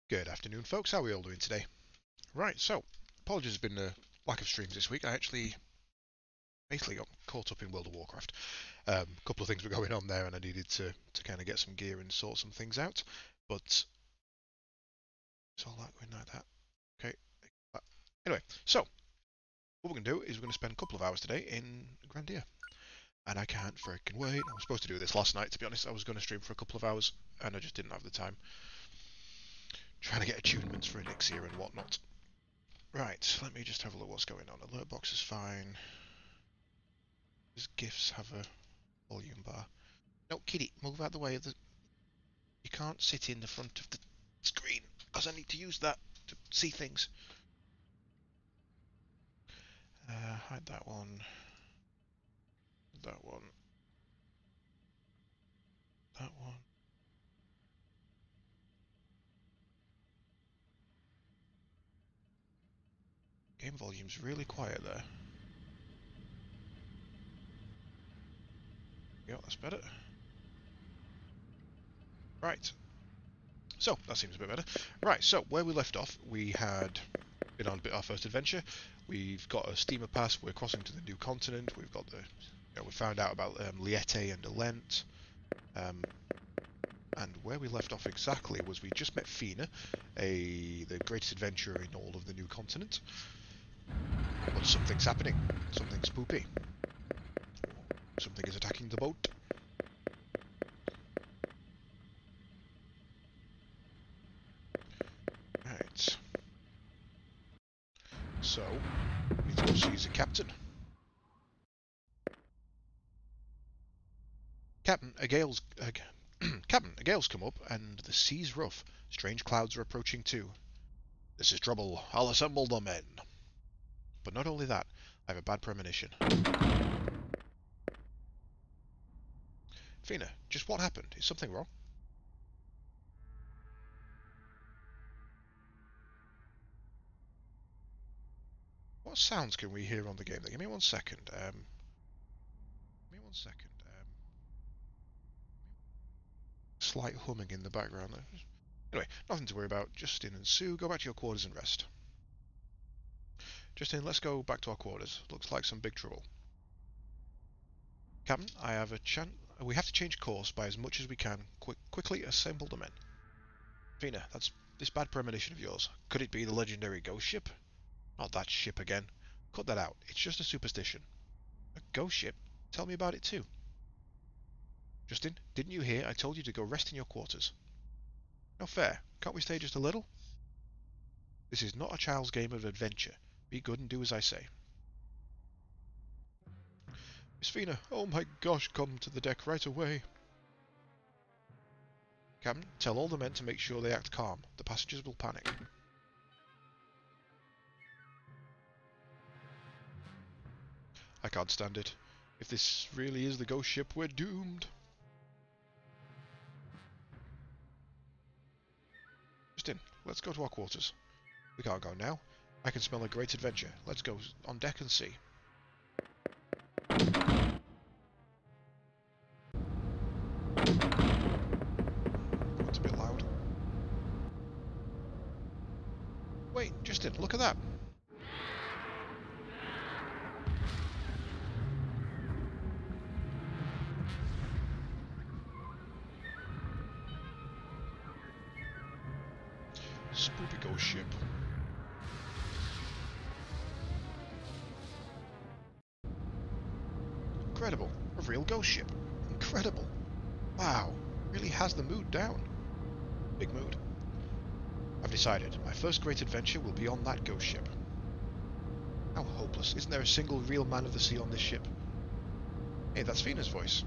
Good afternoon, folks. How are we all doing today? Right, so, apologies, there's been a lack of streams this week. I actually basically got caught up in World of Warcraft. A couple of things were going on there, and I needed to kind of get some gear and sort some things out. But it's all that going like that. Okay. Anyway, so what we're going to do is we're going to spend a couple of hours today in Grandia. And I can't freaking wait. I was supposed to do this last night, to be honest. I was going to stream for a couple of hours, and I just didn't have the time. Trying to get attunements for Elixir and whatnot. Right, let me just have a look what's going on. Alert box is fine. Does GIFs have a volume bar? No, kitty, move out the way of the... You can't sit in the front of the screen, because I need to use that to see things. Hide that one. That one. That one. Game volume's really quiet there. Yeah, that's better. Right. So, that seems a bit better. Right, so where we left off, we had been on our first adventure. We've got a steamer pass. We're crossing to the new continent. We've got the... we found out about Liete and Elent. And where we left off exactly was we just met Fina, the greatest adventurer in all of the new continent. But something's happening. Something's spoopy. Something is attacking the boat. Right. So, we need to go see the captain. Captain, a gale's come up, and the sea's rough. Strange clouds are approaching too. This is trouble. I'll assemble the men. But not only that, I have a bad premonition. Fina, just what happened? Is something wrong? What sounds can we hear on the game? Give me 1 second. Give me 1 second. Slight humming in the background. Anyway, nothing to worry about. Justin and Sue, go back to your quarters and rest. Justin, let's go back to our quarters. Looks like some big trouble. Captain, I have a chance. We have to change course by as much as we can. Quickly assemble the men. Fina, that's this bad premonition of yours. Could it be the legendary ghost ship? Not that ship again. Cut that out. It's just a superstition. A ghost ship? Tell me about it too. Justin, didn't you hear? I told you to go rest in your quarters. No fair. Can't we stay just a little? This is not a child's game of adventure. Be good and do as I say. Miss Fina, oh my gosh, come to the deck right away. Captain, tell all the men to make sure they act calm. The passengers will panic. I can't stand it. If this really is the ghost ship, we're doomed. Justin, let's go to our quarters. We can't go now. I can smell a great adventure. Let's go on deck and see. It's a bit loud. Wait, Justin, look at that. Spoopy ghost ship. Incredible. A real ghost ship. Incredible. Wow. Really has the mood down. Big mood. I've decided. My first great adventure will be on that ghost ship. How hopeless. Isn't there a single real man of the sea on this ship? Hey, that's Fina's voice.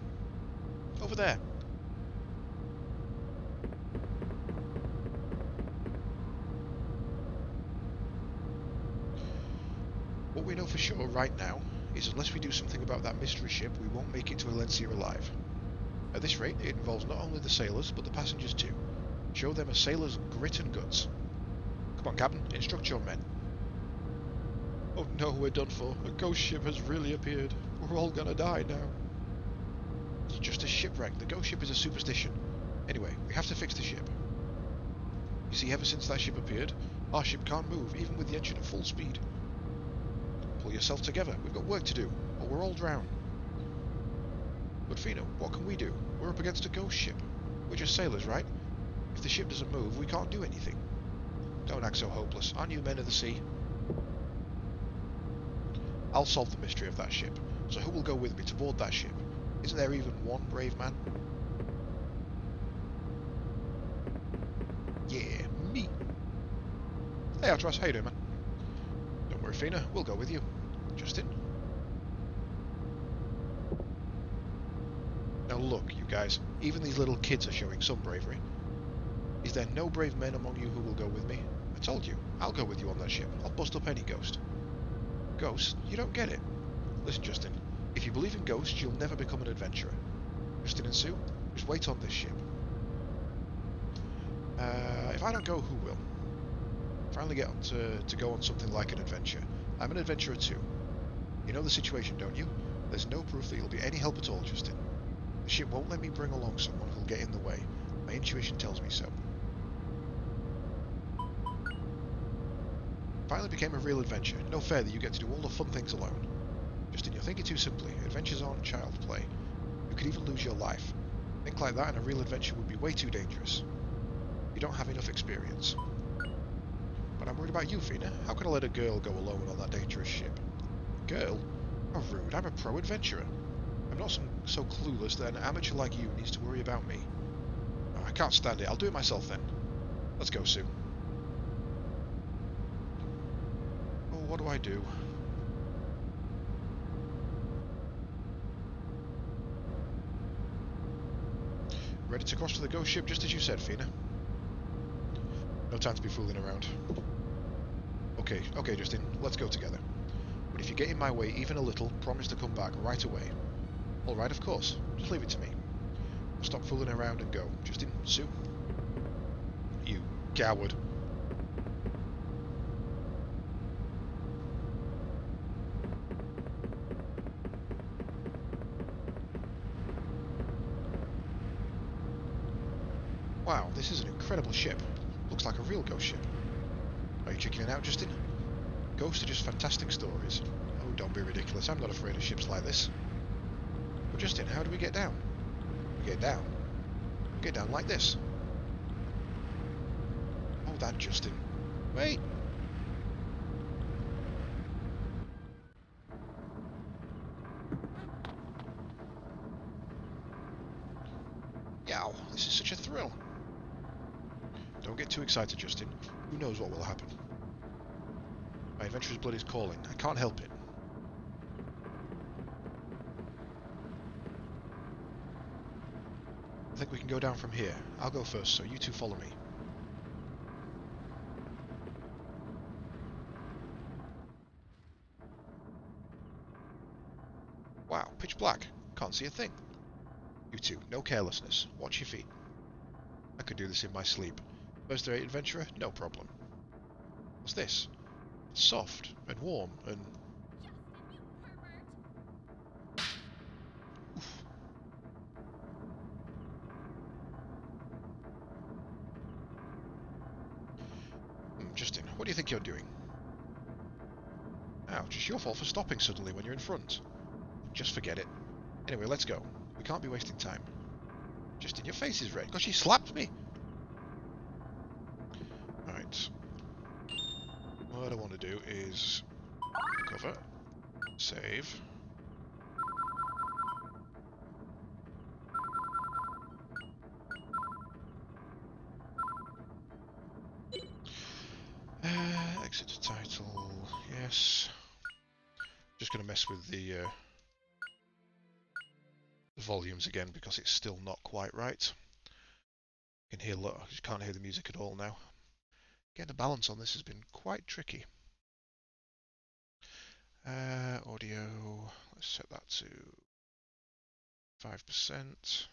Over there. What we know for sure right now is unless we do something about that mystery ship, we won't make it to Elencia alive. At this rate, it involves not only the sailors, but the passengers too. Show them a sailor's grit and guts. Come on, Captain, instruct your men. Oh no, we're done for. A ghost ship has really appeared. We're all gonna die now. It's just a shipwreck. The ghost ship is a superstition. Anyway, we have to fix the ship. You see, ever since that ship appeared, our ship can't move, even with the engine at full speed. Pull yourself together. We've got work to do, or we're all drowned. But Fina, what can we do? We're up against a ghost ship. We're just sailors, right? If the ship doesn't move, we can't do anything. Don't act so hopeless. Aren't you men of the sea? I'll solve the mystery of that ship. So who will go with me to board that ship? Isn't there even one brave man? Yeah, me. Hey, Atros, how you doing, man? Don't worry, Fina. We'll go with you. Justin? Now look, you guys. Even these little kids are showing some bravery. Is there no brave men among you who will go with me? I told you. I'll go with you on that ship. I'll bust up any ghost. Ghost? You don't get it. Listen, Justin. If you believe in ghosts, you'll never become an adventurer. Justin and Sue, just wait on this ship. If I don't go, who will? Finally get to go on something like an adventure. I'm an adventurer too. You know the situation, don't you? There's no proof that you'll be any help at all, Justin. The ship won't let me bring along someone who'll get in the way. My intuition tells me so. Finally became a real adventure. No fair that you get to do all the fun things alone. Justin, you're thinking too simply. Adventures aren't child's play. You could even lose your life. Think like that and a real adventure would be way too dangerous. You don't have enough experience. But I'm worried about you, Fina. How can I let a girl go alone on that dangerous ship? Girl? How rude. I'm a pro adventurer. I'm not so clueless that an amateur like you needs to worry about me. Oh, I can't stand it. I'll do it myself then. Let's go, Sue. Oh, what do I do? Ready to cross to the ghost ship just as you said, Fina. No time to be fooling around. Okay, Justin. Let's go together. But if you get in my way even a little, promise to come back right away. Alright, of course. Just leave it to me. Now stop fooling around and go. Justin, Sue? You coward. Wow, this is an incredible ship. Looks like a real ghost ship. Are you checking it out, Justin? Ghosts are just fantastic stories. Oh, don't be ridiculous. I'm not afraid of ships like this. But Justin, how do we get down? We get down? We get down like this. Oh, that Justin. Wait! Yow, this is such a thrill. Don't get too excited, Justin. Who knows what will happen? My adventurer's blood is calling. I can't help it. I think we can go down from here. I'll go first, so you two follow me. Wow, pitch black. Can't see a thing. You two, no carelessness. Watch your feet. I could do this in my sleep. First rate adventurer, no problem. What's this? It's soft and warm and... Oof. Justin, what do you think you're doing? Ouch, it's your fault for stopping suddenly when you're in front. Just forget it. Anyway, let's go. We can't be wasting time. Justin, your face is red because she slapped me. Right. What I want to do is cover, save. Exit to title, yes. Just going to mess with the volumes again because it's still not quite right. You can hear, you can't hear the music at all now. Getting the balance on this has been quite tricky. Audio, let's set that to 5%.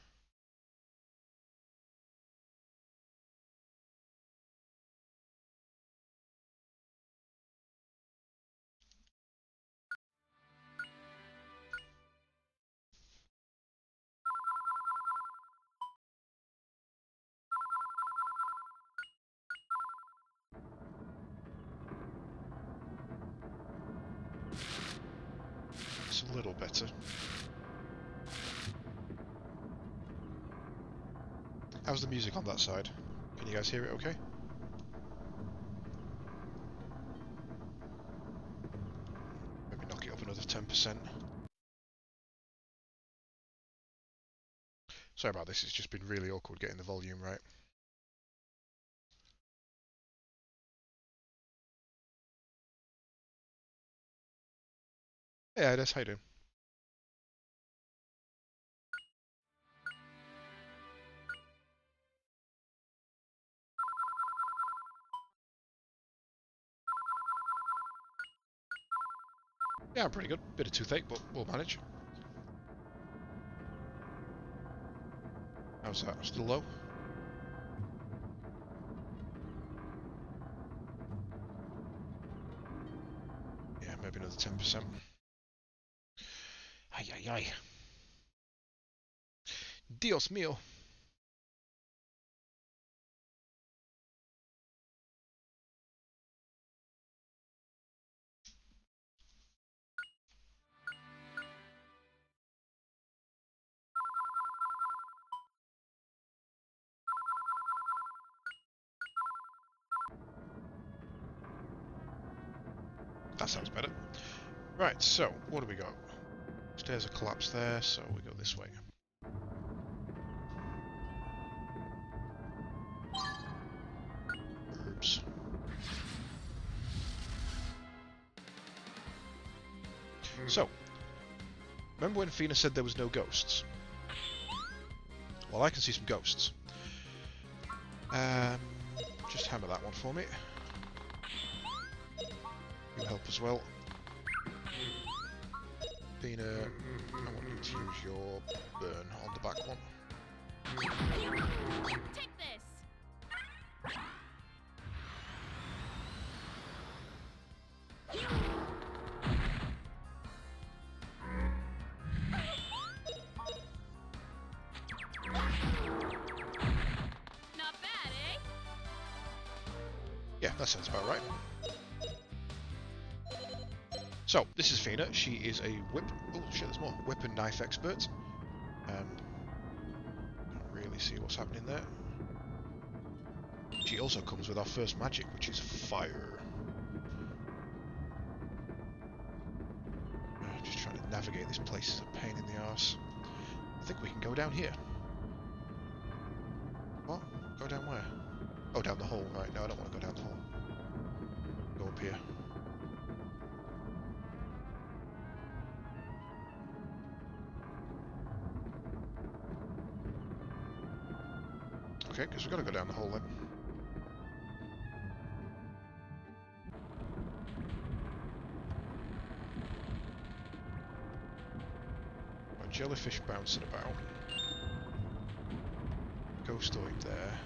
little better. How's the music on that side? Can you guys hear it okay? Maybe knock it up another 10%. Sorry about this, it's just been really awkward getting the volume right. Hey Caedes, how you doing? Yeah, I'm pretty good. Bit of toothache, but we'll manage. How's that? Still low? Yeah, maybe another 10%. Ay, ay, ay. Dios mío. That sounds better. Right, so, what do we got? Stairs are collapsed there, so we go this way. Herbs. So, remember when Fina said there was no ghosts? Well, I can see some ghosts. Just hammer that one for me. You help as well. Fina, I want you to use your burn on the back one. Take this. Not bad, eh? Yeah, that sounds about right. So, this is Fina. She is a whip... Oh shit, there's more. Whip and knife expert. Can't really see what's happening there. She also comes with our first magic, which is fire. Just trying to navigate this place is a pain in the arse. I think we can go down here. What? Go down where? Oh, down the hole. Right, no, I don't want to go down the hole. Go up here. Okay, because we've got to go down the hole then. A jellyfish bouncing about. Ghostoid there.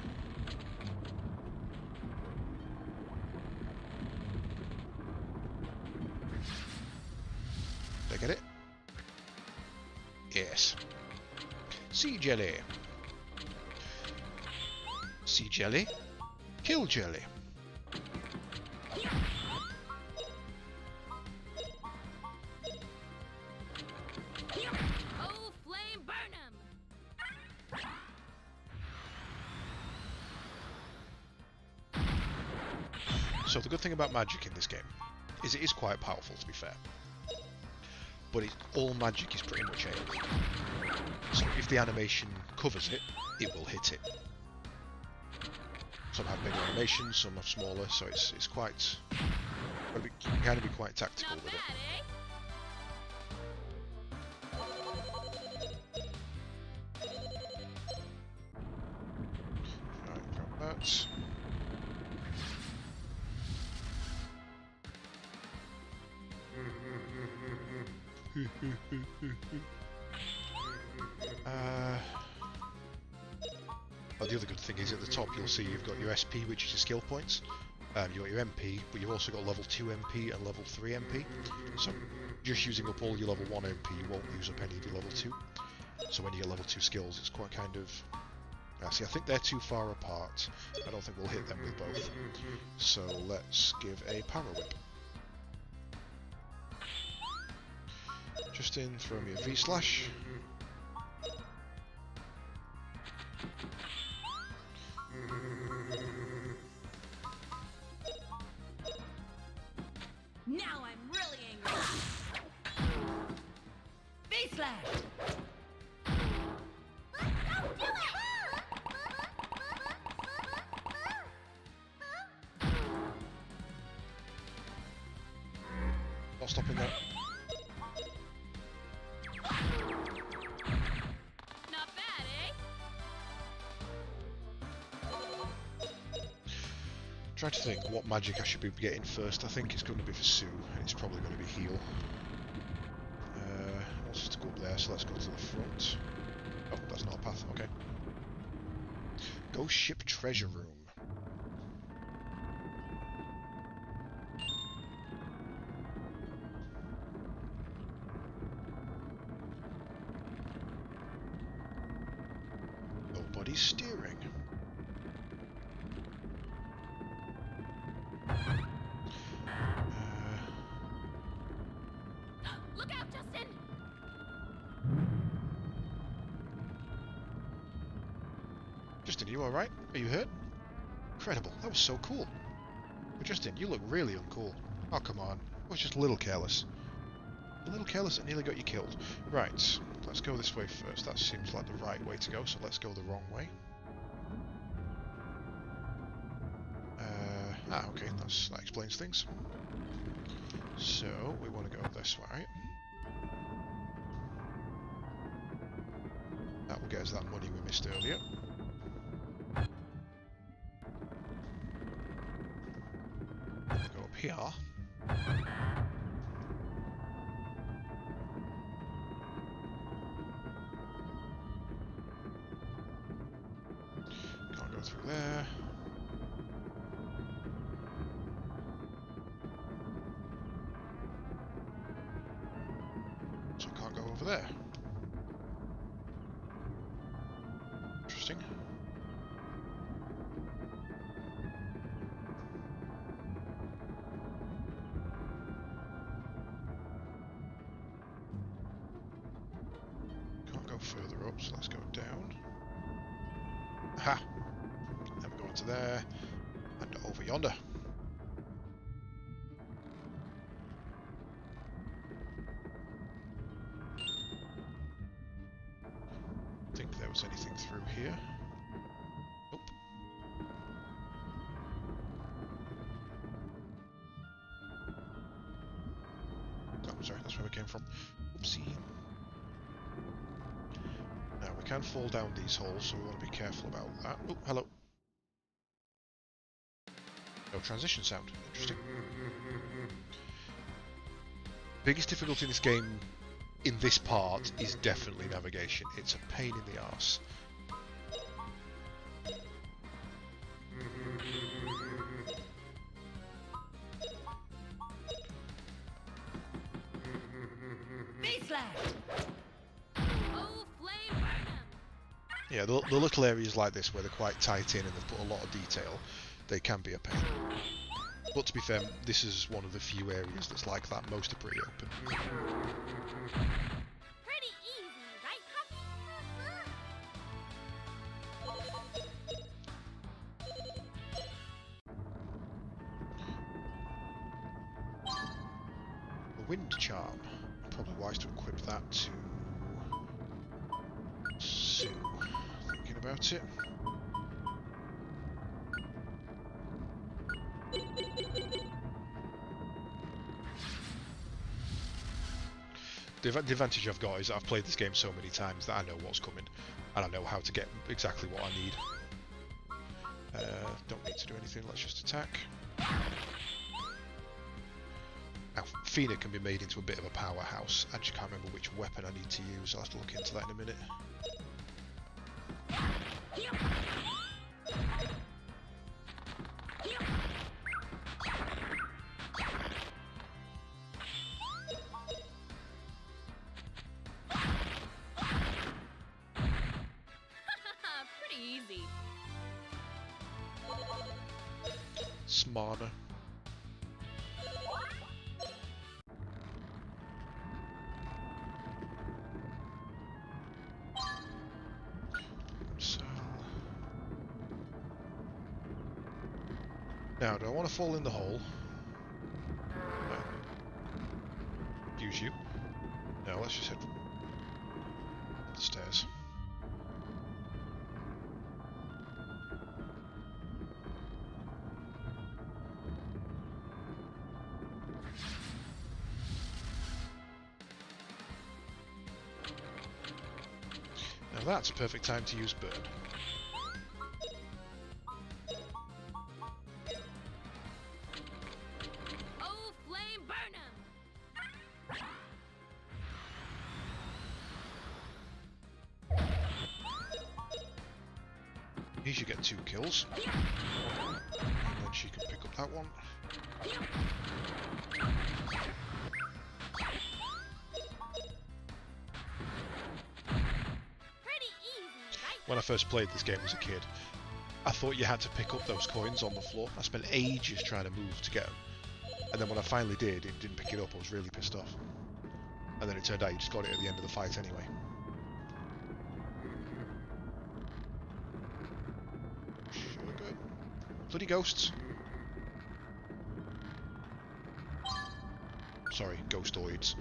Did I get it? Yes. Sea jelly. Sea jelly. Kill jelly. Oh, flame burn 'em. So the good thing about magic in this game is it is quite powerful, to be fair. But all magic is pretty much AoE. So if the animation covers it, it will hit it. Some have bigger animations, some have smaller, so it's quite... You can kind of be quite tactical Not with bad, it. Right, drop that. Oh, the other good thing is at the top you'll see you've got your SP, which is your skill points. You've got your MP, but you've also got level 2 MP and level 3 MP. So just using up all your level 1 MP, you won't use up any of your level 2. So when you get level 2 skills, it's quite kind of... see, I think they're too far apart. I don't think we'll hit them with both. So let's give a power whip. Justin, throw me a V-slash. Now I'm really angry. V-slash. Don't do it! Not stopping that. Not bad, eh? Trying to think what magic I should be getting first. I think it's going to be for Sue, and it's probably going to be heal. Wants us to go up there, so let's go to the front. Oh, that's not a path, okay. Ghost ship treasure room. Nobody's steering. Look out, Justin! Justin, are you alright? Are you hurt? Incredible, that was so cool. But Justin, you look really uncool. Oh, come on. I was just a little careless. A little careless that nearly got you killed. Right, let's go this way first. That seems like the right way to go, so let's go the wrong way. Okay, that explains things. So, we want to go this way. That will get us that money we missed earlier. Go up here. Can't go through there. So I can't go over there. Interesting. Can't go further up, so let's go down. Aha! Then we go into there, and over yonder. Think there was anything through here. Nope. Oh, sorry, that's where we came from. Oopsie. Now, we can fall down these holes, so we want to be careful about that. Oh, hello. No transition sound. Interesting. Biggest difficulty in this game, in this part, is definitely navigation. It's a pain in the arse. Oh, flame burn 'em! Yeah, the little areas like this where they're quite tight in and they've put a lot of detail, they can be a pain. But to be fair, this is one of the few areas that's like that. Most are pretty open. Pretty easy, right, Puppy? The wind charm. Probably wise to equip that to Sue. Thinking about it. The advantage I've got is that I've played this game so many times that I know what's coming and I know how to get exactly what I need. Don't need to do anything, let's just attack. Now, Fina can be made into a bit of a powerhouse. I just can't remember which weapon I need to use. I'll have to look into that in a minute. Pretty easy. Smana. Now, do I want to fall in the hole? No. Use you. No, let's just head up the stairs. Now that's a perfect time to use burn. Oh, flame burn 'em! He should get 2 kills. And then she can pick up that one. Pretty easy, right? When I first played this game as a kid, I thought you had to pick up those coins on the floor. I spent ages trying to move to get them. And then when I finally did, it didn't pick it up. I was really pissed off. And then it turned out you just got it at the end of the fight anyway. Sugar. Bloody ghosts. Sorry, ghostoids.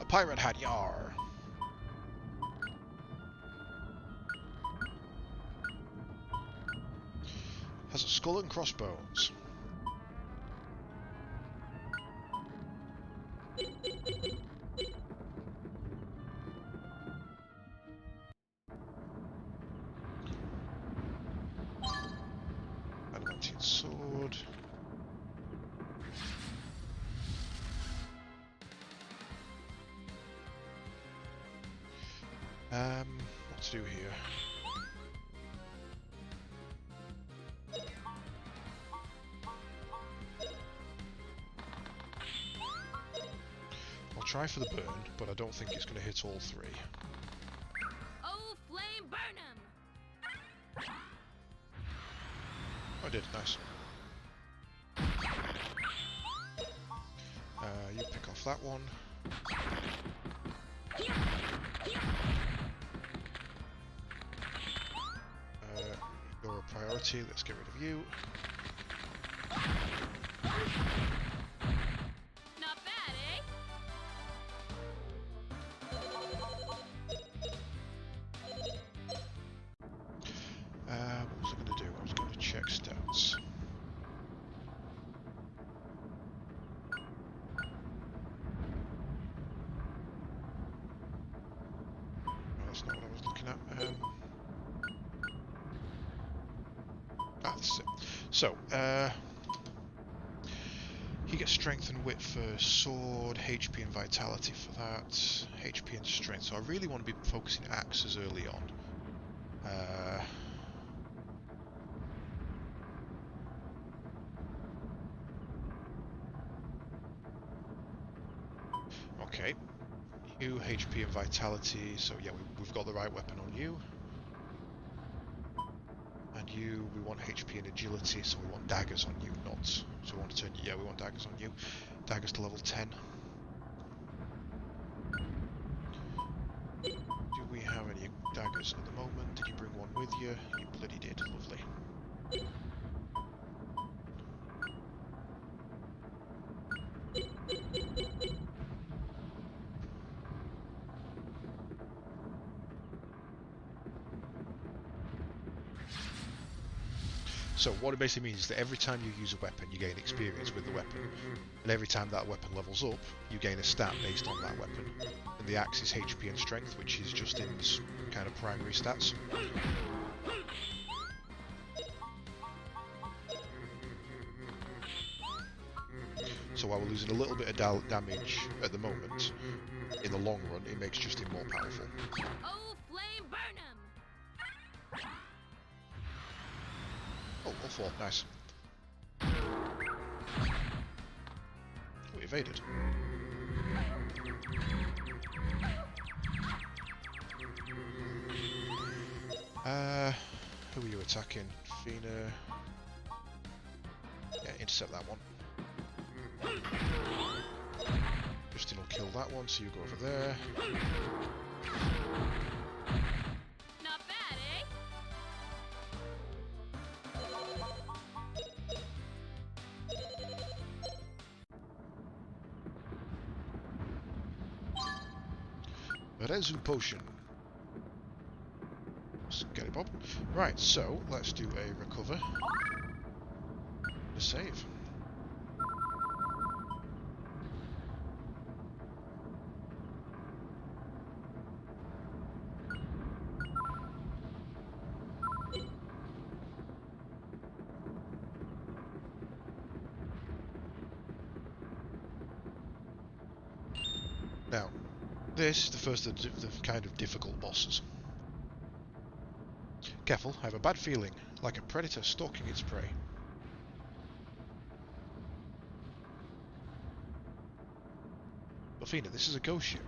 A pirate hat, yar! Has a skull and crossbones. Adamantine sword. What to do here? I'll try for the burn, but I don't think it's going to hit all 3. Oh, flame burn 'em! I did, nice. You pick off that one. You're a priority, let's get rid of you. Not bad, eh? What was I going to do? I was going to check stats. No, that's not what I was looking at. This is it. So, he gets strength and wit for sword, HP and vitality for that, HP and strength. So I really want to be focusing axes early on. Okay, you HP and vitality. So yeah, we've got the right weapon on you. And you, we want HP and agility, so we want daggers on you, not. So we want to turn. Yeah, we want daggers on you. Daggers to level 10. Do we have any daggers at the moment? Did you bring one with you? You bloody did. Lovely. So what it basically means is that every time you use a weapon, you gain experience with the weapon. And every time that weapon levels up, you gain a stat based on that weapon. And the axe is HP and strength, which is Justin's kind of primary stats. So while we're losing a little bit of damage at the moment, in the long run, it makes Justin more powerful. Oh, flame burn 'em! Oh, all 4, nice. We evaded. Who are you attacking? Fina. Yeah, intercept that one. Justin will kill that one, so you go over there. Not bad, eh? A Resu potion. Get it, Bob. Right, so let's do a recover. A save. Now, this is the first of the kind of difficult bosses. Careful, I have a bad feeling, like a predator stalking its prey. Buffina, this is a ghost ship.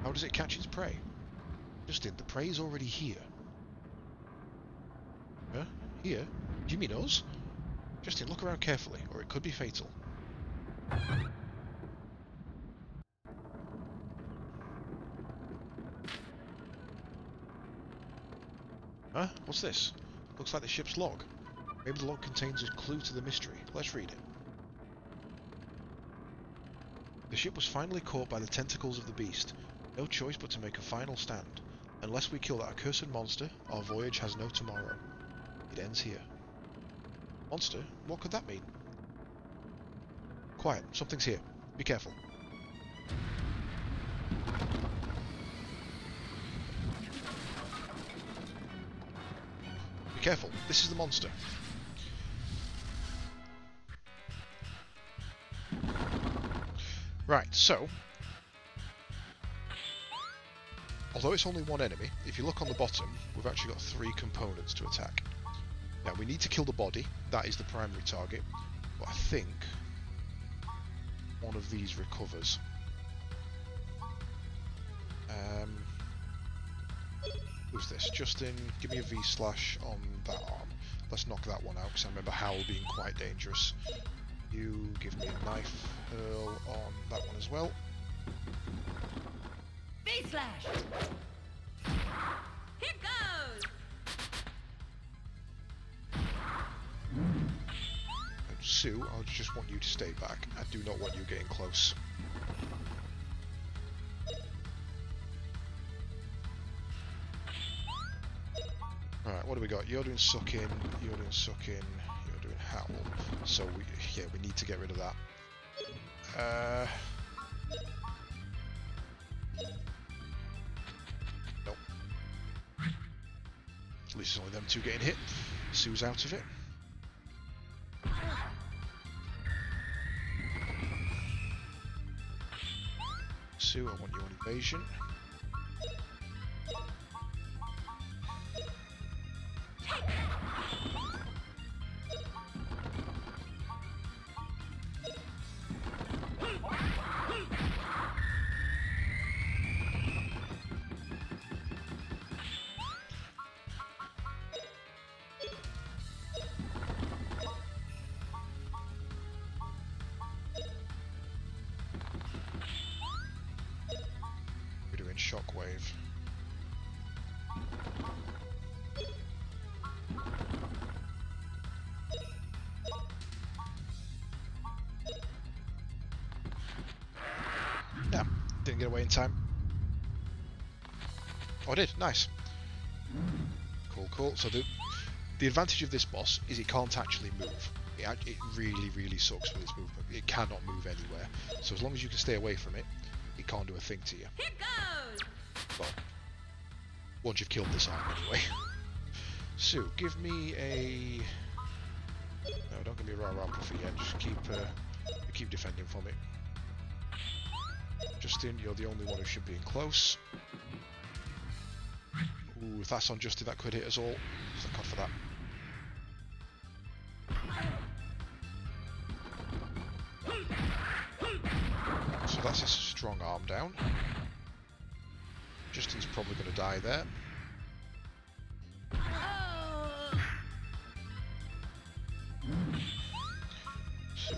How does it catch its prey? Justin, the prey is already here. Huh? Here? Do you mean us? Justin, look around carefully, or it could be fatal. Huh? What's this? Looks like the ship's log. Maybe the log contains a clue to the mystery. Let's read it. The ship was finally caught by the tentacles of the beast. No choice but to make a final stand. Unless we kill that accursed monster, our voyage has no tomorrow. It ends here. Monster? What could that mean? Quiet, something's here. Be careful. Be careful, this is the monster. Right, so... although it's only one enemy, if you look on the bottom, we've actually got 3 components to attack. Now, we need to kill the body, that is the primary target, but I think one of these recovers. Who's this? Justin, give me a V-slash on that arm. Let's knock that one out, because I remember Howl being quite dangerous. You give me a knife hurl on that one as well. V-slash! Here goes! And Sue, I just want you to stay back. I do not want you getting close. Alright, what do we got? You're doing suck in, you're doing suck in, you're doing howl. So we need to get rid of that. Nope. At least it's only them 2 getting hit. Sue's out of it. Sue, I want you on evasion. Shockwave. Damn, didn't get away in time. Oh, I did. Nice. Cool, cool. So the advantage of this boss is it can't actually move. It really, really sucks with its movement. It cannot move anywhere. So as long as you can stay away from it, it can't do a thing to you. Here goes! Well, once you've killed this arm anyway. Sue, give me a... no, don't give me a rah-rah puffy yet, just keep defending for me. Justin, you're the only one who should be in close. Ooh, if that's on Justin, that could hit us all. Thank God for that. So that's a strong arm down. Justin's probably going to die there. So,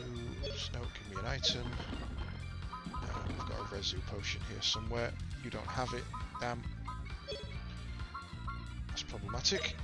no, give me an item. We've got a Resu potion here somewhere. You don't have it. Damn. That's problematic.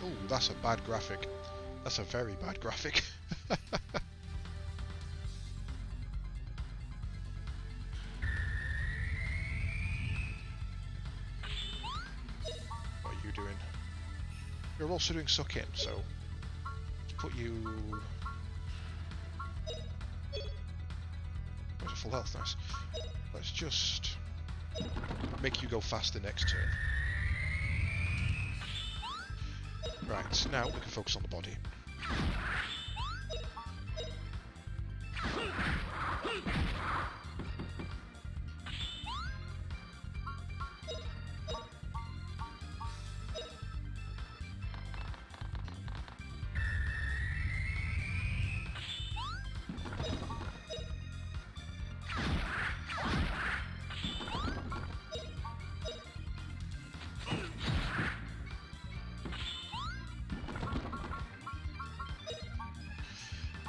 Oh, that's a bad graphic. That's a very bad graphic. What are you doing? You're also doing suck in, so let's put you. There's a full health, nice. Let's just make you go faster next turn. Right, now we can focus on the body.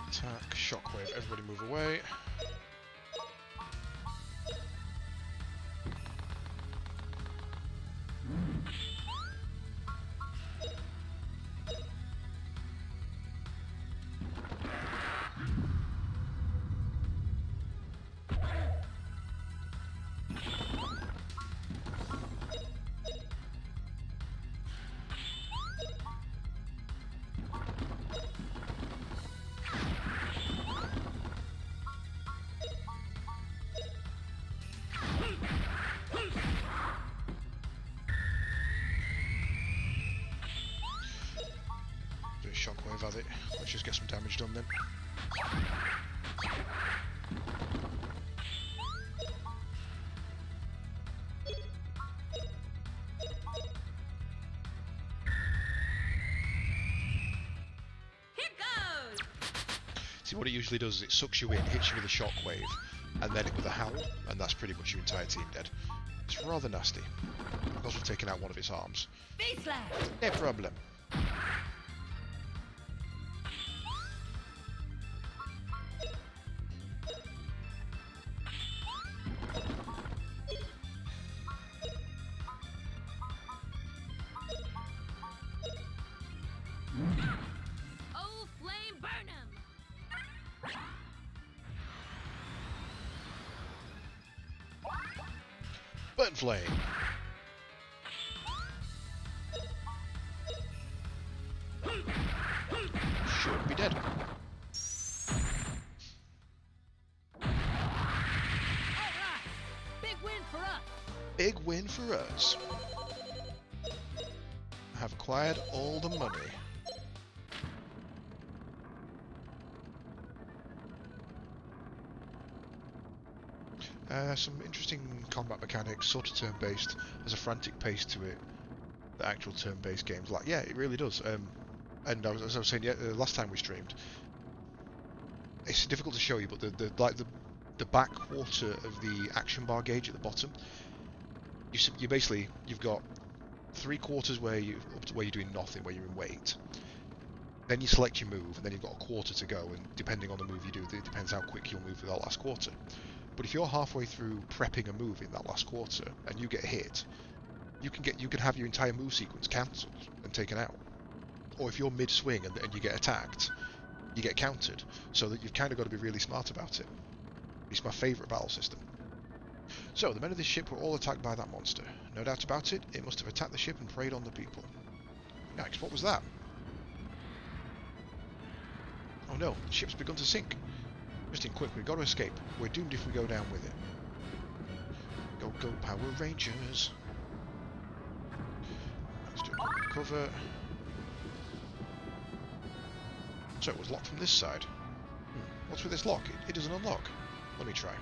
Attack, shockwave, everybody move away. Shockwave at it. Let's just get some damage done then. Here goes. See, what it usually does is it sucks you in, hits you with a shockwave, and then with a howl, and that's pretty much your entire team dead. It's rather nasty. Because we've taken out one of its arms. Face slash. No problem. Oh, flame burn him. Burn flame. Should be dead. Alright. Big win for us. Big win for us. Have acquired all the money. Some interesting combat mechanics, sort of turn-based. There's a frantic pace to it that actual turn-based games like. Yeah, it really does. And as I was saying, last time we streamed, it's difficult to show you, but the back quarter of the action bar gauge at the bottom, you've got 3/4 where up to where you're doing nothing, where you're in wait. Then you select your move, and then you've got a quarter to go, and depending on the move you do, it depends how quick you'll move for that last quarter. But if you're halfway through prepping a move in that last quarter and you get hit, you can have your entire move sequence cancelled and taken out. Or if you're mid-swing and you get attacked, you get countered. So that you've kind of got to be really smart about it. It's my favourite battle system. So the men of this ship were all attacked by that monster. No doubt about it, it must have attacked the ship and preyed on the people. Yikes, what was that? Oh no, the ship's begun to sink. Justin, quick, we've got to escape. We're doomed if we go down with it. Go, go, Power Rangers. Let's do a cover. So it was locked from this side. What's with this lock? It doesn't unlock. Let me try.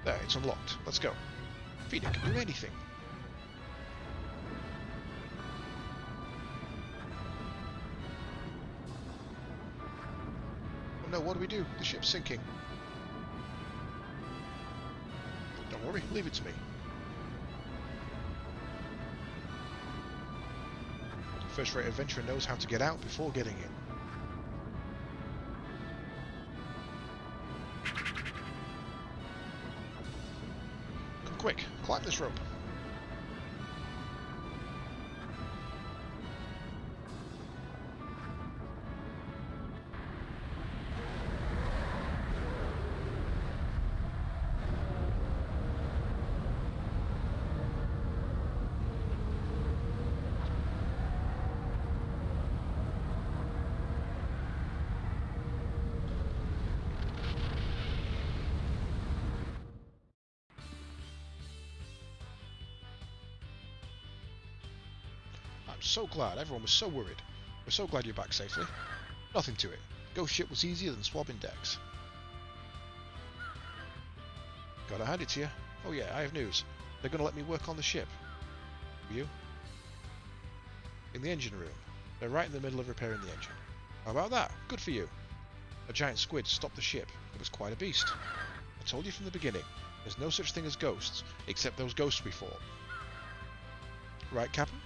There, it's unlocked. Let's go. Feeder can do anything. Oh no, what do we do? The ship's sinking. Don't worry, leave it to me. First-rate adventurer knows how to get out before getting in. Come quick, climb this rope. so glad. Everyone was so worried. We're so glad you're back safely. Nothing to it. Ghost ship was easier than swabbing decks. Gotta hand it to you. Oh yeah, I have news. They're gonna let me work on the ship. You? In the engine room. They're right in the middle of repairing the engine. How about that? Good for you. A giant squid stopped the ship. It was quite a beast. I told you from the beginning. There's no such thing as ghosts, except those ghosts we fought. Right, Captain?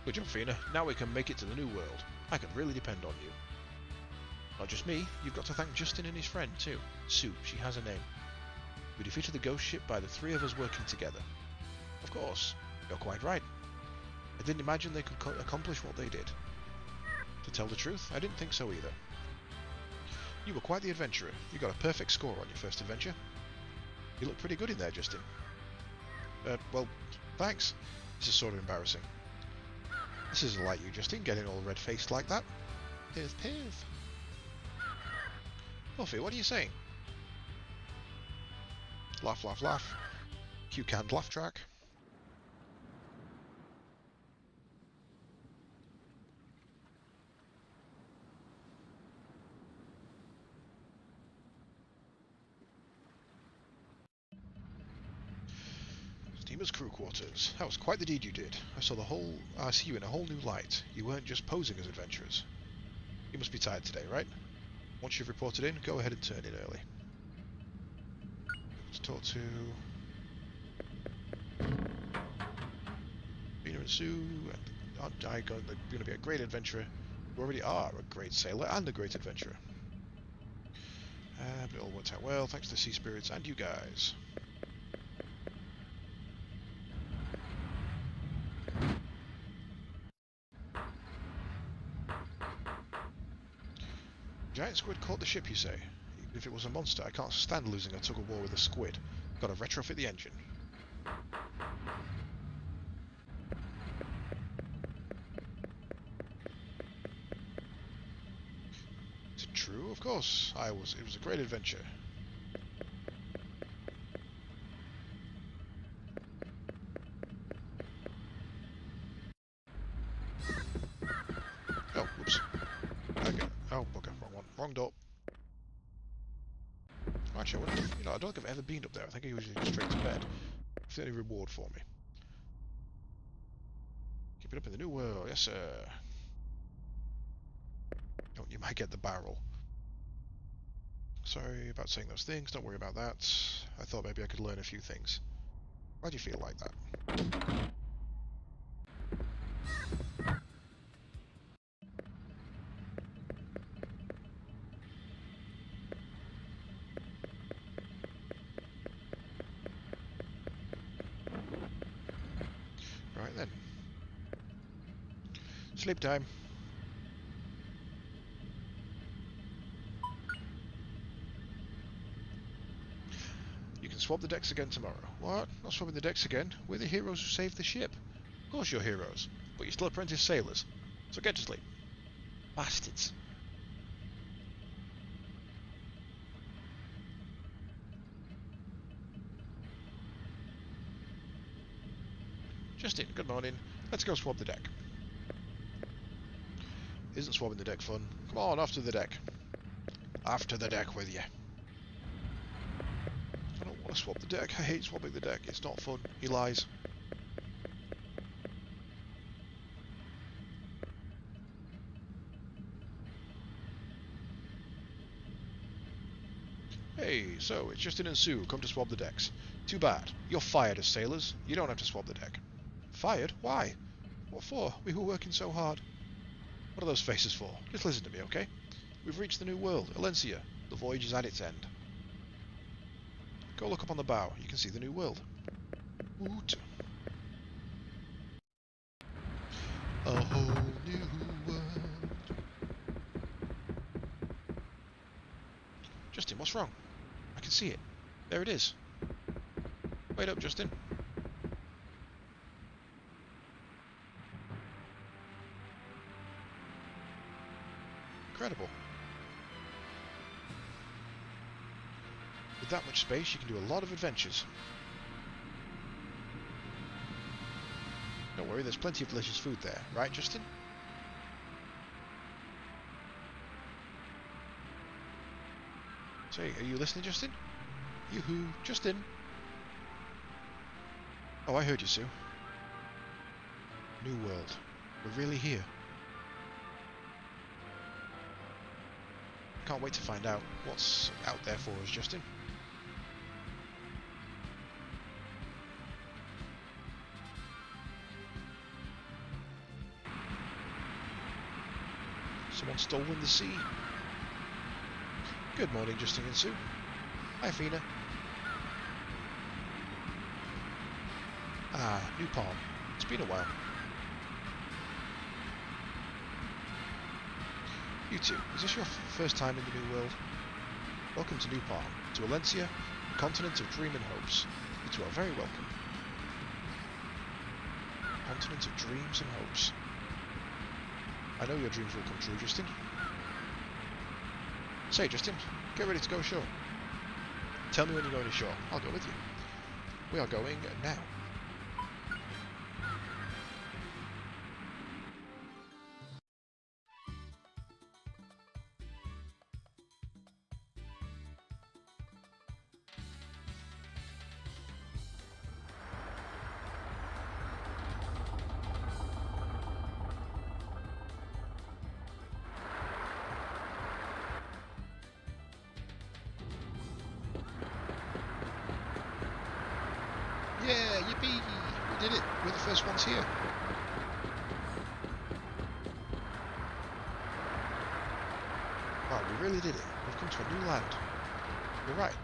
Good job, Fina. Now we can make it to the new world. I can really depend on you. Not just me, you've got to thank Justin and his friend, too. Sue, she has a name. We defeated the ghost ship by the three of us working together. Of course, you're quite right. I didn't imagine they could accomplish what they did. To tell the truth, I didn't think so either. You were quite the adventurer. You got a perfect score on your first adventure. You look pretty good in there, Justin. Well, thanks. This is sort of embarrassing. This isn't like you, Justin, getting all red-faced like that. Piff, piff. Buffy, what are you saying? Laugh, laugh, laugh. Cue-canned laugh track. Steamer's crew quarters. That was quite the deed you did. I see you in a whole new light. You weren't just posing as adventurers. You must be tired today, right? Once you've reported in, go ahead and turn in early. Let's talk to Bina and Sue. Aren't I going to be a great adventurer? You already are a great sailor and a great adventurer. But it all worked out well, thanks to the sea spirits and you guys. Giant squid caught the ship, you say? Even if it was a monster, I can't stand losing a tug-of-war with a squid. Gotta retrofit the engine. Is it true? Of course. It was a great adventure. Oh, whoops. Okay. Oh, bugger. Wrong one. Wrong door. Actually, I don't think I've ever been up there. I think I usually go straight to bed. If there's any reward for me. Keep it up in the new world. Yes, sir. Oh, you might get the barrel. Sorry about saying those things. Don't worry about that. I thought maybe I could learn a few things. Why do you feel like that? Right then. Sleep time. You can swap the decks again tomorrow. What? Not swapping the decks again? We're the heroes who saved the ship. Of course you're heroes, but you're still apprentice sailors. So get to sleep. Bastards. Justin, good morning. Let's go swap the deck. Isn't swapping the deck fun? Come on, off to the deck. After the deck with you. I don't want to swap the deck. I hate swapping the deck. It's not fun. He lies. Hey, so it's Justin and Sue. Come to swap the decks. Too bad. You're fired as sailors. You don't have to swap the deck. Fired? Why? What for? We were working so hard. What are those faces for? Just listen to me, okay? We've reached the new world, Elencia. The voyage is at its end. Go look up on the bow. You can see the new world. Woot. A whole new world. Justin, what's wrong? I can see it. There it is. Wait up, Justin. Incredible. With that much space, you can do a lot of adventures. Don't worry, there's plenty of delicious food there, right, Justin? Say, are you listening, Justin? Yoo-hoo, Justin! Oh, I heard you, Sue. New world. We're really here. Can't wait to find out what's out there for us, Justin. Someone stolen the sea. Good morning, Justin and Sue. Hi, Fina. Ah, New Palm. It's been a while. You two, is this your first time in the New World? Welcome to New Palm, to Elencia, the continent of dream and hopes. You two are very welcome. Continent of dreams and hopes. I know your dreams will come true, Justin. Say, Justin, get ready to go ashore. Tell me when you're going ashore. I'll go with you. We are going now. Yeah, yippee! We did it! We're the first ones here. Wow, we really did it. We've come to a new land. You're right.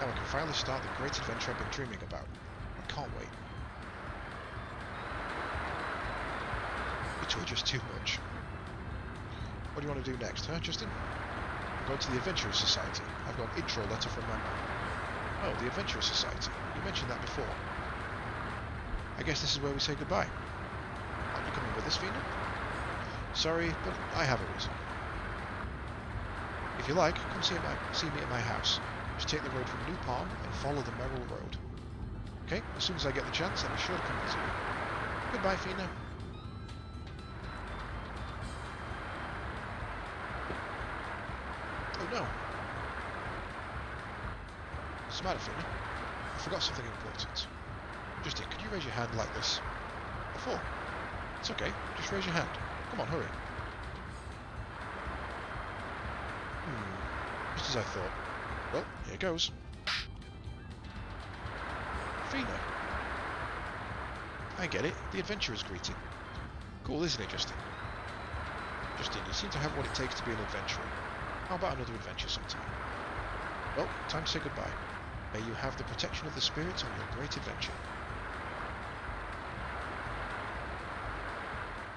Now we can finally start the great adventure I've been dreaming about. I can't wait. You two are just too much. What do you want to do next, huh, Justin? I'm going to the Adventurers Society. I've got an intro letter from my mum. Oh, the Adventurers Society. You mentioned that before. I guess this is where we say goodbye. Aren't you coming with us, Fina? Sorry, but I have a reason. If you like, come see me at my house. Just take the road from New Palm and follow the Merrill Road. Okay, as soon as I get the chance, I'll be sure to come visit you. Goodbye, Fina. Oh no. What's the matter, Fina? I forgot something important. Justin, could you raise your hand like this? Before? It's okay, just raise your hand. Come on, hurry. Just as I thought. Well, here goes. Fina. I get it, the adventurer's greeting. Cool, isn't it, Justin? Justin, you seem to have what it takes to be an adventurer. How about another adventure sometime? Well, time to say goodbye. May you have the protection of the spirits on your great adventure.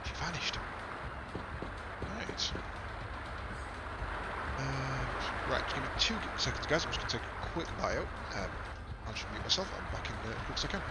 She vanished. Right. Right, give me 2 seconds, guys. I'm just going to take a quick bio. I'll just mute myself. I'm back in as quick as I can.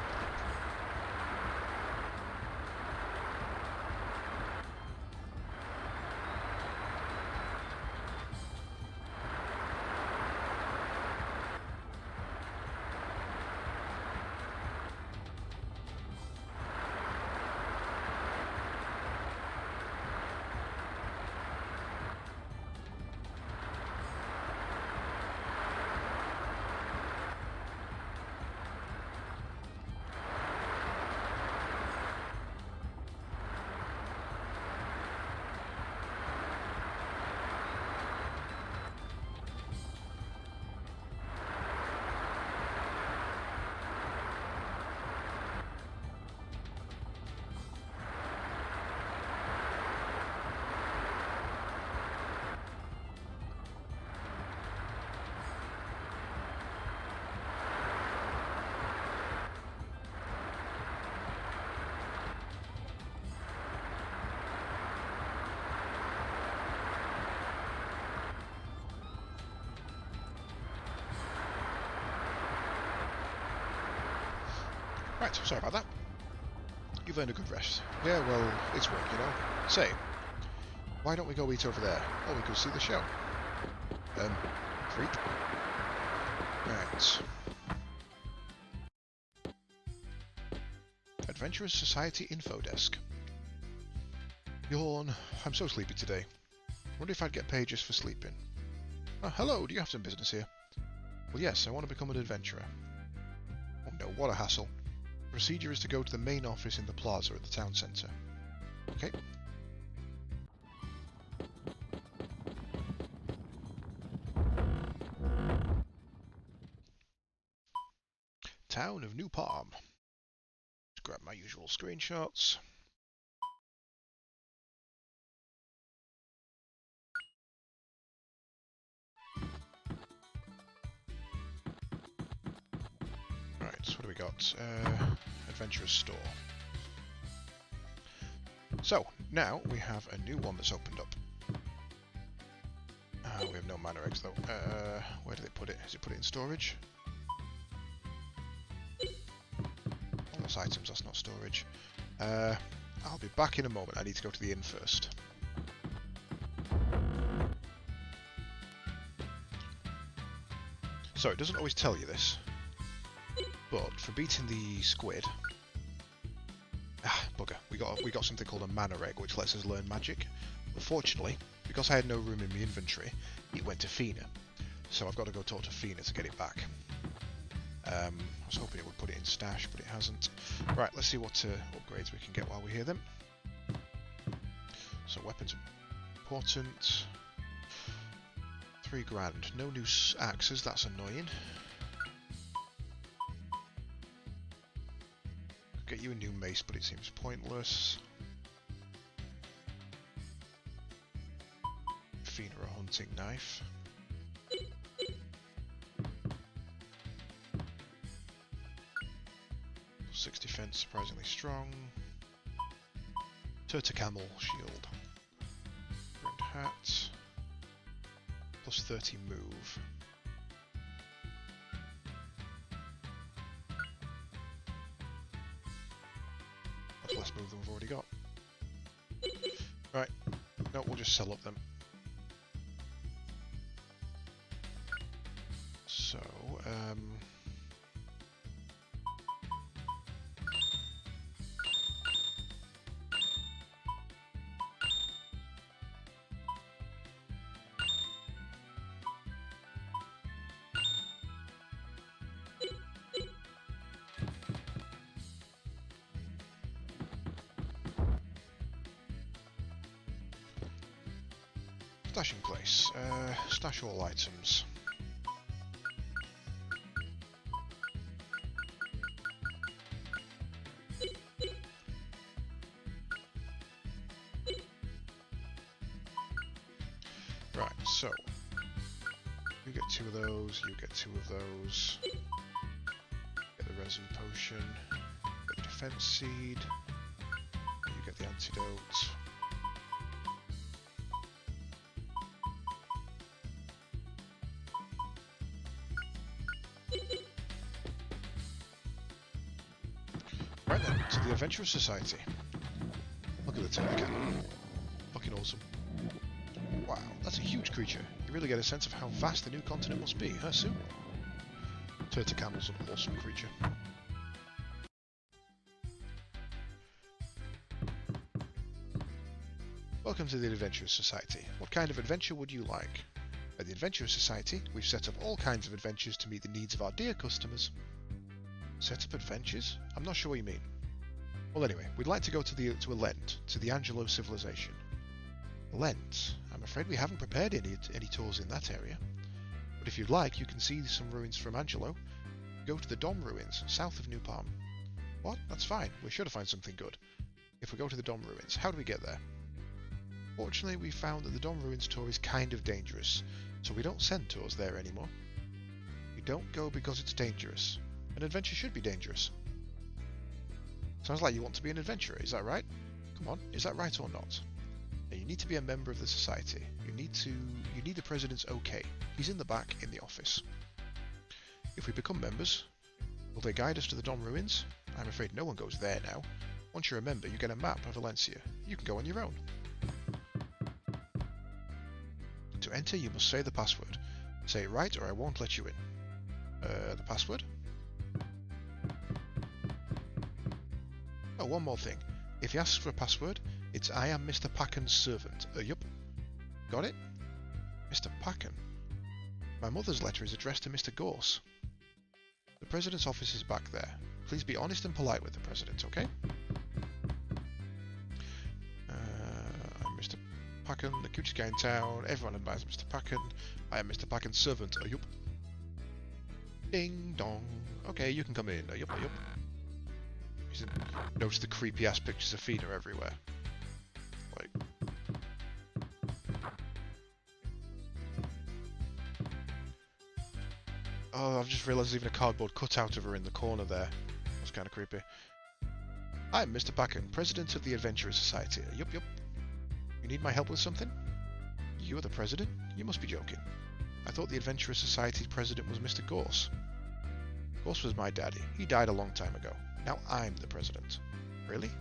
Right, sorry about that. You've earned a good rest. Yeah, well, it's work, you know. Say, why don't we go eat over there? Or we could see the show. Freak. Right. Adventurers Society Info Desk. Yawn. I'm so sleepy today. Wonder if I'd get paid just for sleeping. Oh, hello, do you have some business here? Well, yes, I want to become an adventurer. Oh no, what a hassle. The procedure is to go to the main office in the plaza at the town centre. Okay. Town of New Palm. Let's grab my usual screenshots. Right, so what do we got? Adventurer's Store. So, now we have a new one that's opened up. We have no mana eggs though. Where do they put it? Is it put it in storage? Those items, that's not storage. I'll be back in a moment. I need to go to the inn first. So, it doesn't always tell you this, but for beating the squid... bugger. We got something called a mana egg, which lets us learn magic. Unfortunately, because I had no room in my inventory, it went to Fina. So I've got to go talk to Fina to get it back. I was hoping it would put it in stash, but it hasn't. Right, let's see what upgrades we can get while we're here then. So weapons are important. 3 grand. No new axes, that's annoying. Could get you a new mace, but it seems pointless. Fina a hunting knife. 6 defense, surprisingly strong. Turtle camel shield. Red hat. Plus 30 move. That's less move than we've already got. Right. No, we'll just sell up them. So, stashing place. Stash all items. Right, so you get 2 of those, you get 2 of those. Get the resin potion, get the defense seed, you get the antidote. Right then, to the Adventurers Society. Look at the turtle cannon. Fucking awesome. Wow, that's a huge creature. You really get a sense of how vast the new continent must be, huh, Sue? Turtle camel's an awesome creature. Welcome to the Adventurers Society. What kind of adventure would you like? At the Adventurers Society, we've set up all kinds of adventures to meet the needs of our dear customers. Set up adventures? I'm not sure what you mean. Well anyway, we'd like to go to a Lent, to the Angelo civilization. Lent? I'm afraid we haven't prepared any tours in that area. But if you'd like, you can see some ruins from Angelo. Go to the Dom ruins, south of New Palm. What? That's fine. We're sure to find something good. If we go to the Dom ruins, how do we get there? Fortunately, we found that the Dom ruins tour is kind of dangerous, so we don't send tours there anymore. We don't go because it's dangerous. An adventure should be dangerous. Sounds like you want to be an adventurer, is that right? Come on, is that right or not? Now you need to be a member of the society. You need the president's okay. He's in the back in the office. If we become members, will they guide us to the Dom ruins? I'm afraid no one goes there now. Once you're a member, you get a map of Elencia. You can go on your own. To enter, you must say the password. Say it right or I won't let you in. The password? Oh, one more thing. If he asks for a password, it's I am Mr. Packen's servant. Yup. Got it? Mr. Packen. My mother's letter is addressed to Mr. Gorse. The President's office is back there. Please be honest and polite with the President, okay? I'm Mr. Packen, the cutest guy in town. Everyone admires Mr. Packen. I am Mr. Packen's servant. Yup. Ding dong. Okay, you can come in. Yup, yup. Notice the creepy ass pictures of Fina everywhere. Like. Oh, I've just realised there's even a cardboard cutout of her in the corner there. That's kind of creepy. I'm Mr. Packen, President of the Adventurers Society. Yup, yup. You need my help with something? You're the President? You must be joking. I thought the Adventurers Society's President was Mr. Gorse. Gorse was my daddy. He died a long time ago. Now I'm the President. Really?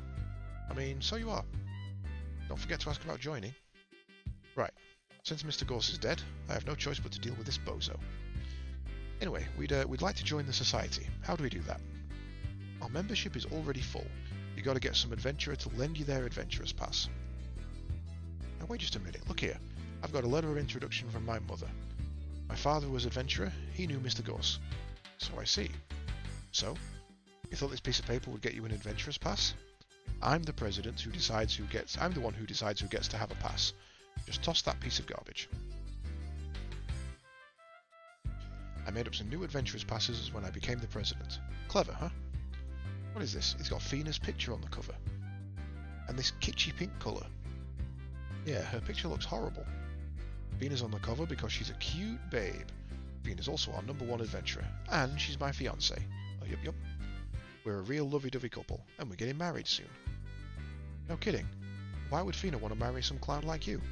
I mean, so you are. Don't forget to ask about joining. Right. Since Mr. Gorse is dead, I have no choice but to deal with this bozo. Anyway, we'd like to join the society. How do we do that? Our membership is already full. You got to get some adventurer to lend you their adventurer's pass. Now wait just a minute. Look here. I've got a letter of introduction from my mother. My father was adventurer. He knew Mr. Gorse. So I see. So, you thought this piece of paper would get you an adventurer's pass? I'm the president who decides who gets. I'm the one who decides who gets to have a pass. Just toss that piece of garbage. I made up some new adventurer's passes when I became the president. Clever, huh? What is this? It's got Fina's picture on the cover. And this kitschy pink colour. Yeah, her picture looks horrible. Fina's on the cover because she's a cute babe. Fina's also our #1 adventurer. And she's my fiancée. Oh, yup, yup. We're a real lovey-dovey couple, and we're getting married soon. No kidding. Why would Fina want to marry some clown like you?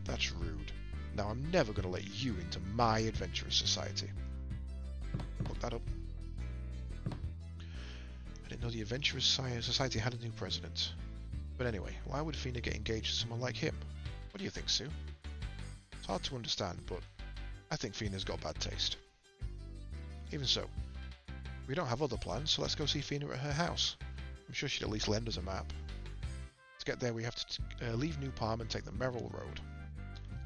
That's rude. Now I'm never going to let you into my adventurous society. Look that up. I didn't know the adventurous society had a new president. But anyway, why would Fina get engaged to someone like him? What do you think, Sue? It's hard to understand, but I think Fina's got bad taste. Even so, we don't have other plans, so let's go see Fina at her house. I'm sure she'd at least lend us a map. To get there, we have to leave New Palm and take the Merrill Road.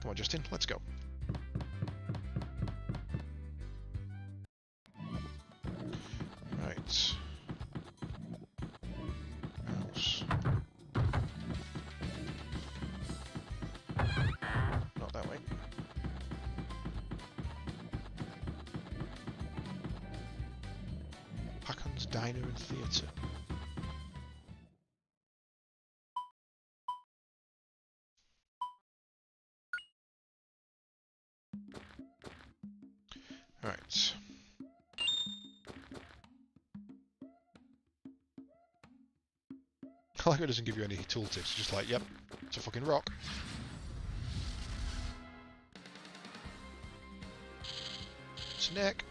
Come on, Justin, let's go. Right. House. Not that way. Packen's Diner and Theatre. Right. I like it doesn't give you any tooltips, it's just like, yep, it's a fucking rock. Snack.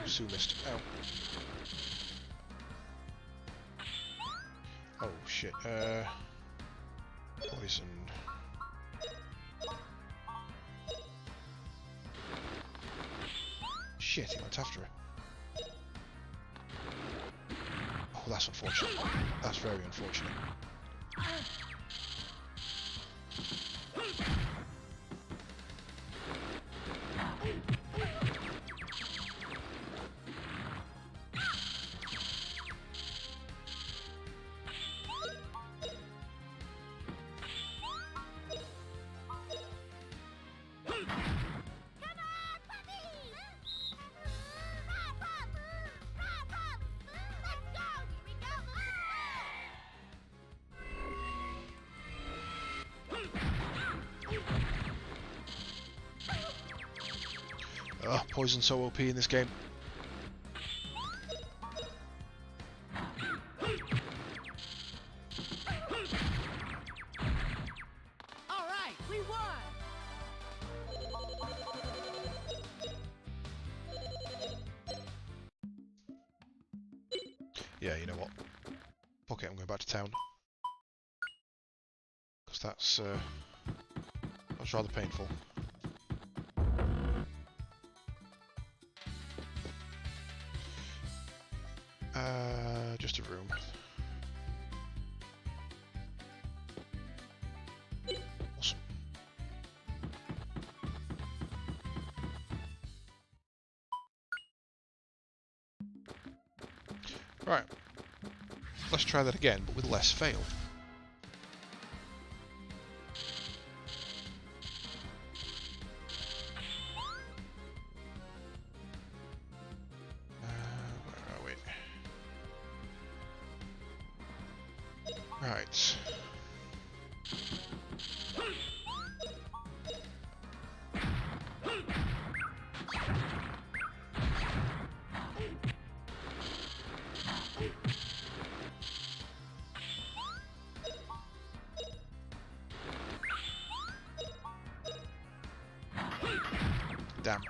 Sue missed. Ow. Oh shit. Poisoned. Shit, he went after her. Oh, that's unfortunate. That's very unfortunate. Oh, poison's so OP in this game. All right, we won. Yeah, you know what? Fuck it, I'm going back to town. because that's rather painful. Just a room. Awesome. Right. Let's try that again, but with less fail. Where are we? Right. Damn.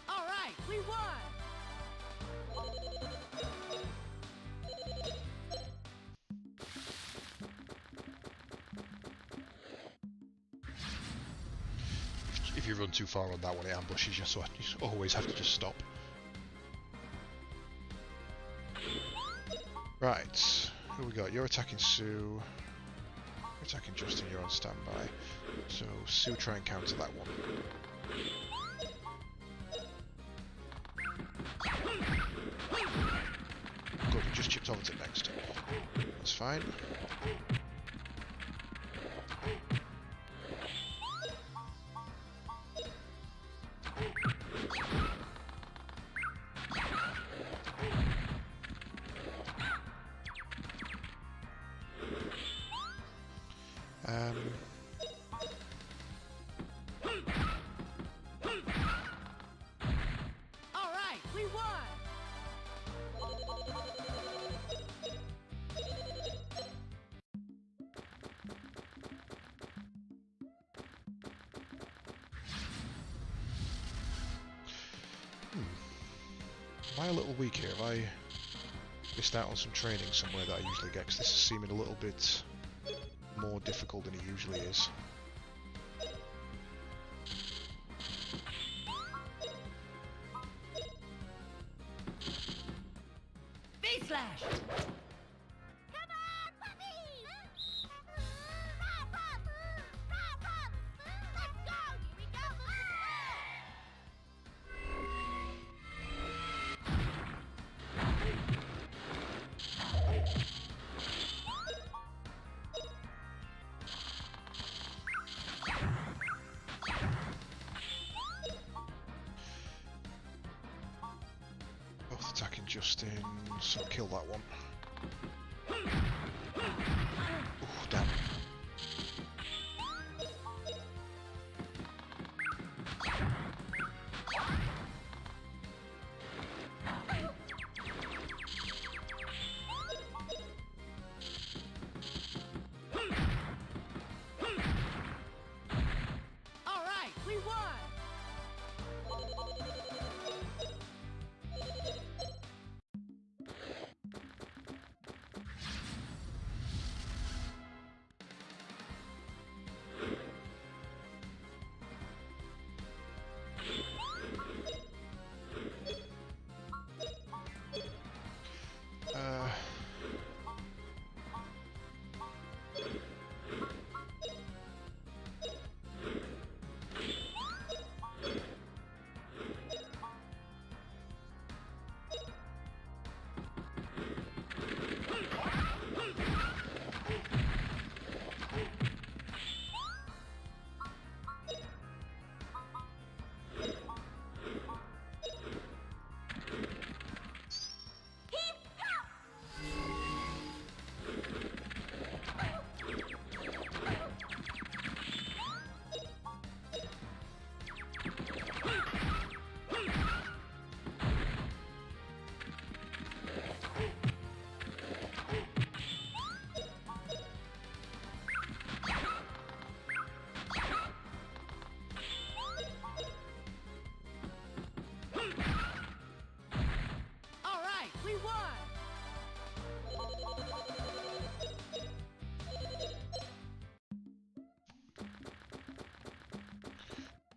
All right, we won. If you run too far on that one, it ambushes you, so you always have to just stop. Right, who we got? You're attacking Sue. You're attacking Justin, you're on standby. So, Sue, try and counter that one. Good, we just chipped over to next. That's fine. All right, we won. Am I a little weak here? Have I missed out on some training somewhere that I usually get? Because this is seeming a little bit more difficult than it usually is. Face slash. Come on, puppies! Let's go! Here we go! Both attacking Justin, so kill that one. Oh, damn. All right, we won.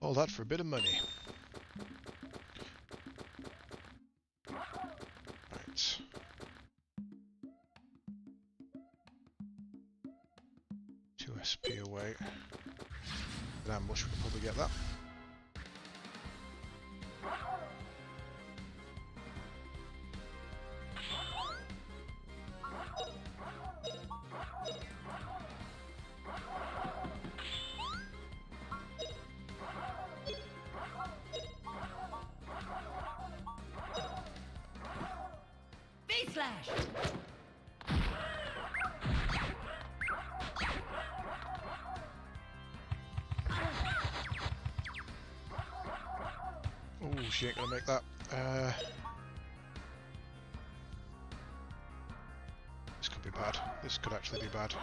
All that for a bit of money. Right. 2 SP away. With ambush, we can probably get that. V-slash! Oh, she ain't gonna make that. This could be bad. This could actually be bad.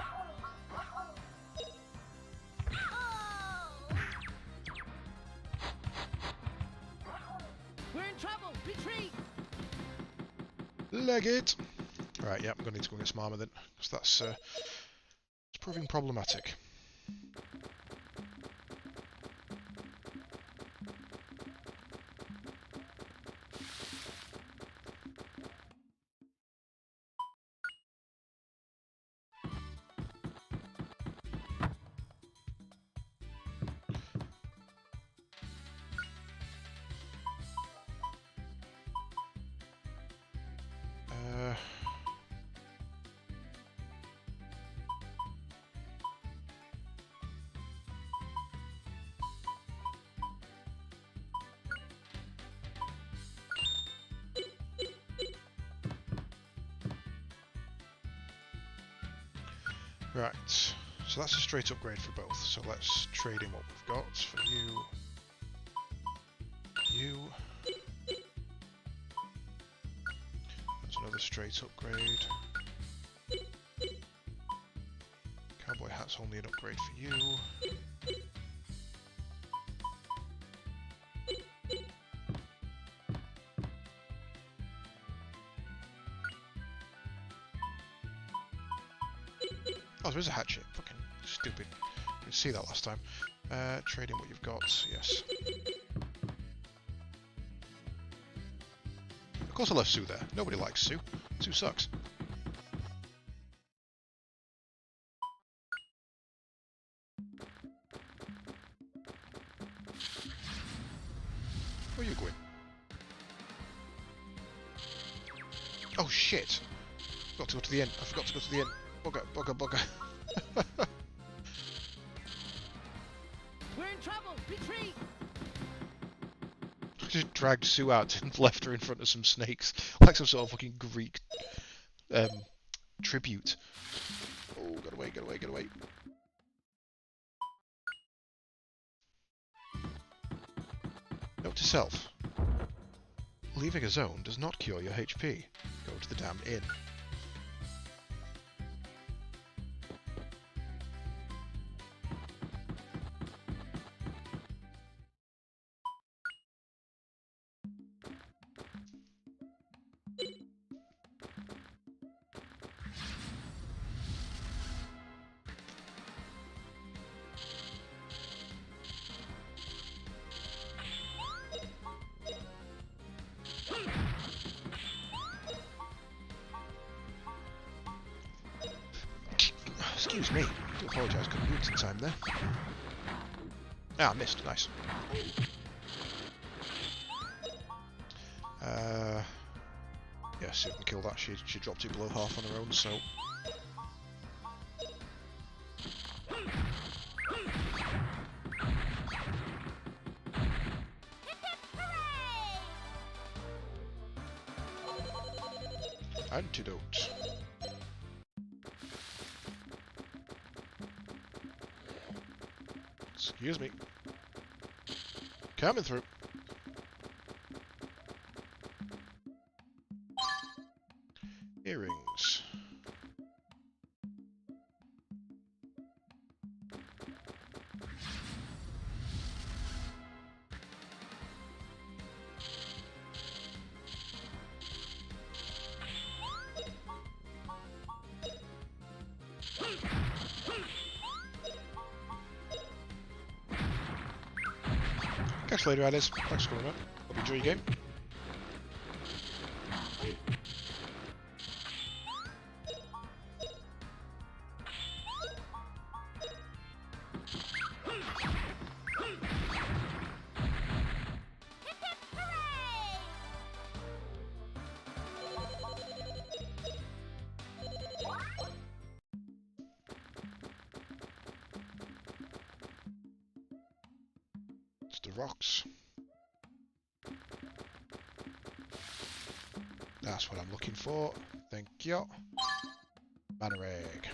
We're in trouble! Retreat! Leg it! Right, yeah, I'm gonna need to go and get some armour then, because that's it's proving problematic. Right, so that's a straight upgrade for both. So let's trade in what we've got for you. You. That's another straight upgrade. Cowboy hat's only an upgrade for you. Oh, there is a hatchet. Fucking stupid. Didn't see that last time. Trade in what you've got. Yes. Of course I left Sue there. Nobody likes Sue. Sue sucks. Where are you going? Oh shit! Got to go to the inn. I forgot to go to the inn. Bugger, bugger, bugger. We're in trouble! Retreat! I just dragged Sue out and left her in front of some snakes. Like some sort of fucking Greek tribute. Oh, get away, get away, get away. Note to self. Leaving a zone does not cure your HP. Go to the damn inn. Excuse me. I do apologise, couldn't move in time there. Ah, missed. Nice. Yeah, Sue can kill that. She dropped it below half on her own, so... Antidote. Excuse me. Coming through. Earrings. Catch you later, Alice. Thanks for coming on. Hope you enjoy your game. It's the rocks. That's what I'm looking for. Thank you. Banner egg.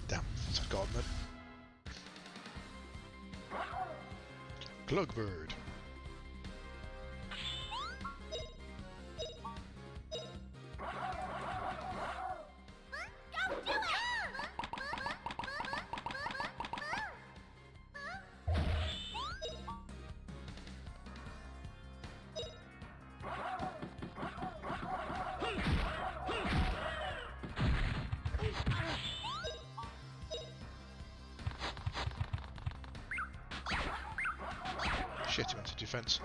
Damn, that's a godman. Clugbird. Don't do it! Shit, he went to defense.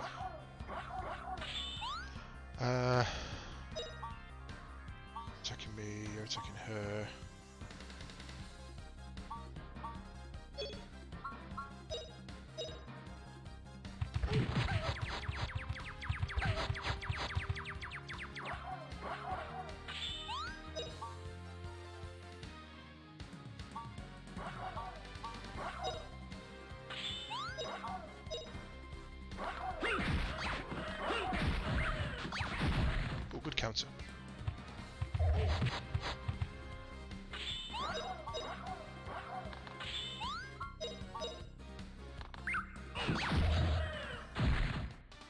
Attacking me, you're attacking her. Oh, good counter.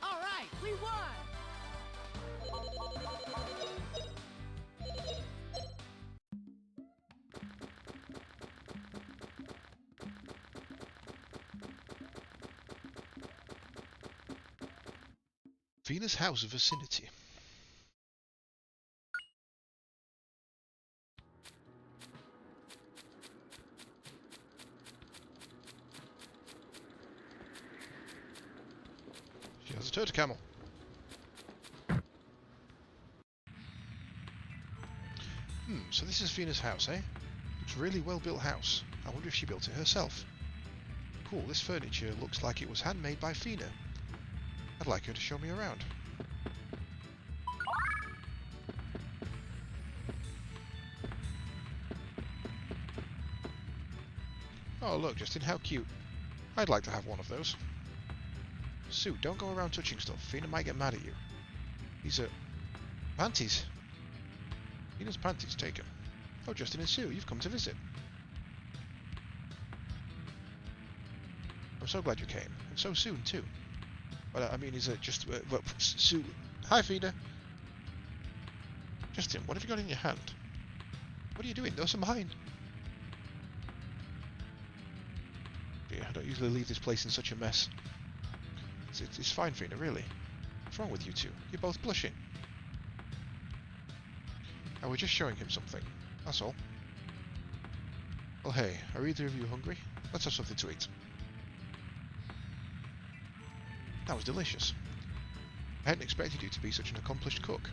All right, we won. Venus House vicinity. She has a turtle camel. So this is Venus House, eh? Looks really well built house. I wonder if she built it herself. Cool, this furniture looks like it was handmade by Fina. I'd like her to show me around. Oh look, Justin, how cute. I'd like to have one of those. Sue, don't go around touching stuff. Fina might get mad at you. These are... panties. Fina's panties, take 'em. Oh, Justin and Sue, you've come to visit. I'm so glad you came. And so soon, too. But I mean, is it just... well, Sue... Hi, Fina. Justin, what have you got in your hand? What are you doing? Those are mine. Yeah, I don't usually leave this place in such a mess. It's fine, Fina, really. What's wrong with you two? You're both blushing. I was just showing him something. That's all. Well, hey, are either of you hungry? Let's have something to eat. That was delicious. I hadn't expected you to be such an accomplished cook.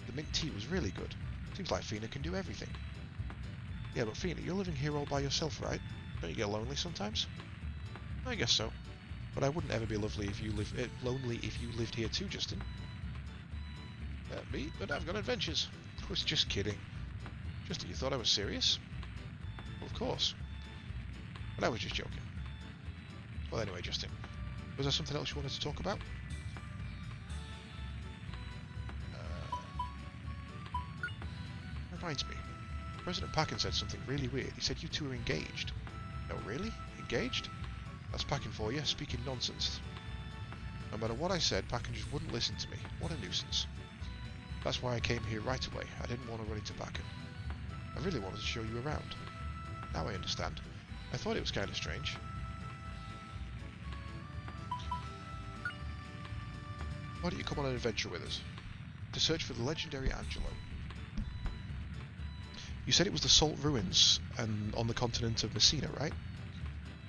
The mint tea was really good. Seems like Fina can do everything. Yeah, but Fina, you're living here all by yourself, right? Don't you get lonely sometimes? I guess so. But I wouldn't ever be lonely if you lived here too, Justin. Me? But I've got adventures. I was just kidding. Justin, you thought I was serious? Well, of course. But I was just joking. Well, anyway, Justin, was there something else you wanted to talk about? Reminds me. President Packin said something really weird. He said you two are engaged. No, really? Engaged? That's Packin for you, speaking nonsense. No matter what I said, Packin just wouldn't listen to me. What a nuisance. That's why I came here right away. I didn't want to run into Packin. I really wanted to show you around. Now I understand. I thought it was kind of strange. Why don't you come on an adventure with us? to search for the legendary Angelo. You said it was the Salt Ruins and on the continent of Messina, right?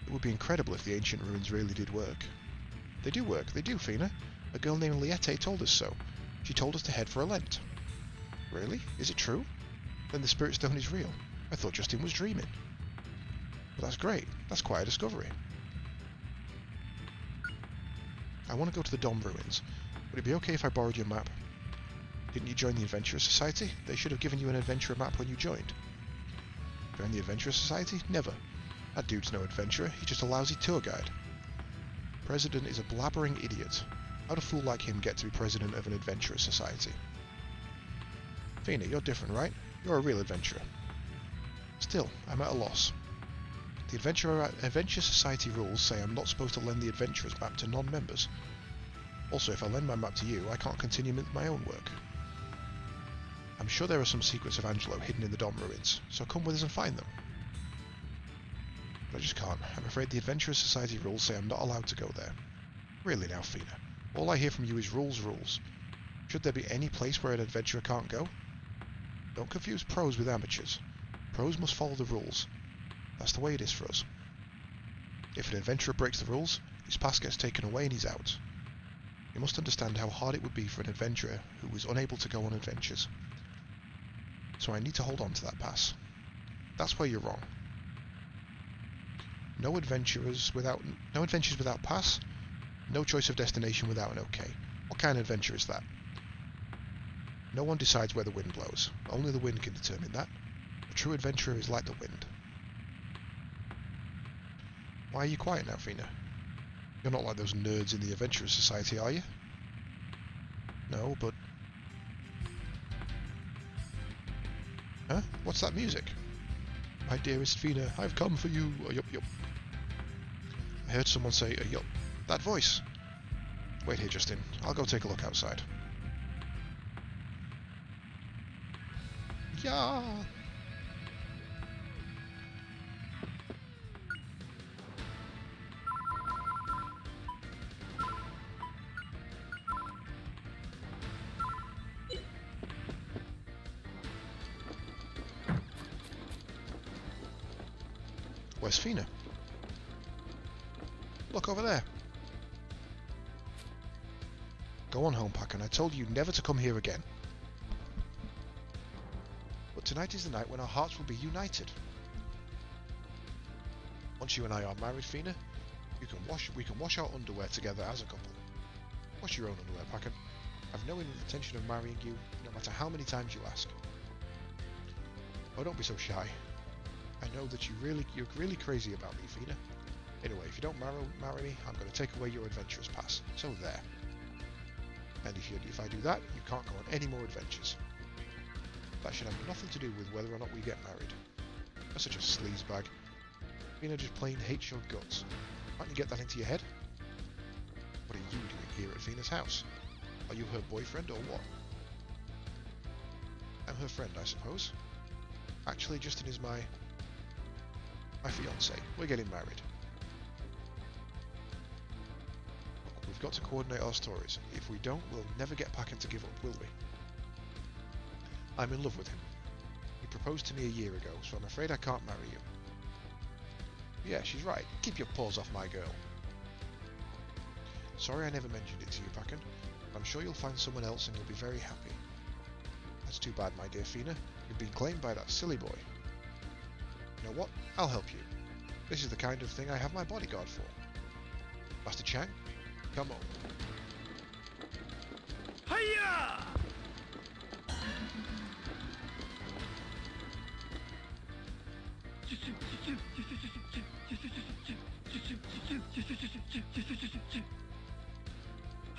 It would be incredible if the ancient ruins really did work. They do work, they do, Fina. A girl named Liette told us so. She told us to head for a Lent. Really? Is it true? Then the Spirit Stone is real. I thought Justin was dreaming. Well, that's great. That's quite a discovery. I want to go to the Dom Ruins. Would it be okay if I borrowed your map? Didn't you join the Adventurer Society? They should have given you an adventurer map when you joined. Join the Adventurer Society? Never. That dude's no adventurer, he's just a lousy tour guide. President is a blabbering idiot. How'd a fool like him get to be president of an Adventurer Society? Fina, you're different, right? You're a real adventurer. Still, I'm at a loss. The Adventure Society rules say I'm not supposed to lend the Adventurer's map to non-members. Also, if I lend my map to you, I can't continue with my own work. I'm sure there are some secrets of Angelo hidden in the Dom Ruins, so come with us and find them. But I just can't. I'm afraid the Adventurers Society rules say I'm not allowed to go there. Really now, Fina. All I hear from you is rules, rules. Should there be any place where an adventurer can't go? Don't confuse pros with amateurs. Pros must follow the rules. That's the way it is for us. If an adventurer breaks the rules, his pass gets taken away and he's out. You must understand how hard it would be for an adventurer who was unable to go on adventures. So I need to hold on to that pass. That's where you're wrong. No adventures without pass, no choice of destination without an OK. What kind of adventure is that? No one decides where the wind blows. Only the wind can determine that. A true adventurer is like the wind. Why are you quiet now, Fina? You're not like those nerds in the Adventurers Society, are you? No, but... Huh? What's that music? My dearest Fina, I've come for you. Yup, yup. I heard someone say, yup. That voice. Wait here, Justin. I'll go take a look outside. Yeah. Where's Fina? Look over there. Go on home, Packen. I told you never to come here again. But tonight is the night when our hearts will be united. Once you and I are married, Fina, we can wash our underwear together as a couple. Wash your own underwear, Packen. I've no intention of marrying you, no matter how many times you ask. Oh, don't be so shy. I know that you're really crazy about me, Fina. Anyway, if you don't marry me, I'm going to take away your adventurer's pass. So there. And if I do that, you can't go on any more adventures. That should have nothing to do with whether or not we get married. You're such a sleazebag. Fina just plain hates your guts. Can't you get that into your head? What are you doing here at Fina's house? Are you her boyfriend or what? I'm her friend, I suppose. Actually, Justin is my fiancé. We're getting married. Look, we've got to coordinate our stories. If we don't, we'll never get Packen to give up, will we? I'm in love with him. He proposed to me a year ago, so I'm afraid I can't marry you. Yeah, she's right. Keep your paws off my girl. Sorry I never mentioned it to you, Packen. I'm sure you'll find someone else and you'll be very happy. That's too bad, my dear Fina. You've been claimed by that silly boy. You know what? I'll help you. This is the kind of thing I have my bodyguard for. Master Chang, come on. Hiya!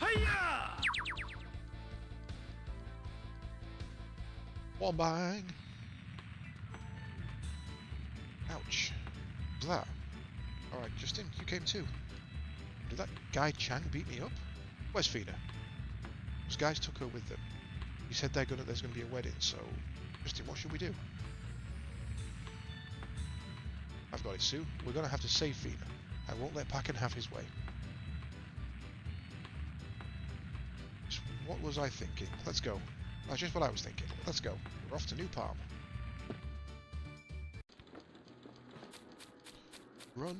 Hiya! One bang! Ouch. What was that? Alright, Justin, you came too. Did that guy Chang beat me up? Where's Fina? Those guys took her with them. He said there's gonna be a wedding, so... Justin, what should we do? I've got it, Sue. We're gonna have to save Fina. I won't let Packen have his way. Just what was I thinking? Let's go. That's just what I was thinking. Let's go. We're off to New Palm. Run.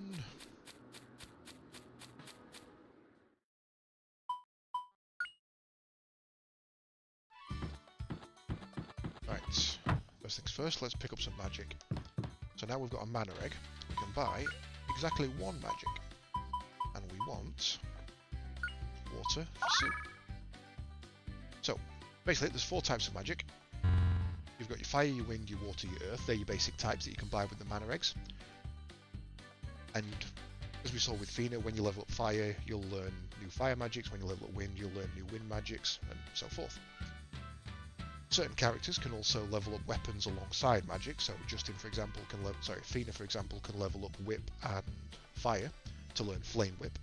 Right. First things first, let's pick up some magic. So now we've got a mana egg. We can buy exactly one magic. And we want water for soup. So, basically, there's 4 types of magic. You've got your fire, your wind, your water, your earth. They're your basic types that you can buy with the mana eggs. And as we saw with Fina, when you level up fire, you'll learn new fire magics. When you level up wind, you'll learn new wind magics, and so forth. Certain characters can also level up weapons alongside magic. So Justin, for example, can Fina, for example, can level up whip and fire to learn flame whip.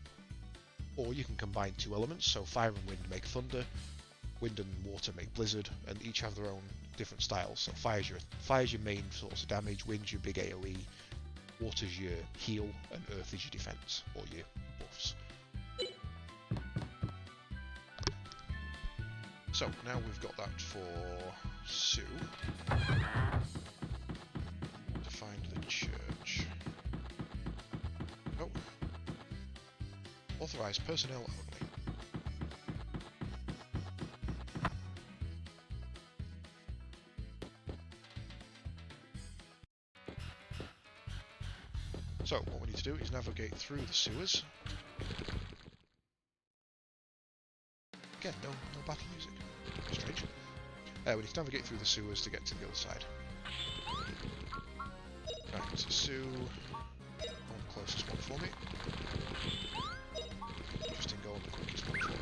Or you can combine 2 elements. So fire and wind make thunder, wind and water make blizzard, and each have their own different styles. So fire's your main source of damage, wind's your big AoE, water's your heal, and earth is your defense, or your buffs. So, now we've got that for Sue. To find the church. Oh. Authorized personnel only. So, what we need to do is navigate through the sewers. Again, no battle music. Strange. We need to navigate through the sewers to get to the other side. Right, so Sue, on the closest one for me. Justin, go on the quickest one for me.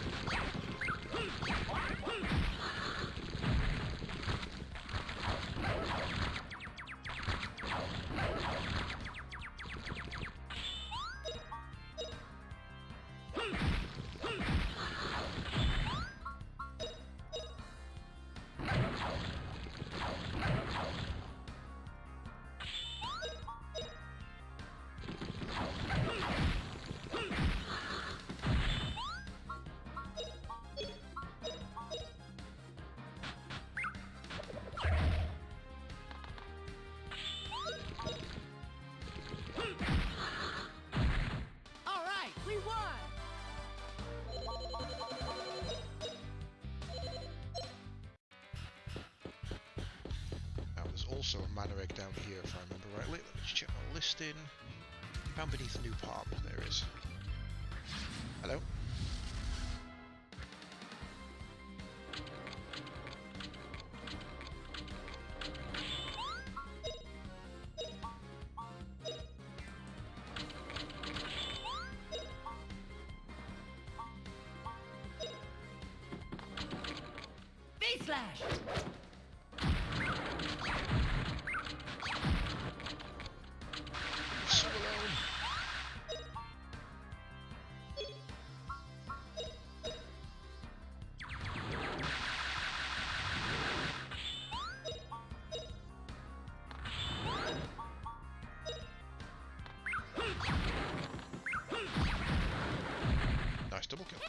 Also a mana egg down here, if I remember rightly. Let me just check my listing. Down beneath New Palm, there is. Hello? V-slash! Nice double kill.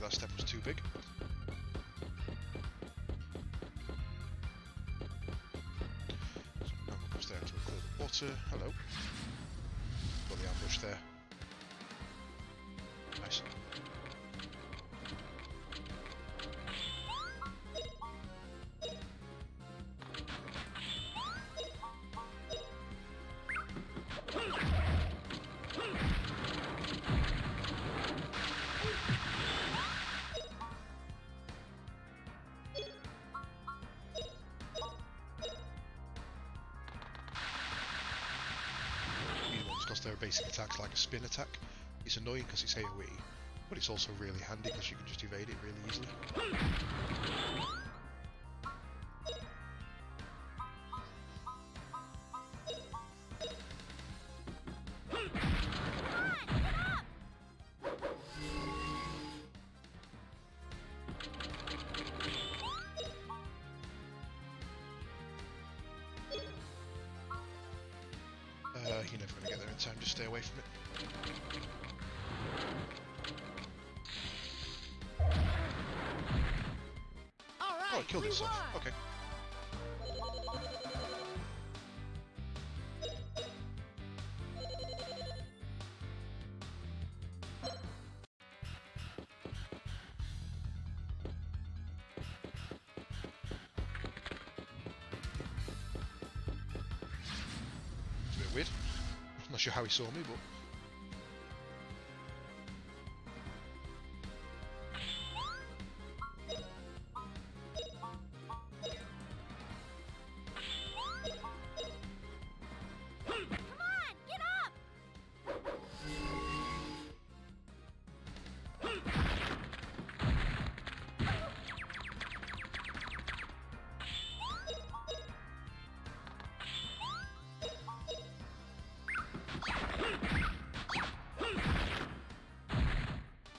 That step was too big. So now goes there to clear the water. Hello. Got the ambush there. Nice. Their basic attacks like a spin attack. It's annoying because it's AoE, but it's also really handy because you can just evade it really easily. you're never going to get there in time. Just stay away from it. All right, Oh, it killed itself. won. Okay. It's a bit weird. I'm not sure how he saw me, but... Come on, get up.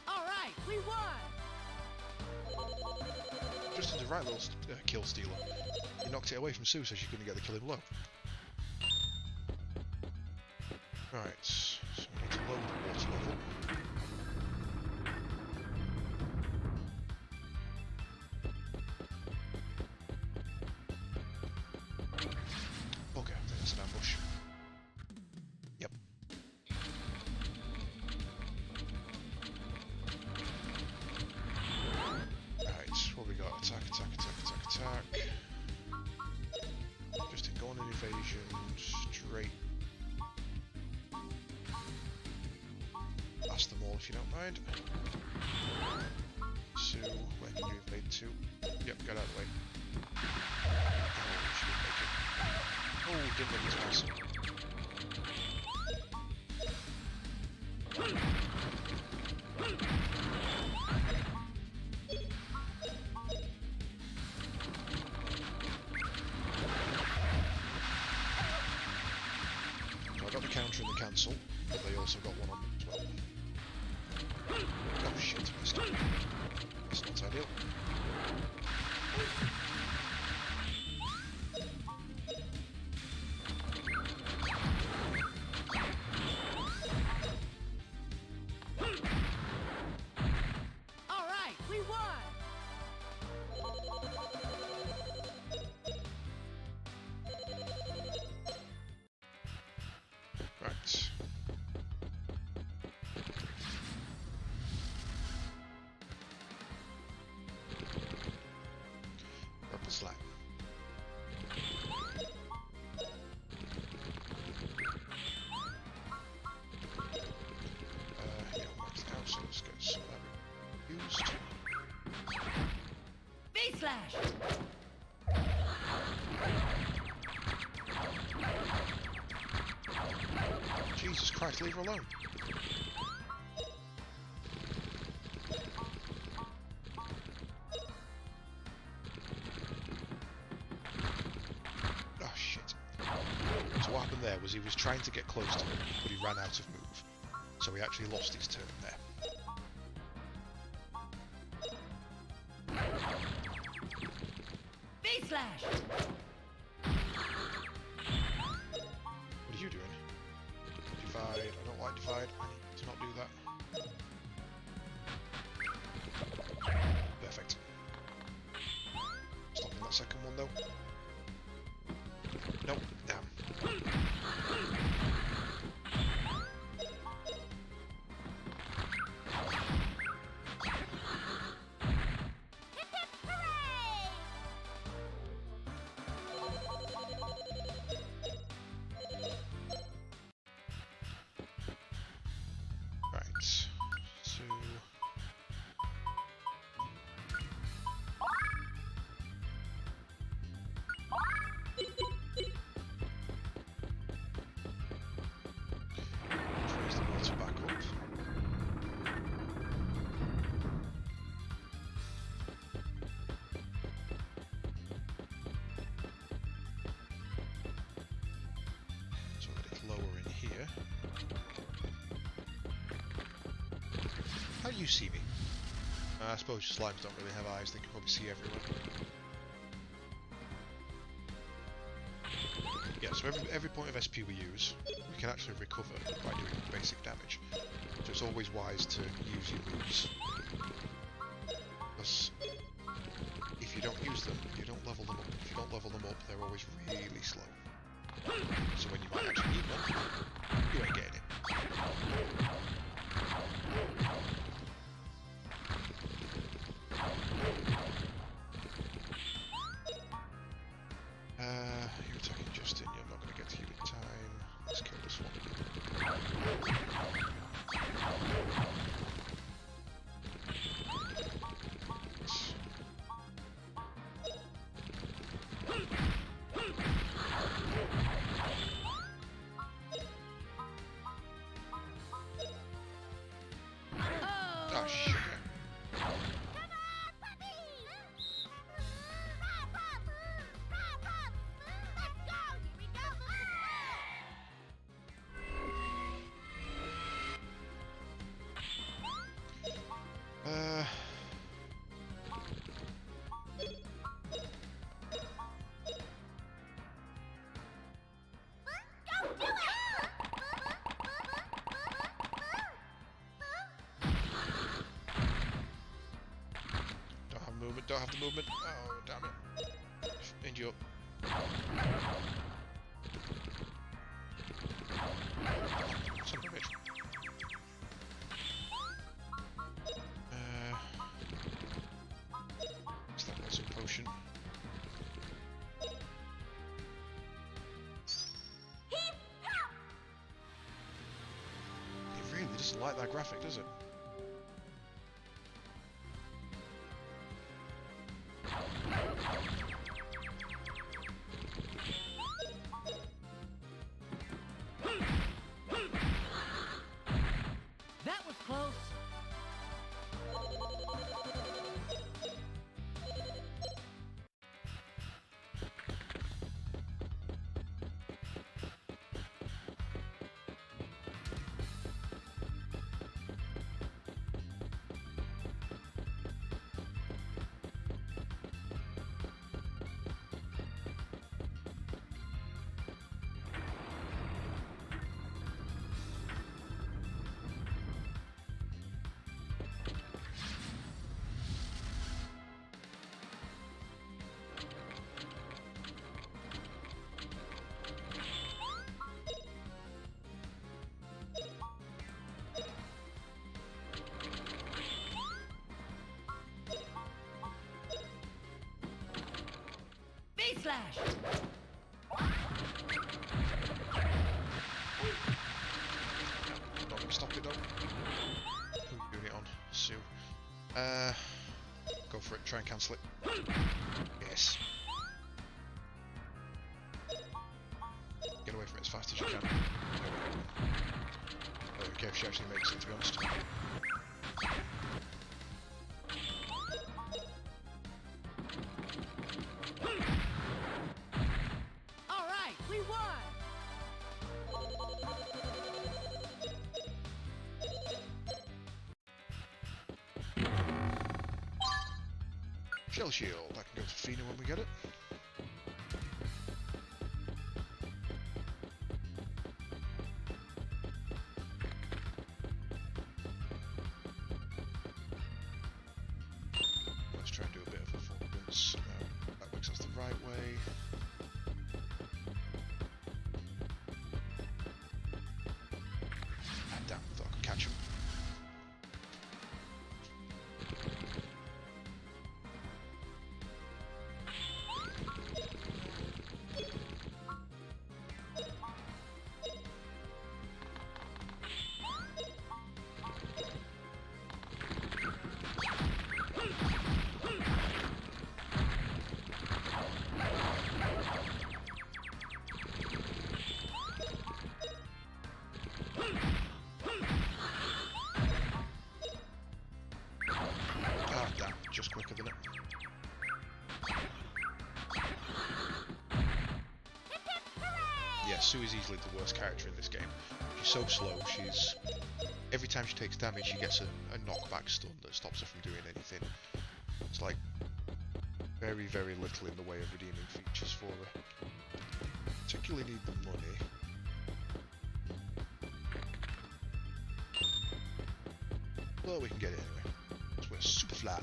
All right, we won. Just as a right little kill stealer. He knocked it away from Sue so she couldn't get the killing blow. Right, so we need to load the water level. Okay, I think that's an ambush. Yep. Right, what we got? Attack, attack, attack, attack, attack. Just go on an evasion, straight. Blast them all if you don't mind. Sue, where can you evade to? Yep, get out of the way. Oh, she didn't make it. Oh, didn't make it twice. So I got the counter and the cancel, but they also got one on them as well. Oh shit, missed it. That's not ideal. All right, we won. Right. Purple slime. Yeah, maxed out, so let's get some of that used. V-slash. Jesus Christ, leave her alone. Oh shit. So what happened there was he was trying to get close to me, but he ran out of move. So he actually lost his turn there. V-slash. What are you doing? Divide. I don't like divide. I need to not do that. Perfect. Stopping that second one though. Nope. Damn. Right. So. Raise the water back up. So that it's lower in here. How do you see me? I suppose slimes don't really have eyes, they can probably see everywhere. Yeah, so every point of SP we use, we can actually recover by doing basic damage. So it's always wise to use your moves. Because if you don't use them, you don't level them up. If you don't level them up, they're always really slow. So when you might actually need one, you ain't getting it. You're attacking Justin, you're not going to get to you in time. Let's kill this one. Oh, sugar. Don't have the movement. Oh, damn it. Injure up. Son of a bitch. What's that medicine potion? It really doesn't like that graphic, does it? Slash! Not gonna stop it though. Who are you doing it on? Sue. Go for it, try and cancel it. Yes. Get away from it as fast as you can. I don't care if she actually makes it, to be honest. Shell shield, I can go to Fina when we get it. Let's try and do a bit of performance. No, that looks us the right way. Ah, damn, thought I could catch him. Just quicker than it. Yeah, Sue is easily the worst character in this game. She's so slow, she's... Every time she takes damage, she gets a knockback stun that stops her from doing anything. It's like... very, very little in the way of redeeming features for her. Particularly need the money. Well, we can get it anyway. So we're super fly.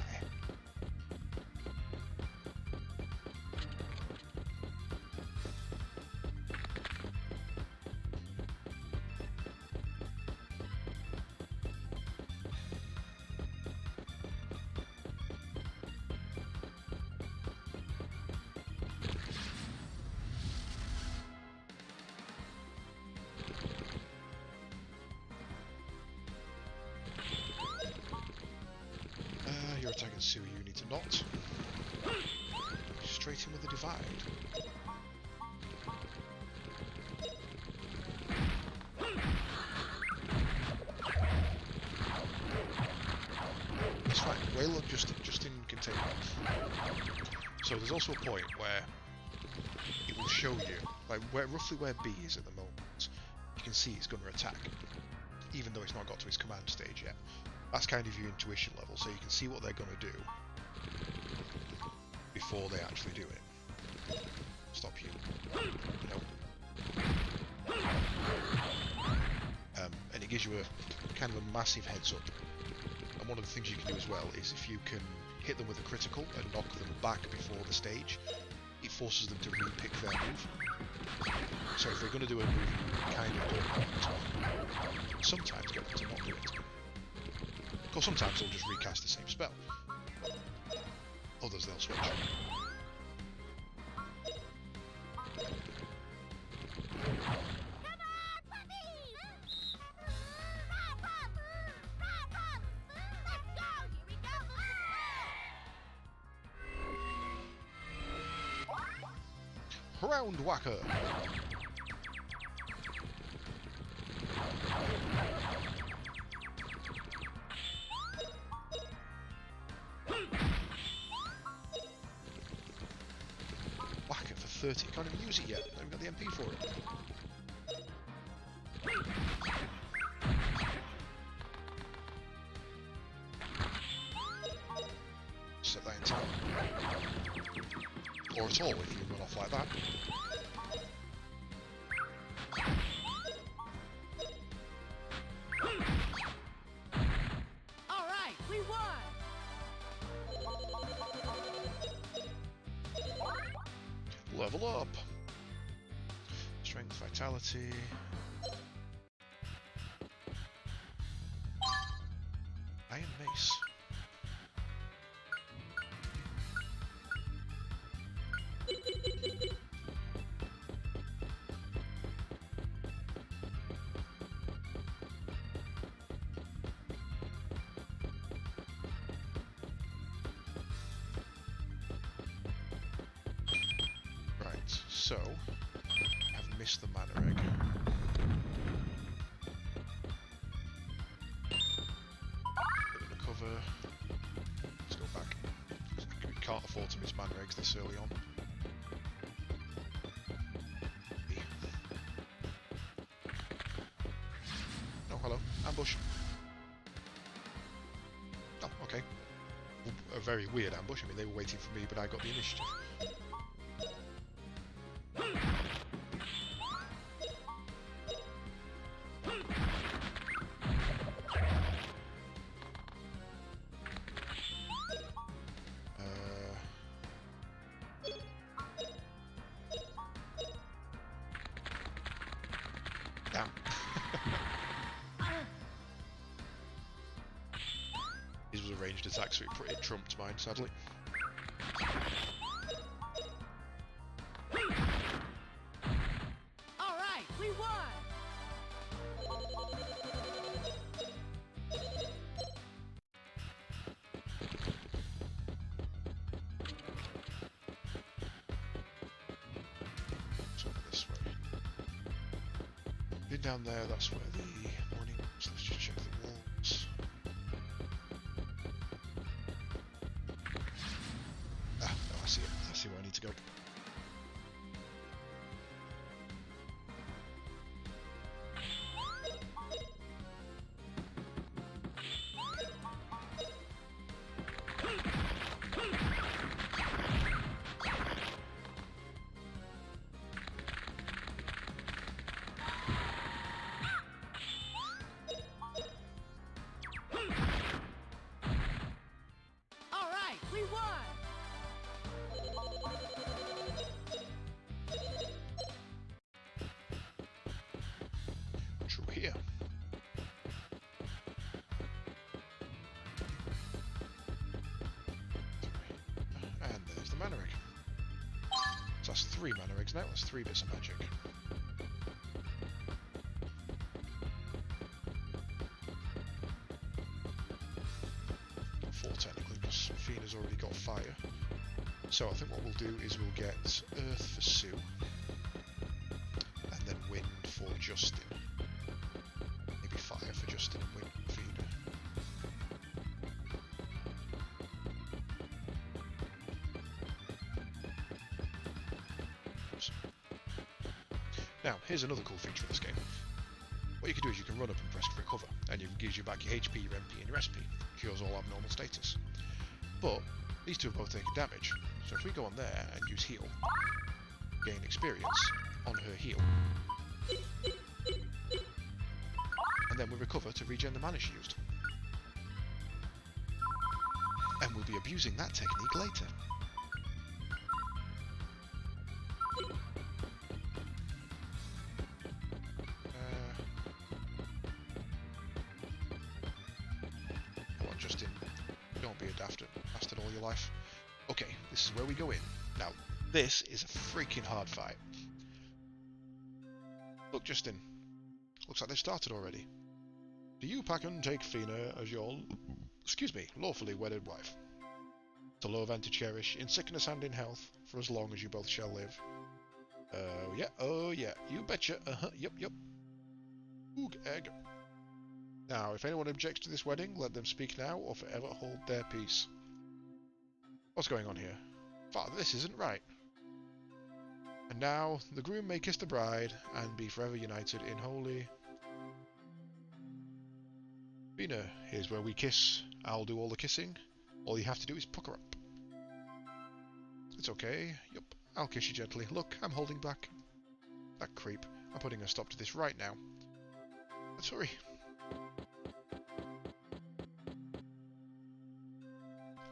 You're attacking Sue, you need to not. Straight in with the divide. That's fine. Whale just in containment. So there's also a point where it will show you, like roughly where B is at the moment. You can see it's going to attack, even though it's not got to its command stage yet. That's kind of your intuition level, so you can see what they're going to do before they actually do it. Stop you. Nope. And it gives you a kind of a massive heads up. And one of the things you can do as well is if you can hit them with a critical and knock them back before the stage, it forces them to re-pick their move. So if they're going to do a move you kind of don't want, sometimes get them to not do it. Of course, sometimes they'll just recast the same spell. Others they'll switch. Round whacker. Whack it for 30. Can't even use it yet. I haven't got the MP for it. Set that in time. Or at all if you run off like that. Alright, we won! Level up. Strength, vitality. Iron mace. So, I've missed the mana egg. Bit of a cover. Let's go back. We can't afford to miss mana eggs this early on. Oh, hello. Ambush. Oh, okay. A very weird ambush. I mean, they were waiting for me, but I got the initiative. Damn. His was a ranged attack, so it trumped mine, sadly. Alright, we won! So this way. Been down there, that's where the morning was. Let's just check the walls. Ah, no, I see it. I see where I need to go. here. And there's the mana egg. So that's 3 mana eggs now, that's 3 bits of magic. Not 4 technically, because Fina's already got fire. So I think what we'll do is we'll get Earth for Sue, and then Wind for Justin. Maybe Fire for Justin and Wind for Fina. Now, here's another cool feature of this game. What you can do is you can run up and press recover, and it gives you back your HP, your MP, and your SP. Cures all abnormal status. But these two have both taken damage, so if we go on there and use heal, gain experience on her heal, and then we recover to regen the mana she used. And we'll be abusing that technique later. Come on, Justin. Don't be a bastard all your life. Okay, this is where we go in. Now, this is a freaking hard fight. Look, Justin. Looks like they've started already. Do you, Packen, take Fina as your, lawfully wedded wife? To love and to cherish, in sickness and in health, for as long as you both shall live. Oh yeah, you betcha, yep. Oog egg. Now, if anyone objects to this wedding, let them speak now or forever hold their peace. What's going on here? Father, this isn't right. And now, the groom may kiss the bride and be forever united in holy... Fina, here's where we kiss. I'll do all the kissing. All you have to do is pucker up. It's okay. Yup, I'll kiss you gently. Look, I'm holding back. That creep. I'm putting a stop to this right now. Let's hurry.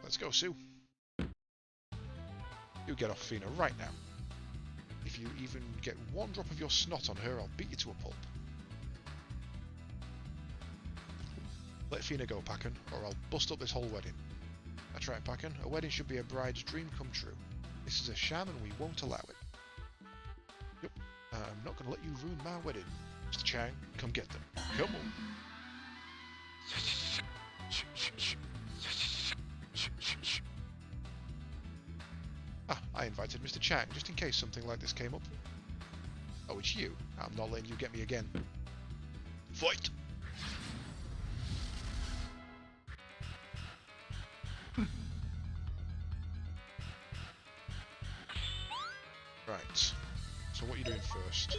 Let's go, Sue. You get off Fina right now. If you even get one drop of your snot on her, I'll beat you to a pulp. Let Fina go, Packen, or I'll bust up this whole wedding. That's right, Packen. A wedding should be a bride's dream come true. This is a sham and we won't allow it. Yep, I'm not going to let you ruin my wedding. Mr. Chang, come get them. Come on. Ah, I invited Mr. Chang, just in case something like this came up. Oh, it's you. I'm not letting you get me again. Fight! Right, so what are you doing first?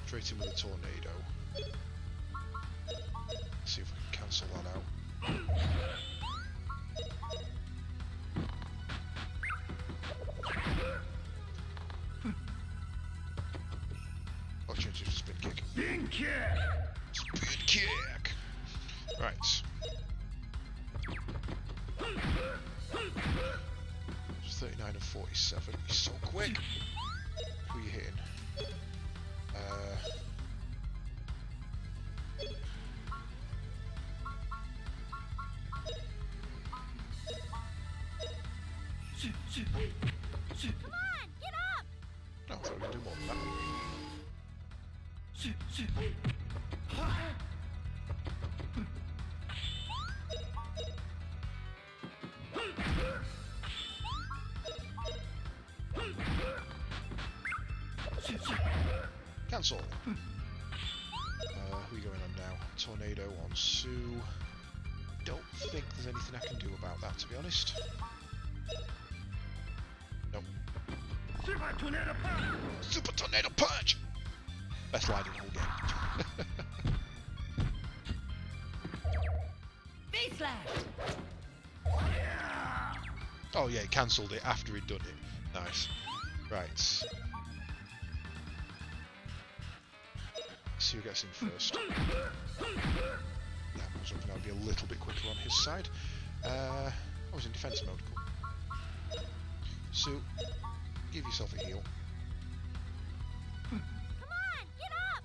Straight in with a tornado. Let's see if we can cancel that out. I'll change it to spin kick. Spin kick! Spin kick! Right. It's 39 and 47. He's so quick! Who are you hitting? Come on, get up! No, I thought we could do more than that. Cancel. Who are you going on now? Tornado on Sue. Don't think there's anything I can do about that, to be honest. Nope. Super Tornado Punch! Super Tornado Punch! Best line in the whole game. Face slash! Oh yeah, he cancelled it after he'd done it. Nice. Right. See who gets in first. Yeah, I was hoping I'd be a little bit quicker on his side. I was in defense mode. Cool. Sue, give yourself a heal. Come on, get up!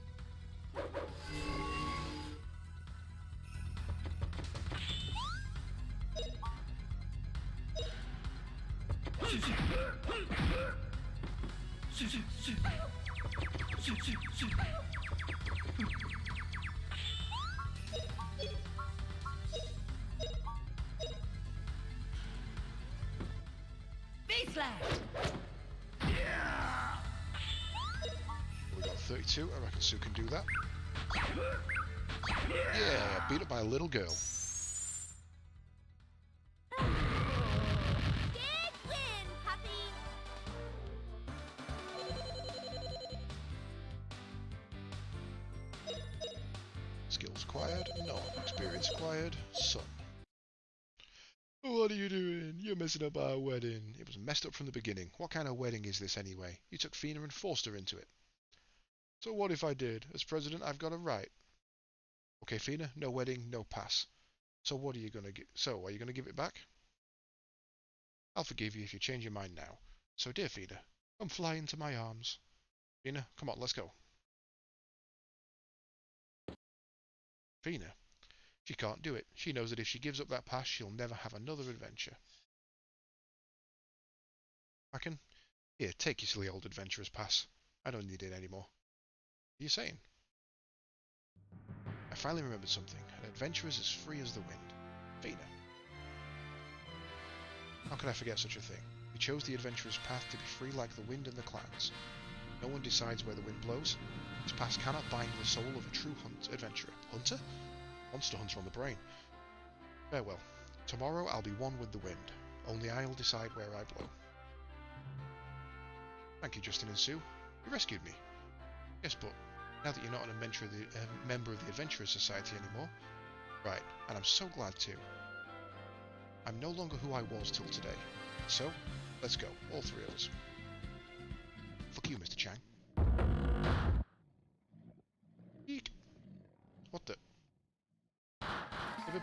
Face slash. We got 32. I reckon Sue can do that. Yeah, beat up by a little girl. Big win, puppy. Skills acquired. No. Experience acquired. Son. What are you doing? You're messing up our wedding. It was messed up from the beginning. What kind of wedding is this anyway? You took Fina and forced her into it. So what if I did? As president, I've got a right. Okay, Fina, no wedding, no pass. So what are you gonna get? So, are you gonna give it back? I'll forgive you if you change your mind now. So, dear Fina, come fly into my arms. Fina, come on, let's go. Fina, she can't do it. She knows that if she gives up that pass, she'll never have another adventure. Bracken, here, take your silly old adventurer's pass. I don't need it anymore. What are you saying? I finally remembered something. An adventure is as free as the wind. Fina. How could I forget such a thing? We chose the adventurer's path to be free like the wind and the clouds. No one decides where the wind blows. This path cannot bind the soul of a true adventurer. Hunter? Monster hunter on the brain. Farewell. Tomorrow I'll be one with the wind. Only I'll decide where I blow. Thank you, Justin and Sue. You rescued me. Yes, but now that you're not a member of the Adventurers Society anymore. Right, and I'm so glad too. I'm no longer who I was till today. So, let's go, all three of us. Fuck you, Mr. Chang. Eek. What the?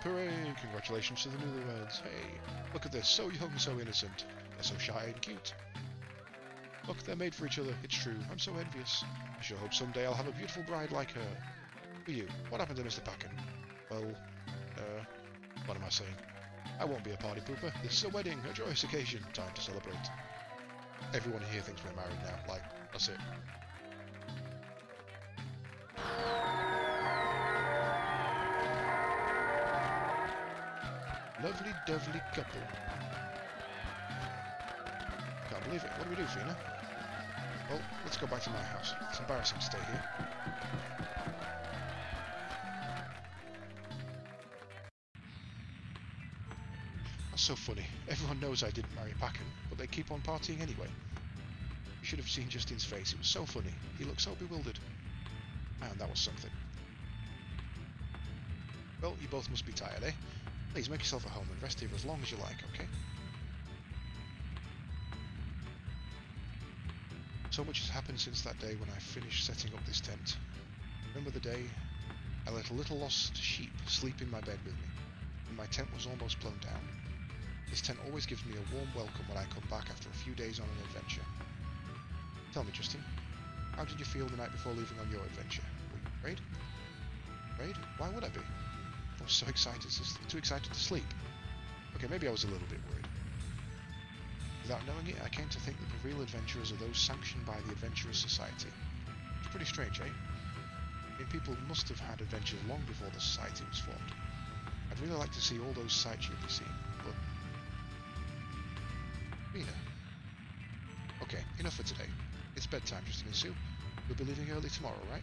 Hooray! Congratulations to the newlyweds. Hey, look at this, so young, so innocent. They're so shy and cute. Look, they're made for each other, it's true. I'm so envious. I sure hope someday I'll have a beautiful bride like her. For you, what happened to Mr. Bracken? Well, what am I saying? I won't be a party pooper. This is a wedding, a joyous occasion. Time to celebrate. Everyone here thinks we're married now. Like, that's it. Lovely dovely couple. Can't believe it. What do we do, Fina? Well, let's go back to my house. It's embarrassing to stay here. That's so funny. Everyone knows I didn't marry Bracken, but they keep on partying anyway. You should have seen Justin's face. It was so funny. He looked so bewildered. Man, that was something. Well, you both must be tired, eh? Please make yourself at home and rest here as long as you like, okay? So much has happened since that day when I finished setting up this tent. Remember the day I let a little lost sheep sleep in my bed with me, and my tent was almost blown down. This tent always gives me a warm welcome when I come back after a few days on an adventure. Tell me, Justin, how did you feel the night before leaving on your adventure? Were you afraid? Afraid? Why would I be? I was so excited, too excited to sleep. Okay, maybe I was a little bit worried. Without knowing it, I came to think that the real adventurers are those sanctioned by the Adventurers Society. It's pretty strange, eh? I mean, people must have had adventures long before the society was formed. I'd really like to see all those sights you'll be seeing, but... Fina. Okay, enough for today. It's bedtime, Justin and Sue. We'll be leaving early tomorrow, right?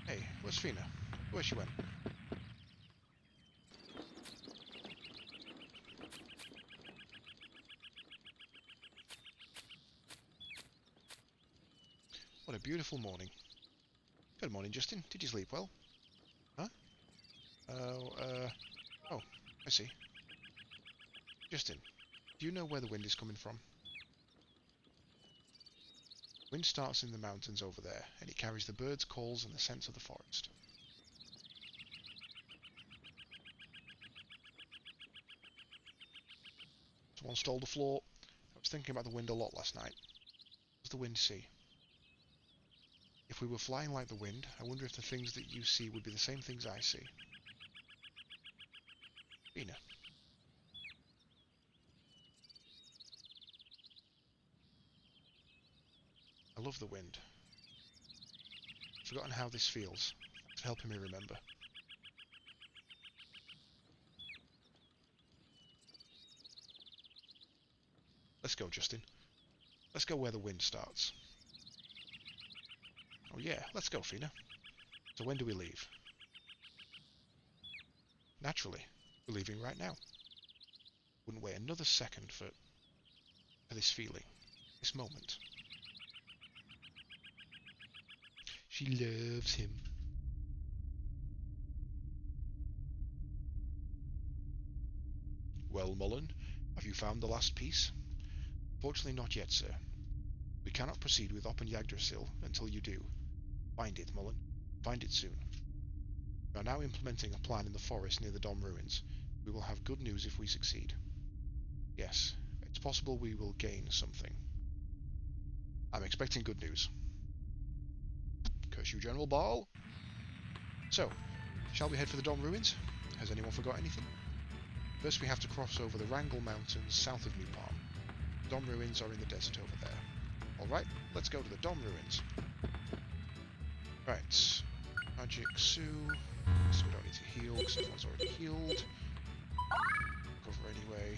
Hey, where's Fina? Where she went? What a beautiful morning. Good morning, Justin. Did you sleep well? Huh? Oh, I see. Justin, do you know where the wind is coming from? Wind starts in the mountains over there, and it carries the birds' calls and the scents of the forest. Someone stole the floor. I was thinking about the wind a lot last night. the wind see? If we were flying like the wind, I wonder if the things that you see would be the same things I see. Fina. I love the wind. I've forgotten how this feels. It's helping me remember. Let's go, Justin. Let's go where the wind starts. Oh yeah, let's go, Fina. So when do we leave? Naturally, we're leaving right now. Wouldn't wait another second for this feeling, this moment. She loves him. Well, Mullen, have you found the last piece? Fortunately not yet, sir. We cannot proceed with Oppen Yggdrasil until you do. Find it, Mullen. Find it soon. We are now implementing a plan in the forest near the Dom ruins. We will have good news if we succeed. Yes, it's possible we will gain something. I'm expecting good news. Curse you, General Ball. So, shall we head for the Dom ruins? Has anyone forgot anything? First we have to cross over the Wrangle Mountains south of New Palm. The Dom ruins are in the desert over there. Alright, let's go to the Dom ruins. Right, Magic Sue, so we don't need to heal because everyone's already healed. Cover anyway.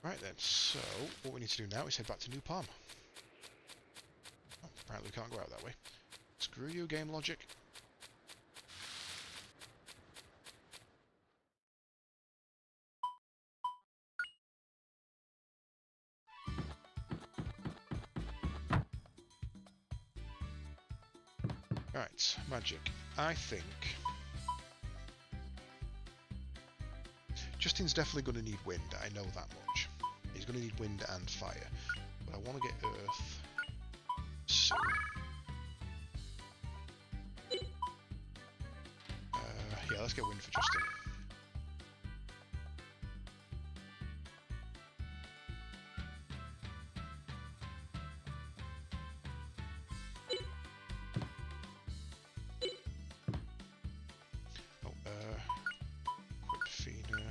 Right then, so what we need to do now is head back to New Palm. Oh, apparently we can't go out that way. Screw you, game logic. Right, magic. I think Justin's definitely going to need wind, I know that much. He's going to need wind and fire. But I want to get earth. So yeah, let's get wind for Justin. Oh, equip Fina.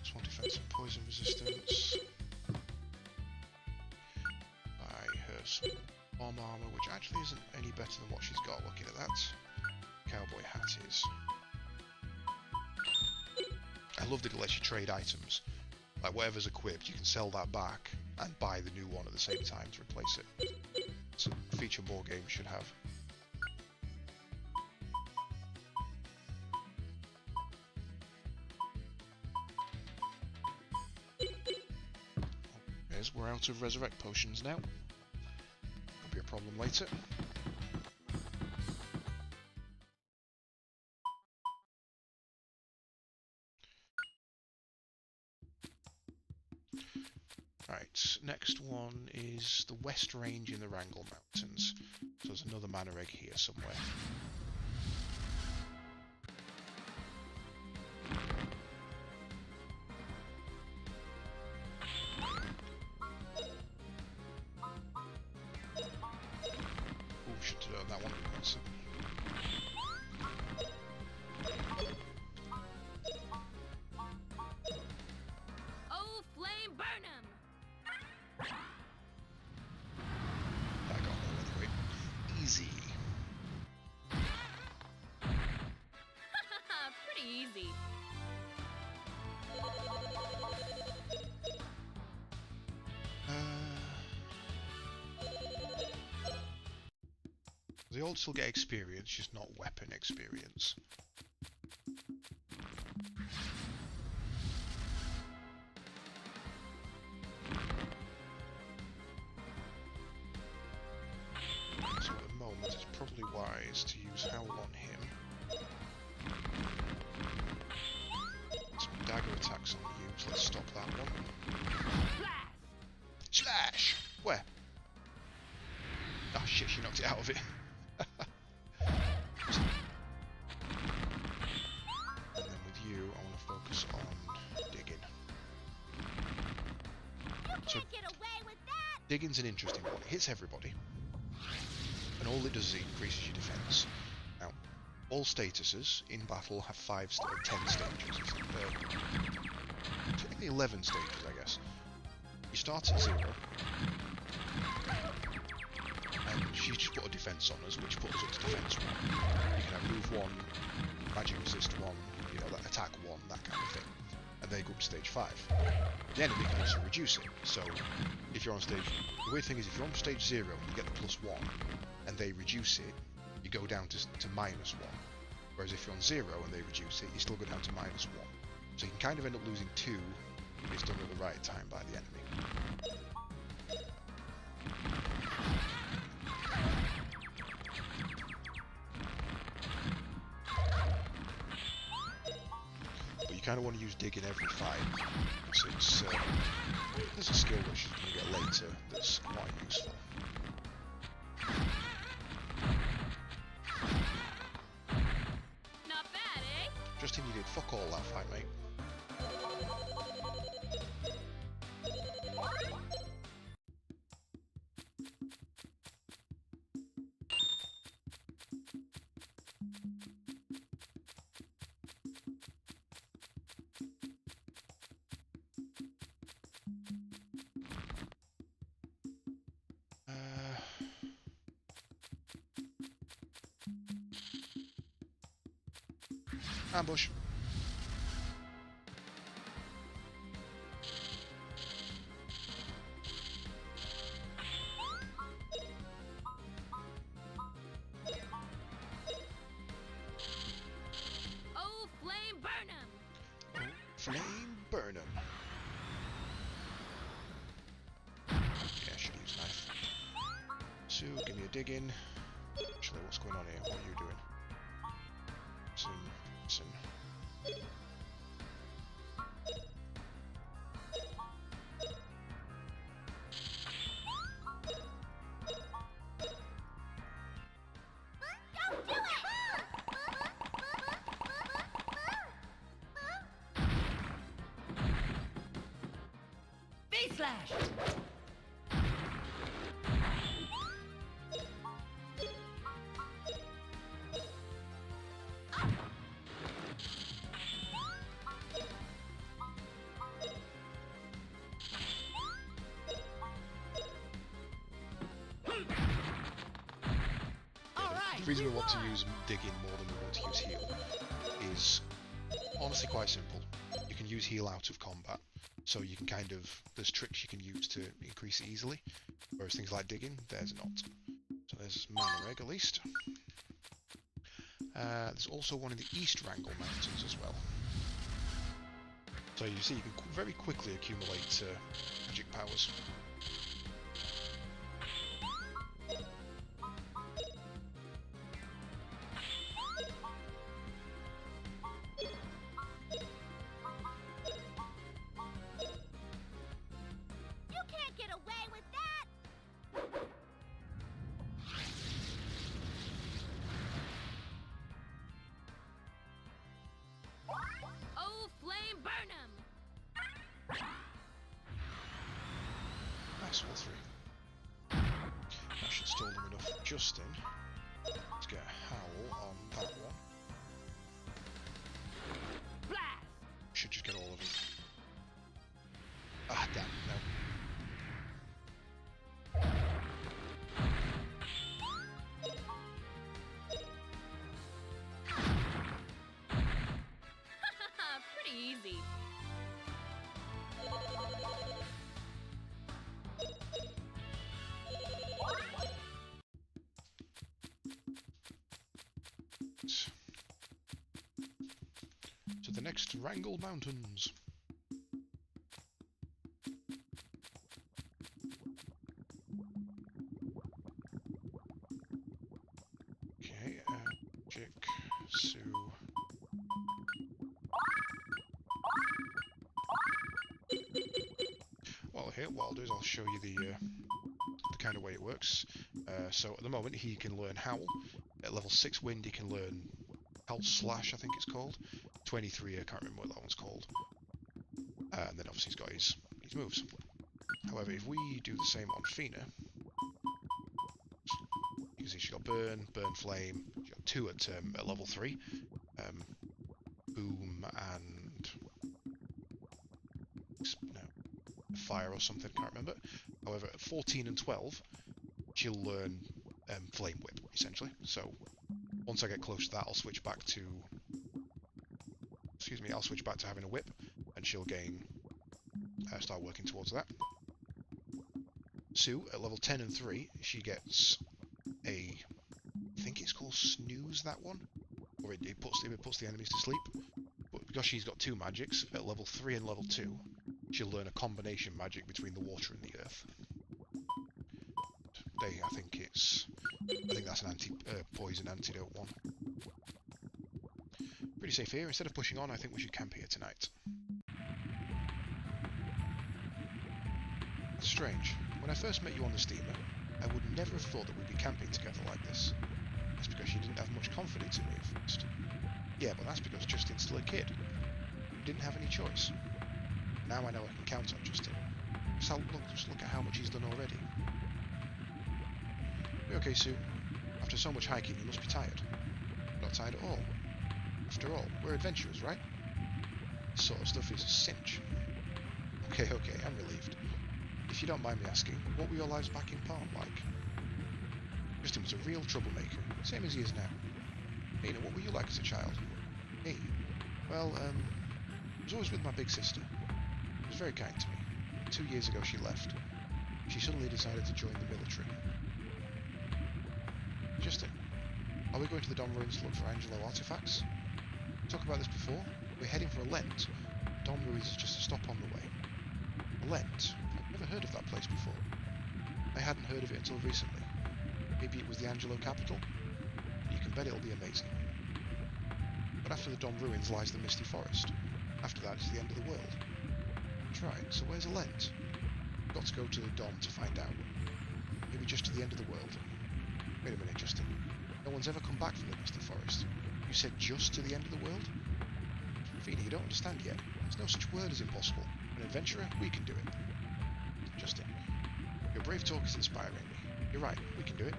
Small defense and poison resistance. Buy her some bomb armor, which actually isn't any better than what she's got. Looking at that, cowboy hat is. I love that it lets you trade items. Like whatever's equipped, you can sell that back and buy the new one at the same time to replace it. It's a feature more games should have. As we're out of resurrect potions now. Could be a problem later. Right, next one is the West Range in the Wrangle Mountains. So there's another mana egg here somewhere. Ooh, should have done that one. Oh, flame burn 'em! I got that anyway. Easy. Pretty easy. They all still get experience, just not weapon experience. So at the moment it's probably wise to use Howl on him. Some dagger attacks on you, so let's stop that one. Flash! Ah, shit, she knocked it out of it. And then with you, I want to focus on digging. So, Get away with that! digging's an interesting one. It hits everybody, and all it does is it increases your defense. Now, all statuses in battle have 10 stages. Technically 11 stages, I guess. You start at 0, and she's just put a defense on us, which puts us up to defense 1. You can have move 1, magic resist 1, you know, that attack 1, that kind of thing. And they go up to stage 5. The enemy can also reduce it. So, if you're on stage... The weird thing is, if you're on stage 0 and you get the +1, and they reduce it, you go down to -1. Whereas if you're on 0 and they reduce it, you still go down to -1. So you can kind of end up losing 2 if it's done at the right time by the enemy. But you kind of want to use dig in every fight. So it's, there's a skill which you're going to get later that's quite useful. Not bad, eh? Justin, you did fuck all that fight, mate. Ambush. Oh, flame burn 'em! Oh, flame burn 'em. Yeah, I should use knife. Sue, give me a dig in. Actually, what's going on here? What are you doing? Listen. Don't do it! Slash! The reason we want to use dig in more than we want to use heal is honestly quite simple. You can use heal out of combat, so you can kind of, there's tricks you can use to increase it easily, whereas things like digging, there's not. So there's mana reg at least. There's also one in the East Wrangle Mountains as well. So you see, you can very quickly accumulate magic powers. You can't get away with that! Oh, flame burn 'em! Nice, all three. That should stall them enough. Justin, let's get a howl on that one. Blast! Should just get all of them. Ah, damn, no. Pretty easy. To the next Wrangle Mountains. Okay, Chick, Sue. Well, here, what I'll do is I'll show you the kind of way it works. So at the moment he can learn Howl. At level 6 Wind he can learn Howl Slash, I think it's called. 23, I can't remember what that one's called. And then obviously he's got his moves. However, if we do the same on Fina, you can see she's got Burn, Burn Flame, she's got 2 at level 3. Boom and... no, Fire or something, can't remember. However, at 14 and 12, she'll learn Flame Whip, essentially. So, once I get close to that, I'll switch back to... Excuse me, I'll switch back to having a whip, and she'll gain... start working towards that. Sue, at level 10 and 3, she gets a... I think it's called Snooze, that one? Or it puts the enemies to sleep. But because she's got 2 magics, at level 3 and level 2, she'll learn a combination magic between the water and the earth. I think that's an poison antidote one. Pretty safe here. Instead of pushing on, I think we should camp here tonight. It's strange. When I first met you on the steamer, I would never have thought that we'd be camping together like this. That's because you didn't have much confidence in me at first. Yeah, but that's because Justin's still a kid. You didn't have any choice. Now I know I can count on Justin. Just look at how much he's done already. Okay, Sue. After so much hiking, you must be tired. Not tired at all. After all, we're adventurers, right? This sort of stuff is a cinch. Okay, I'm relieved. If you don't mind me asking, what were your lives back in Palm like? Justin was a real troublemaker, same as he is now. Nina, what were you like as a child? Me? Well, I was always with my big sister. She was very kind to me. 2 years ago she left. She suddenly decided to join the military. Justin, are we going to the Dom Ruins to look for Angelo artifacts? We talked about this before. We're heading for a Lent. Dom Ruins is just a stop on the way. A Lent? I've never heard of that place before. I hadn't heard of it until recently. Maybe it was the Angelo capital? You can bet it'll be amazing. But after the Dom Ruins lies the Misty Forest. After that is the end of the world. That's right, so where's a Lent? We've got to go to the Dom to find out. Maybe just to the end of the world. Wait a minute, Justin. No one's ever come back from the Misty Forest. You said just to the end of the world? Fina, you don't understand yet. There's no such word as impossible. An adventurer, we can do it. Justin, your brave talk is inspiring me. You're right, we can do it.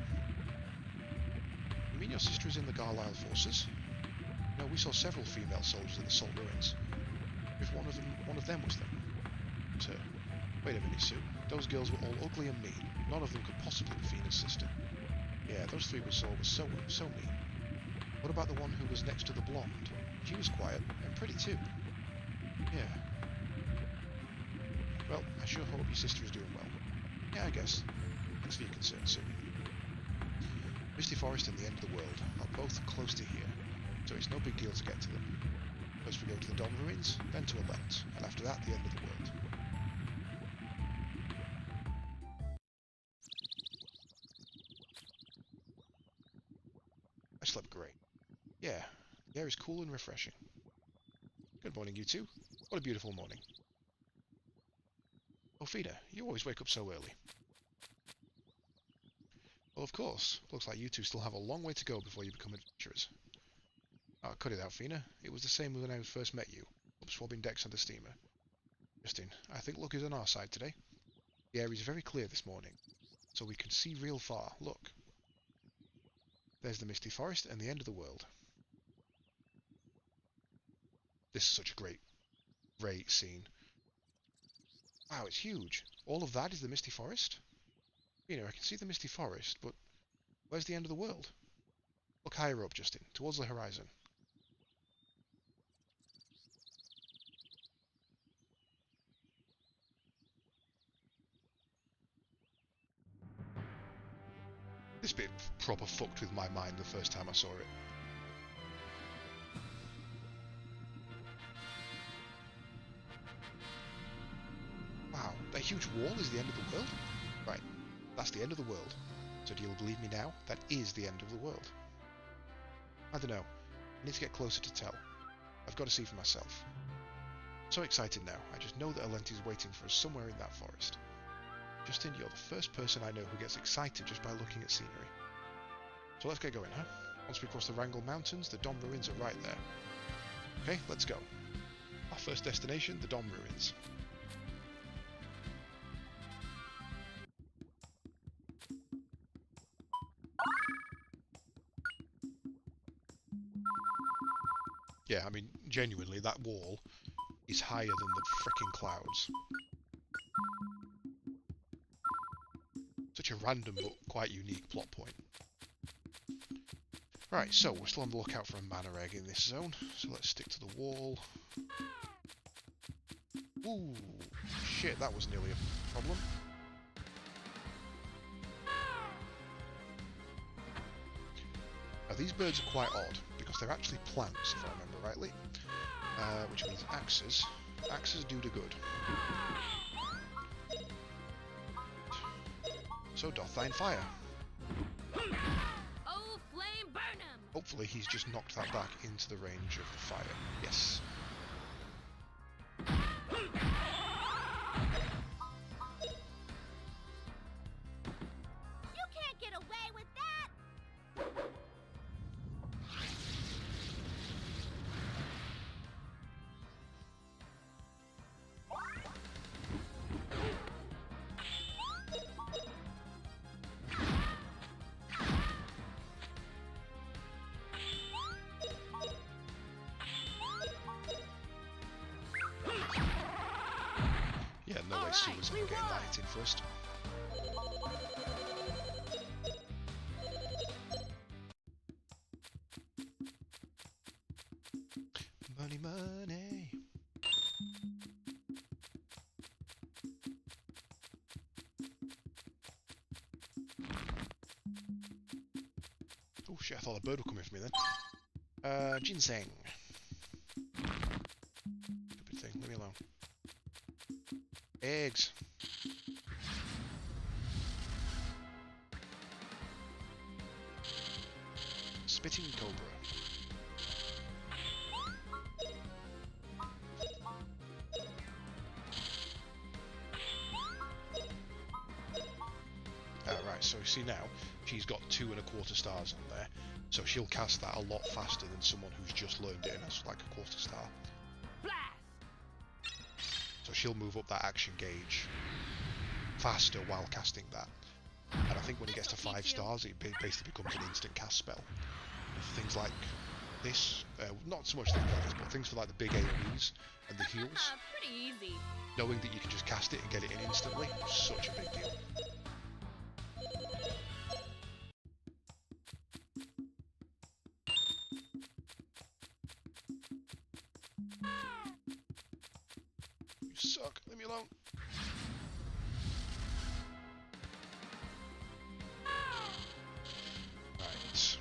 You mean your sister is in the Garlisle forces? No, we saw several female soldiers in the Salt Ruins. If one of them was them. Sir, wait a minute, Sue. Those girls were all ugly and mean. None of them could possibly be Fina's sister. Yeah, those 3 we saw were so mean. What about the one who was next to the blonde? She was quiet, and pretty too. Yeah. Well, I sure hope your sister is doing well. Yeah, I guess. Thanks for your concern, Sue. Misty Forest and the end of the world are both close to here, so it's no big deal to get to them. First we go to the Dom Ruins, then to a Lent, and after that the end of the world. I slept great. Yeah, the air is cool and refreshing. Good morning, you two. What a beautiful morning. Oh, Fina, you always wake up so early. Well, of course. Looks like you two still have a long way to go before you become adventurers. Oh, cut it out, Fina. It was the same when I first met you, up swabbing decks on the steamer. Justin, I think luck is on our side today. The air is very clear this morning, so we can see real far. Look. There's the Misty Forest and the end of the world. This is such a great scene. Wow, it's huge. All of that is the Misty Forest? You know, I can see the Misty Forest, but where's the end of the world? Look higher up, Justin, towards the horizon. This bit proper fucked with my mind the first time I saw it. Wow, that huge wall is the end of the world? Right, that's the end of the world. So do you believe me now? That is the end of the world. I don't know. I need to get closer to tell. I've got to see for myself. So excited now. I just know that Elenti is waiting for us somewhere in that forest. Justin, you're the first person I know who gets excited just by looking at scenery. So let's get going, huh? Once we cross the Wrangell Mountains, the Dom Ruins are right there. Okay, let's go. Our first destination, the Dom Ruins. Yeah, I mean, genuinely, that wall is higher than the frickin' clouds. Such a random but quite unique plot point. Right, so we're still on the lookout for a mana egg in this zone, so let's stick to the wall. Ooh, shit, that was nearly a problem. Now these birds are quite odd, because they're actually plants, if I remember rightly. Which means axes. Axes do the good. So doth thine fire. Oh, flame burn 'em! Hopefully he's just knocked that back into the range of the fire. Yes. You can't get away with that! Yeah, no way Sue was ever getting that hit in first. Money, money. Oh shit, I thought a bird would come in for me then. Ginseng. Stupid thing, leave me alone. Eggs. Spitting cobra. Right, so you see now, she's got 2¼ stars on there, so she'll cast that a lot faster than someone who's just learned it and has like a quarter star. So she'll move up that action gauge faster while casting that. And I think when it gets to 5 stars, it basically becomes an instant cast spell. For things like this, not so much things like this, but things for like the big AoEs and the heals. Pretty easy. Knowing that you can just cast it and get it in instantly, such a big deal. You suck, leave me alone. Right.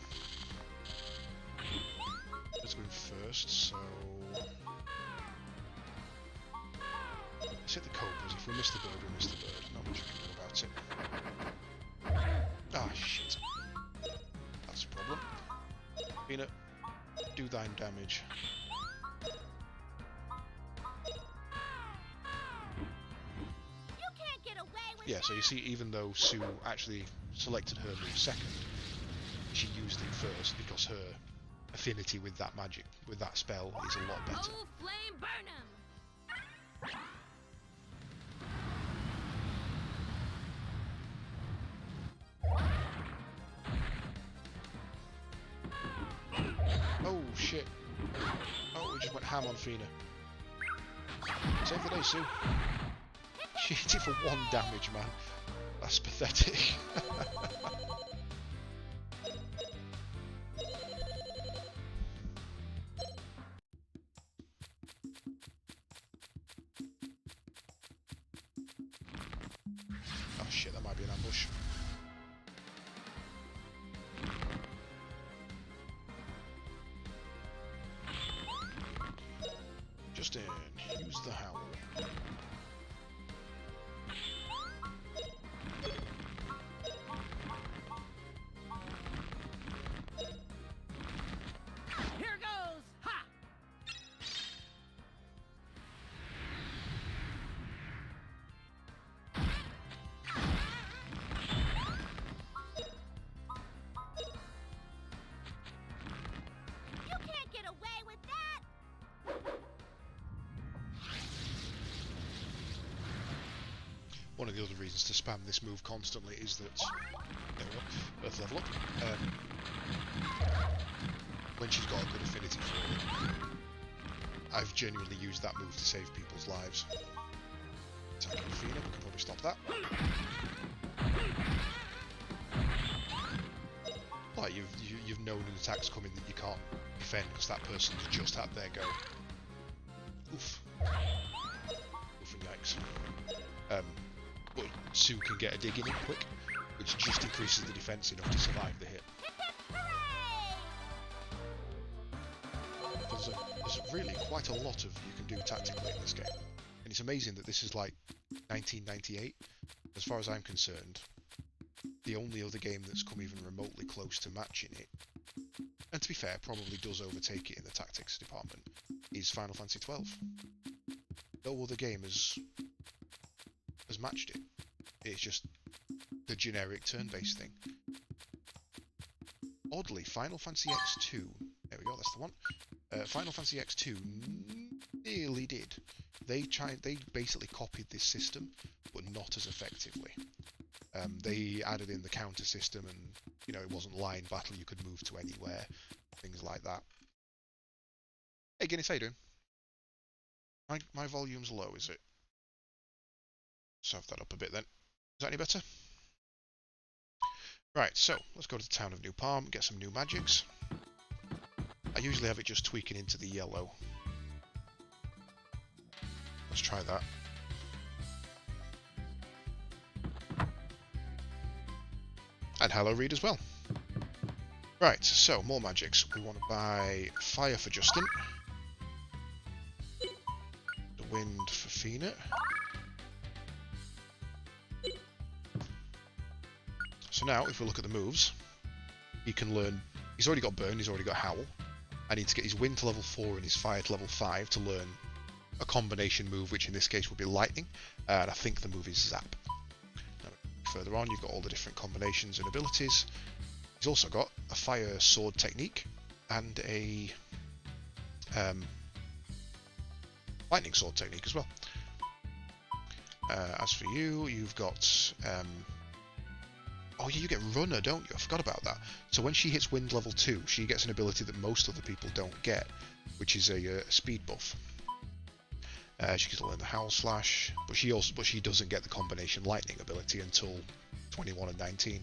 Let's go in first, so... Let's hit the cobras. If we miss the bird, we miss the bird. Not much we can do about it. Ah, shit. That's a problem. Peanut, do thine damage. You can't get away with Yeah, so you see, even though Sue actually selected her move second, she used it first because her affinity with that magic, with that spell, is a lot better. Oh, flame burn 'em! Oh shit. Oh, we just went ham on Fina. Save the day, Sue. She hit it for 1 damage, man. That's pathetic. Oh shit, that might be an ambush. Justin, use the howl. Here goes! Ha! one of the other reasons to spam this move constantly is that, there we go, Earth level up, when she's got a good affinity for it, I've genuinely used that move to save people's lives. Attacking Athena, we can probably stop that. Like, you've known an attack's coming that you can't defend because that person's just had their go. Oof. Oof and yikes. But Sue can get a dig in it quick, which just increases the defense enough to survive the hit. There's really quite a lot of you can do tactically in this game. And it's amazing that this is like 1998. As far as I'm concerned, the only other game that's come even remotely close to matching it, and to be fair, probably does overtake it in the tactics department, is Final Fantasy XII. No other game has matched it. It's just the generic turn-based thing. Oddly, Final Fantasy X2, there we go, that's the one. Final Fantasy X2 nearly did. They basically copied this system, but not as effectively. They added in the counter system, and you know, it wasn't line battle, you could move to anywhere, things like that. Hey Guinness, how you doing? My volume's low, is it? Soften that up a bit then. Is that any better? Right, so let's go to the town of New Palm, get some new magics. I usually have it just tweaking into the yellow. Let's try that. And Hello Reed as well. Right, so more magics. We want to buy Fire for Justin. The Wind for Fina. So now, if we look at the moves, he can learn... He's already got Burn, he's already got Howl. I need to get his Wind to level 4 and his Fire to level 5 to learn a combination move, which in this case would be Lightning, and I think the move is Zap. Now, further on, you've got all the different combinations and abilities. He's also got a Fire Sword technique and a Lightning Sword technique as well. As for you, you've got... oh yeah, you get Runner, don't you? I forgot about that. So when she hits Wind level 2, she gets an ability that most other people don't get, which is a speed buff. She gets to learn the Howl Slash, but she doesn't get the combination Lightning ability until 21 and 19.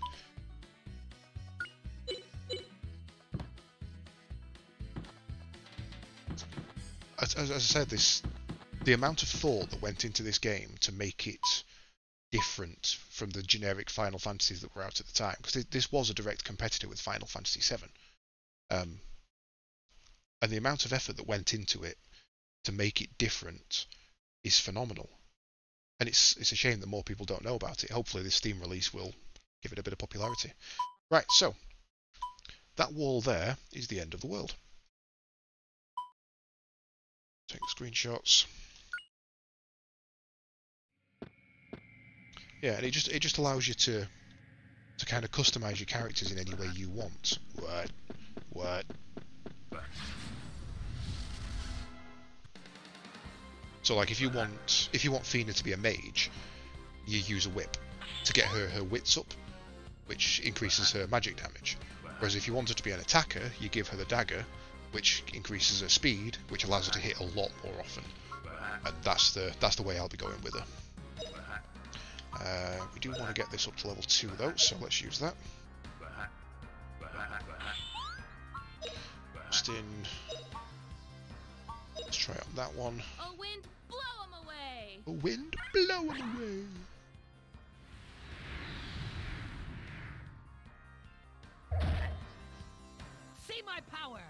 As I said, the amount of thought that went into this game to make it different from the generic Final Fantasies that were out at the time, because this was a direct competitor with Final Fantasy VII, and the amount of effort that went into it to make it different is phenomenal, and it's a shame that more people don't know about it. Hopefully this Steam release will give it a bit of popularity. Right, so that wall there is the end of the world. Take the screenshots. Yeah, and it just allows you to kind of customize your characters in any way you want. What? So like if you want Fina to be a mage, you use a whip to get her wits up, which increases her magic damage. Whereas if you want her to be an attacker, you give her the dagger, which increases her speed, which allows her to hit a lot more often. And that's the way I'll be going with her. We do want to get this up to level 2 though, so let's use that. Justin. Let's try out that one. A wind, blow 'em away. A wind, blow 'em away. See my power.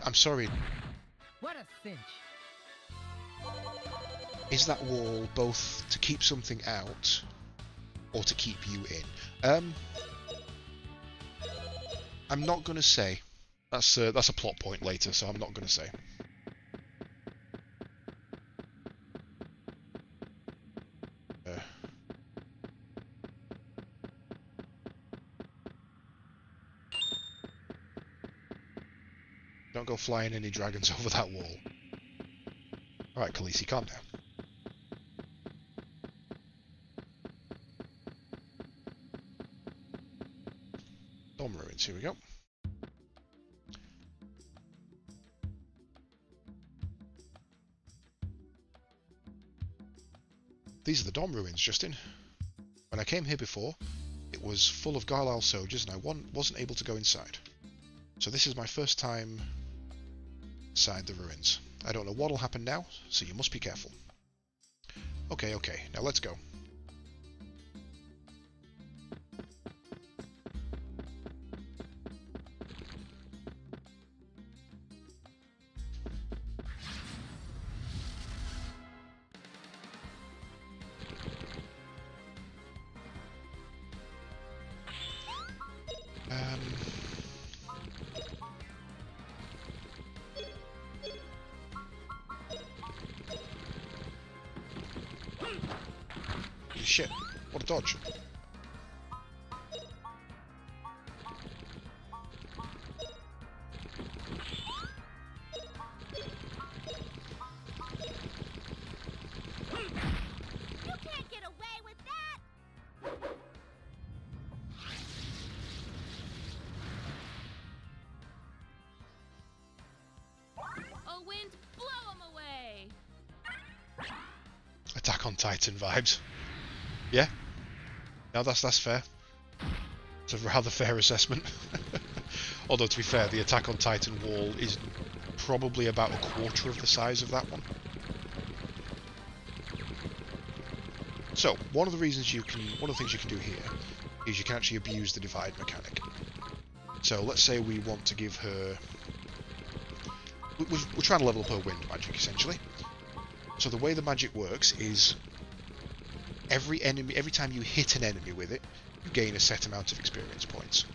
I'm sorry. What a cinch. Is that wall both to keep something out or to keep you in? I'm not gonna say. That's a plot point later, so I'm not gonna say. Don't go flying any dragons over that wall. Alright, Khaleesi, calm down. Dom ruins, here we go. These are the Dom ruins, Justin. When I came here before, it was full of Garlisle soldiers and I wasn't able to go inside. So this is my first time inside the ruins. I don't know what'll happen now, so you must be careful. Okay, now let's go. Shit, what a dodge. You can't get away with that! Oh, wind, blow him away! Attack on Titan vibes. Yeah? No, that's fair. It's a rather fair assessment. Although, to be fair, the Attack on Titan wall is probably about a quarter of the size of that one. So, one of the things you can do here is you can actually abuse the divide mechanic. So, let's say we want to give her... We're trying to level up her wind magic, essentially. So the way the magic works is every time you hit an enemy with it, you gain a set amount of experience points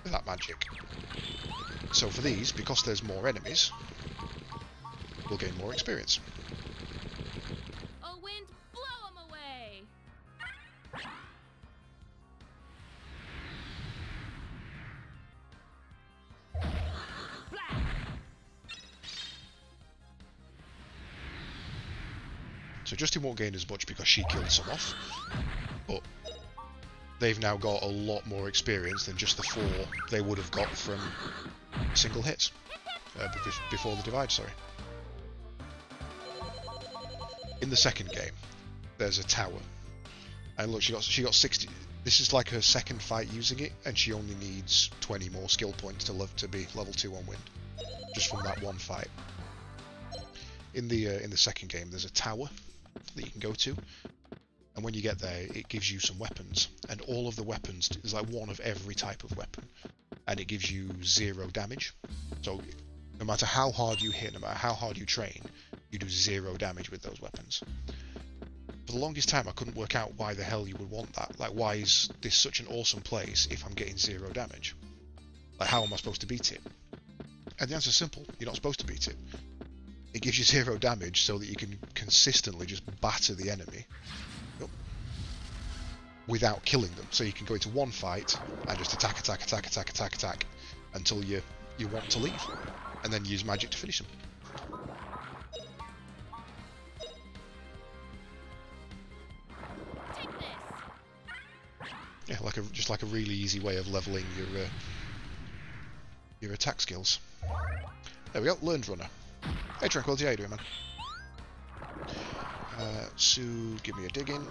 with that magic. So for these, because there's more enemies, we'll gain more experience. Oh, wind, blow him away! So Justin won't gain as much because she killed some off, but they've now got a lot more experience than just the 4 they would have got from single hits before the divide, sorry. In the second game, there's a tower, and look, she got 60. This is like her second fight using it, and she only needs 20 more skill points to be level 2 on wind, just from that one fight. In the second game, there's a tower that you can go to, and when you get there, it gives you some weapons, and all of the weapons, there's like one of every type of weapon, and it gives you 0 damage. So no matter how hard you hit, no matter how hard you train, you do 0 damage with those weapons. For the longest time, I couldn't work out why the hell you would want that. Like, why is this such an awesome place if I'm getting 0 damage? Like, how am I supposed to beat it? And the answer's simple: you're not supposed to beat it. It gives you 0 damage so that you can consistently just batter the enemy without killing them. So you can go into one fight and just attack until you want to leave, and then use magic to finish them. Take this! Yeah, just like a really easy way of leveling your attack skills. There we go, learned runner. Hey Tranquility, how you doing, man? Sue, give me a dig in.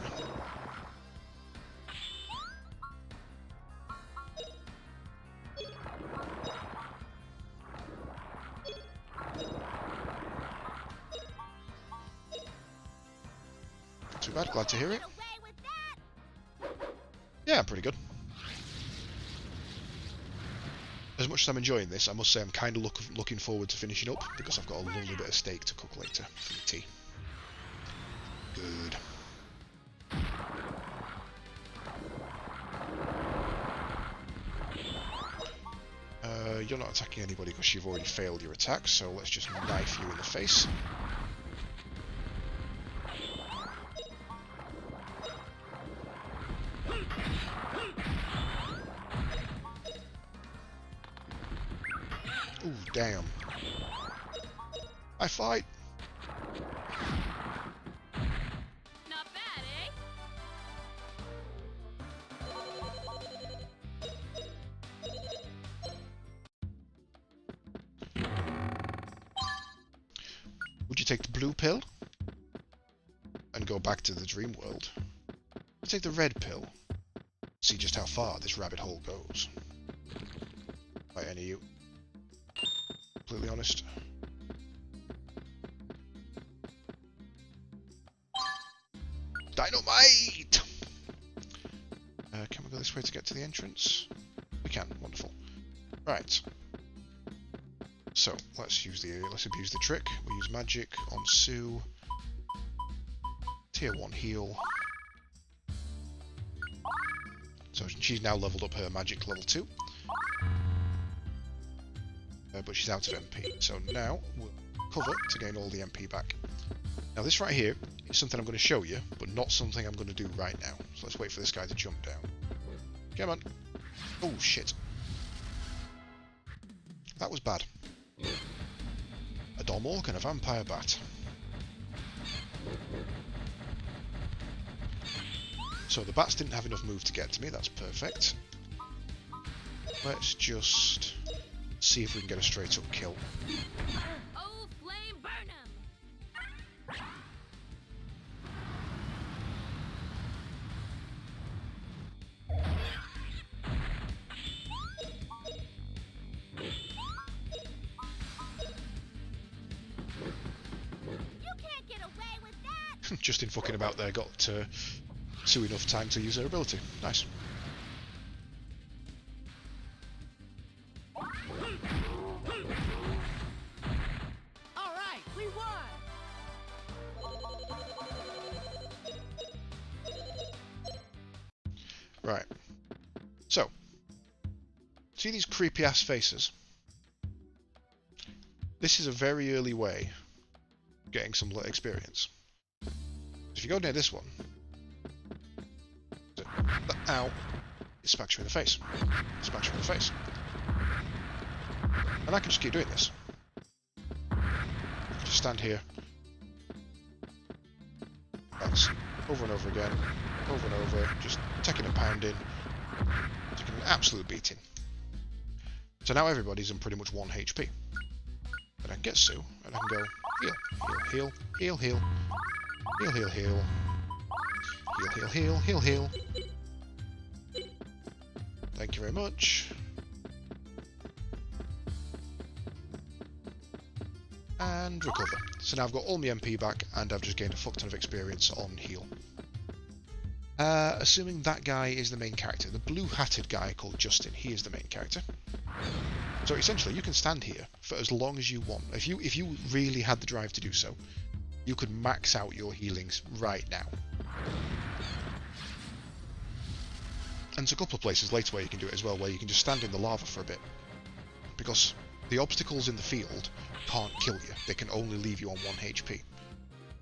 Too bad, glad to hear it. Get away with that! Yeah, I'm pretty good. As much as I'm enjoying this, I must say I'm kind of looking forward to finishing up, because I've got a lovely bit of steak to cook later for the tea. Good. You're not attacking anybody because you've already failed your attack, so let's just knife you in the face. Ooh, damn. I fight! you take the blue pill and go back to the dream world. You take the red pill. See just how far this rabbit hole goes. By any of you. Completely honest. Dynamite! Can we go this way to get to the entrance? We can. Wonderful. Right. So let's abuse the trick. We use magic on Sue. Tier 1 heal. So she's now leveled up her magic level 2. But she's out of MP. So now we'll cover to gain all the MP back. Now this right here is something I'm going to show you, but not something I'm going to do right now. So let's wait for this guy to jump down. Come on. Oh shit. That was bad. A Domork and a Vampire Bat. So the bats didn't have enough move to get to me, that's perfect. Let's just see if we can get a straight up kill. Oh, flame burn 'em! You can't get away with that! Just in fucking about there, got Sue enough time to use her ability. Nice. Alright, we won! Right. So, see these creepy ass faces? This is a very early way of getting some experience. If you go near this one, ow, it smacks you in the face. Smacks you in the face. And I can just keep doing this. Just stand here. That's over and over again. Over and over. Just taking a pounding. Taking an absolute beating. So now everybody's in pretty much 1 HP. And I can get Sue, and I can go heal, heal, heal, heal, heal, heal, heal, heal, heal, heal, heal, heal. Thank you very much. And recover. So now I've got all my MP back, and I've just gained a fuck ton of experience on heal. Assuming that guy is the main character, the blue-hatted guy called Justin, he is the main character. So essentially, you can stand here for as long as you want. If you really had the drive to do so, you could max out your healings right now. And there's a couple of places later where you can do it as well, where you can just stand in the lava for a bit. Because the obstacles in the field can't kill you, they can only leave you on 1 HP.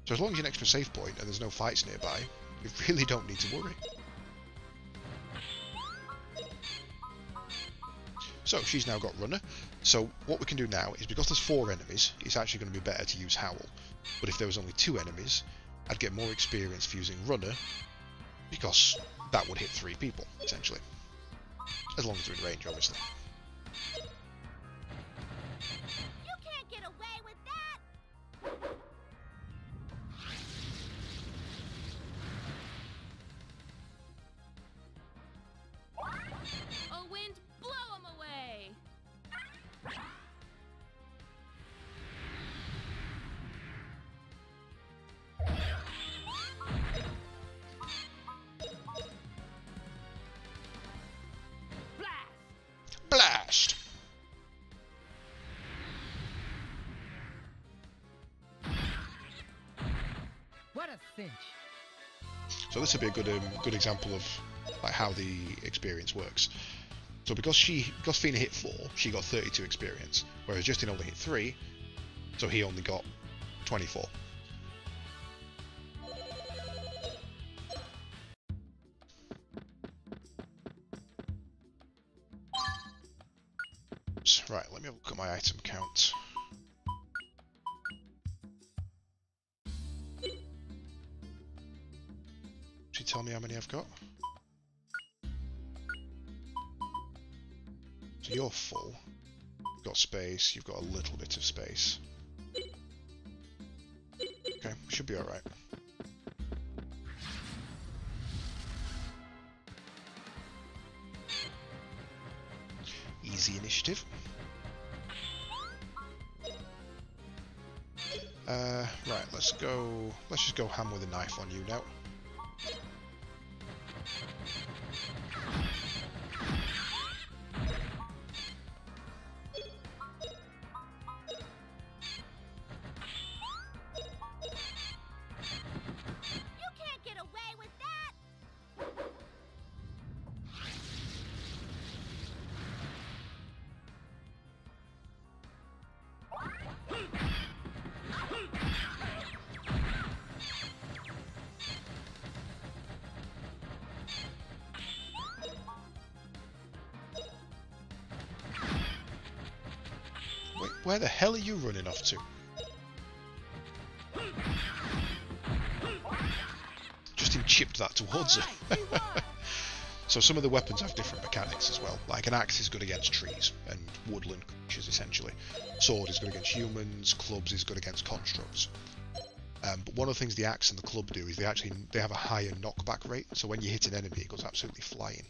So as long as you're next to a save point and there's no fights nearby, you really don't need to worry. So she's now got Runner. So what we can do now is, because there's 4 enemies, it's actually going to be better to use Howl. But if there was only 2 enemies, I'd get more experience for using Runner, because that would hit 3 people, essentially. As long as they're in range, obviously. You can't get away with that! Oh, wind, blow 'em away! Blast! What a cinch! So this would be a good example of like how the experience works. So because Fina hit 4, she got 32 experience, whereas Justin only hit 3, so he only got 24. Right, let me have a look at my item count. Does he tell me how many I've got? So you're full. You've got space, you've got a little bit of space. Okay, should be alright. Easy initiative. Right, let's just go ham with a knife on you now. You can't get away with that! Wait, where the hell are you running off to? Just him chipped that towards her. All right, we won. So some of the weapons have different mechanics as well. Like an axe is good against trees and woodland creatures essentially. Sword is good against humans, clubs is good against constructs. But one of the things the axe and the club do is they have a higher knockback rate, so when you hit an enemy it goes absolutely flying.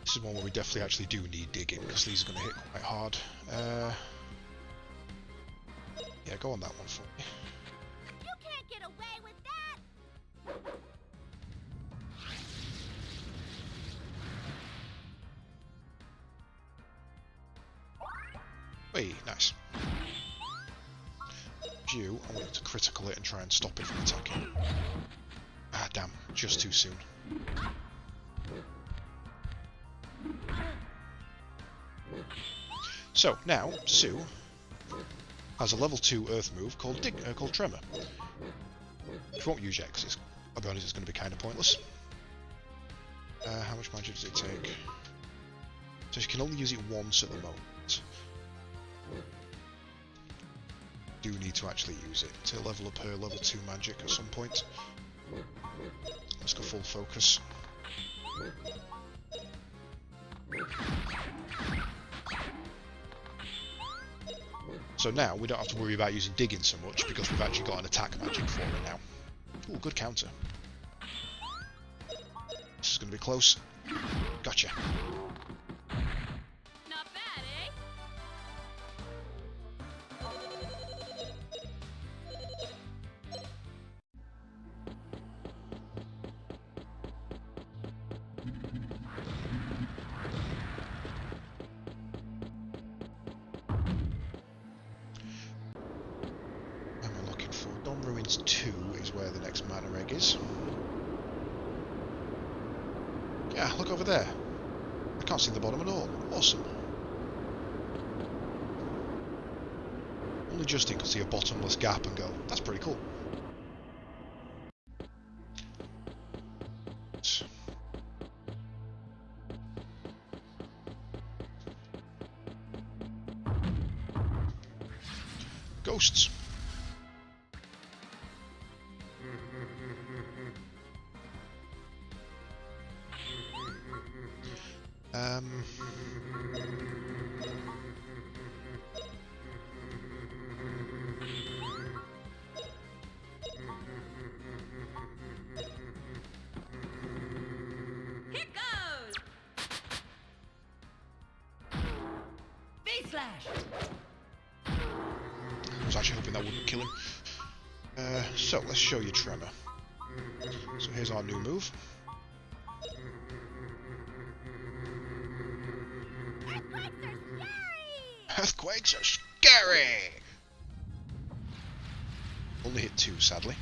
This is one where we definitely actually do need digging, because these are going to hit quite hard. Yeah, go on that one for me. You can't get away with that! Wait, nice. You, I want to critical it and try and stop it from attacking. Ah, damn, just too soon. So, now, Sue has a level 2 earth move called Tremor. Which won't use yet, because I'll be honest, it's going to be kind of pointless. How much magic does it take? So she can only use it once at the moment. Do need to actually use it to level up her level 2 magic at some point. Let's go full focus. So now we don't have to worry about using digging so much because we've actually got an attack magic for her now. Ooh, good counter. This is going to be close. Gotcha. Not bad, eh? What am I looking for? Dom Ruins 2 is where the next mana egg is. Yeah, look over there. I can't see the bottom at all. Awesome. Only Justin could see a bottomless gap and go, that's pretty cool. Ghosts. Here goes! V-slash. I was actually hoping that wouldn't kill him. So, let's show you Tremor. So here's our new move. Earthquakes are scary! Earthquakes are scary! Only hit 2, sadly.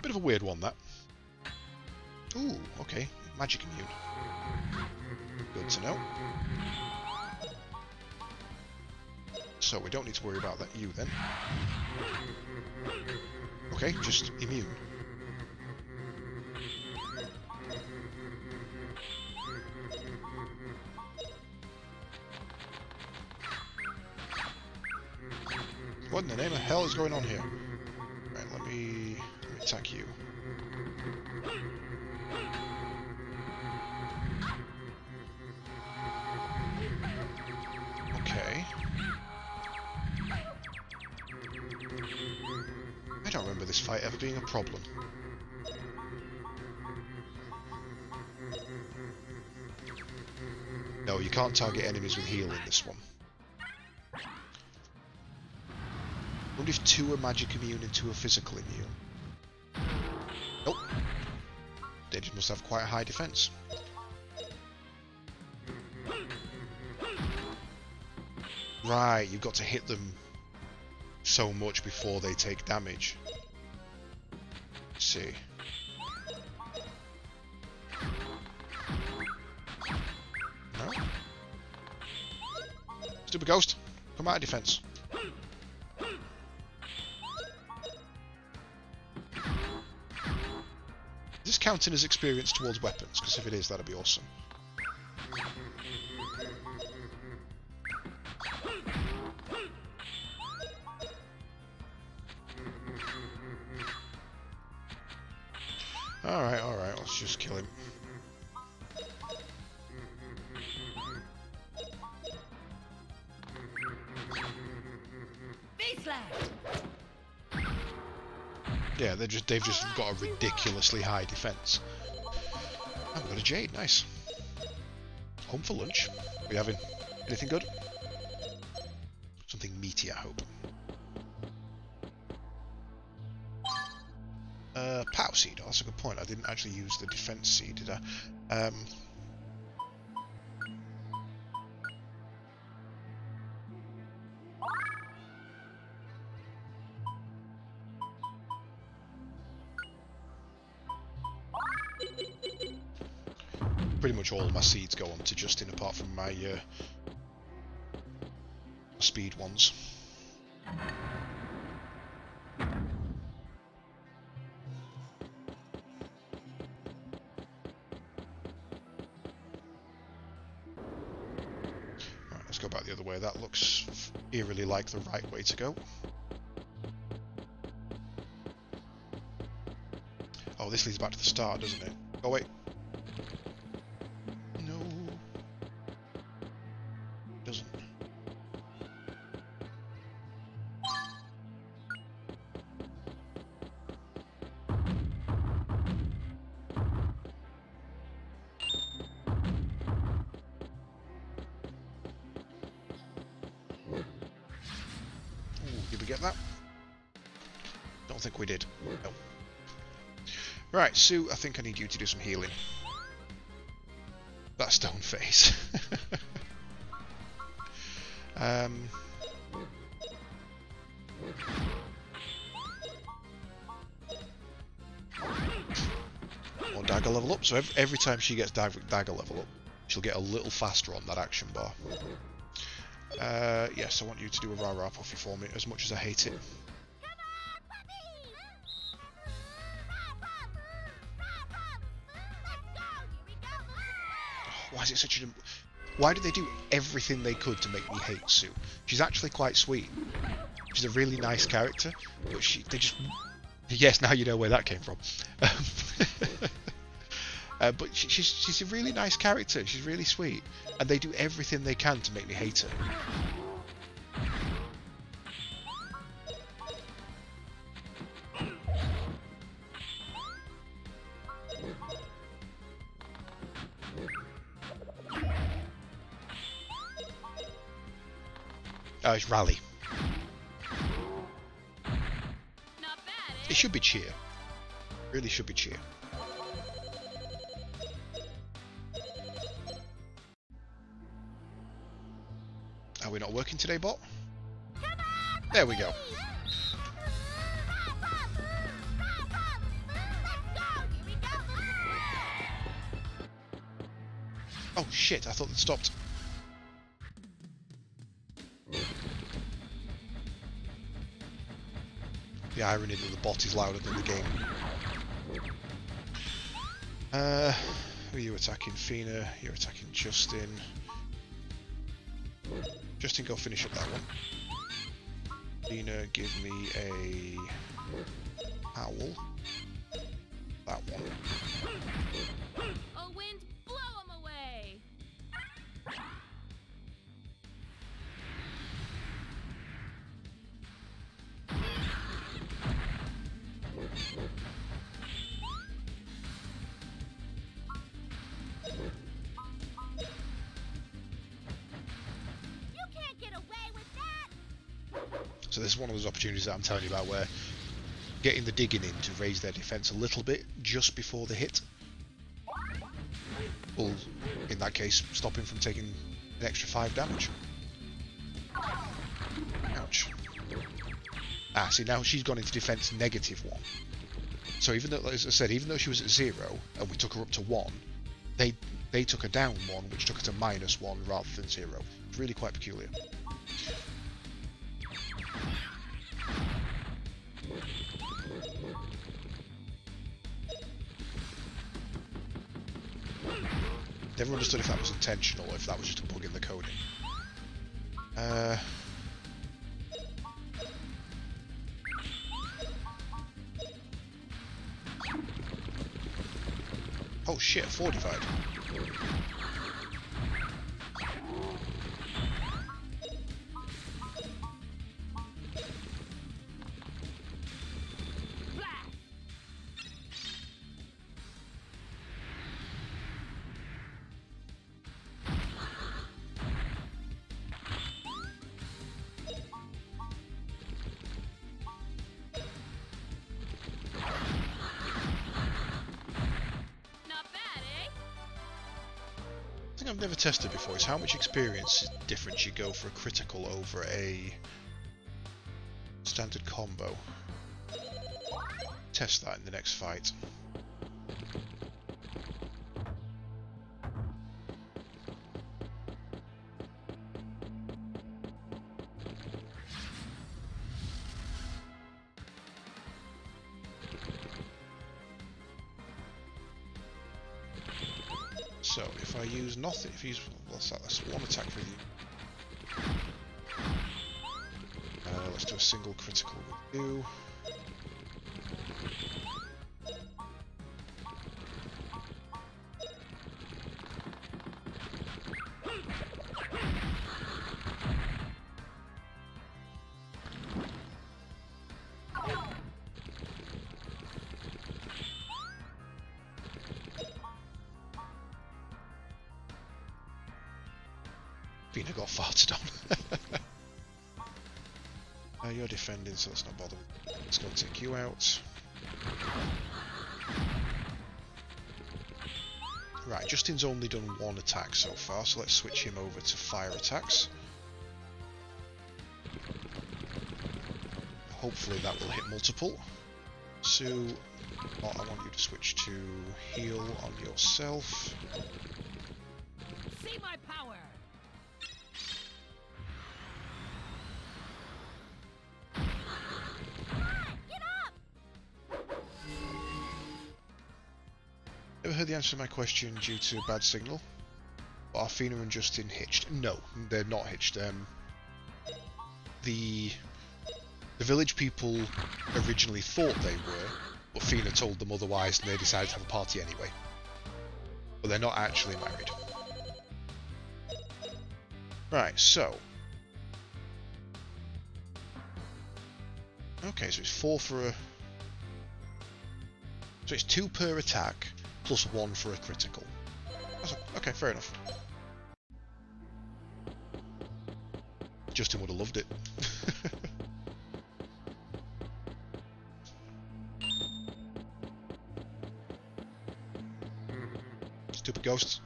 Bit of a weird one, that. Ooh, okay. Magic immune. Good to know. So we don't need to worry about that you then. Okay, just immune. What in the name of hell is going on here? Right, let me attack you. Okay. I don't remember this fight ever being a problem. No, you can't target enemies with heal in this one. I wonder if 2 are magic immune and 2 are physical immune. Nope. They just must have quite a high defense. Right, you've got to hit them so much before they take damage. Let's see. No? Stupid ghost, come out of defense. Is this counting as experience towards weapons? Because if it is, that'd be awesome. Alright, let's just kill him. Yeah, they've just got a ridiculously high defense. Oh, we got a jade, nice. Home for lunch. We having anything good? Something meaty, I hope. Pow seed. Oh, that's a good point. I didn't actually use the defense seed, did I? Pretty much all of my seeds go on to Justin, apart from my speed ones. Right, let's go back the other way. That looks eerily like the right way to go. Oh, this leads back to the start, doesn't it? Oh wait. Did we get that? Don't think we did. No. Right, Sue, I think I need you to do some healing. That stone face. Or dagger level up. So every time she gets dagger level up, she'll get a little faster on that action bar. Yes, I want you to do a rah-rah puffy for me, as much as I hate it. Why is it such a... Why did they do everything they could to make me hate Sue? She's actually quite sweet. She's a really nice character, but they just... Yes, now you know where that came from. But she's a really nice character. She's really sweet, and they do everything they can to make me hate her. It's rally. Not bad, eh? It should be cheer. Really should be cheer. Are we not working today, bot? There we go. Oh shit, I thought it stopped. The irony that the bot is louder than the game. Who are you attacking? Fina, you're attacking Justin. Justin, go finish up that one. Dina, give me a owl. That one. Oh, wind, blow him away. You can't get away with that! So this is one of those opportunities that I'm telling you about where getting the digging in to raise their defense a little bit just before the hit will, in that case, stop him from taking an extra 5 damage. Ouch. Ah, see, now she's gone into defense -1. So even though, as I said, even though she was at 0 and we took her up to 1, they took her down 1, which took her to -1 rather than 0. It's really quite peculiar. Never understood if that was intentional or if that was just a bug in the coding. Oh shit, fortified. I've never tested before is how much experience difference you go for a critical over a standard combo. Test that in the next fight. So if I use nothing, if he's what's that? That's one attack for you. Let's do a single critical with you. Fina got farted on. You're defending, so let's not bother. Let's go take you out. Right, Justin's only done 1 attack so far, so let's switch him over to fire attacks. Hopefully that will hit multiple. Sue, I want you to switch to heal on yourself. See my power! Never heard the answer to my question due to a bad signal. But are Fina and Justin hitched? No, they're not hitched. The village people originally thought they were, but Fina told them otherwise and they decided to have a party anyway. But they're not actually married. Right, so. Okay, so it's 4 for a... So it's 2 per attack, plus 1 for a critical. Okay, fair enough. Justin would have loved it. Stupid ghosts.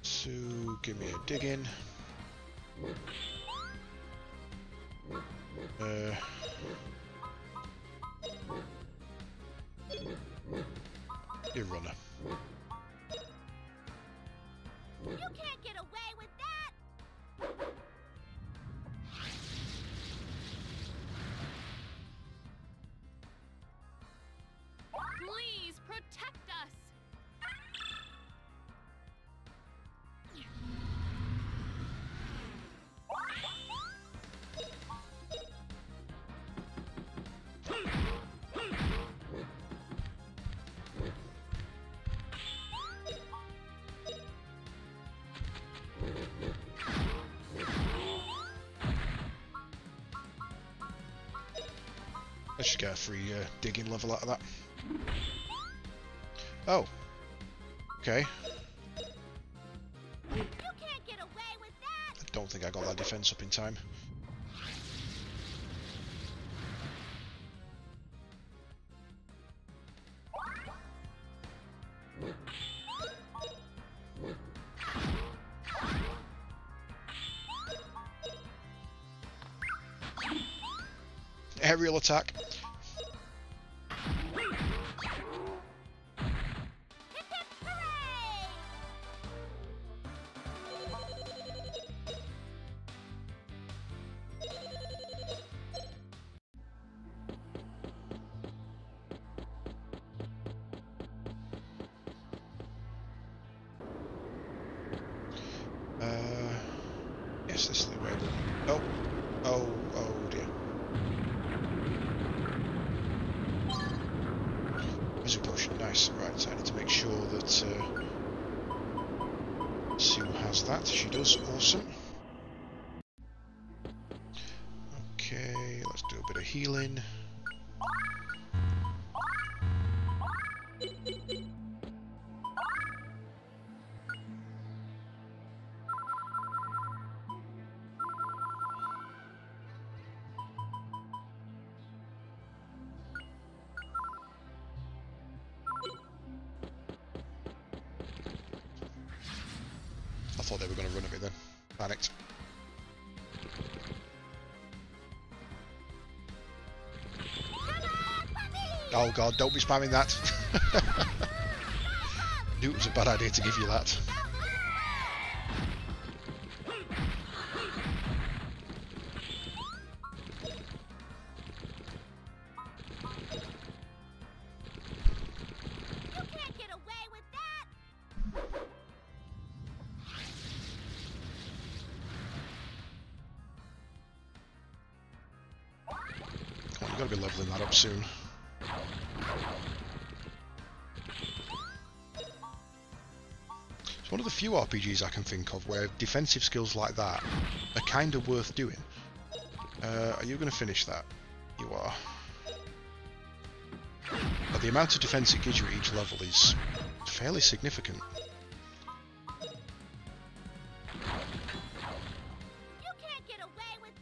So, give me a dig in. You runner. You can't get away with that! Let's just get a free digging level out of that. Oh. Okay. You can't get away with that! I don't think I got that defense up in time. Aerial attack. Yes, this is the way. Oh, oh dear. Music potion, nice. Right, so I need to make sure that Sue has that. She does, awesome. Okay, let's do a bit of healing. I thought they were going to run at me then. Panicked. Oh god, don't be spamming that. Knew it was a bad idea to give you that. You can't get away with that! Come on, you've got to be leveling that up soon. It's one of the few RPGs I can think of where defensive skills like that are kind of worth doing. Are you going to finish that? You are. But the amount of defense it gives you at each level is fairly significant. You can't get away with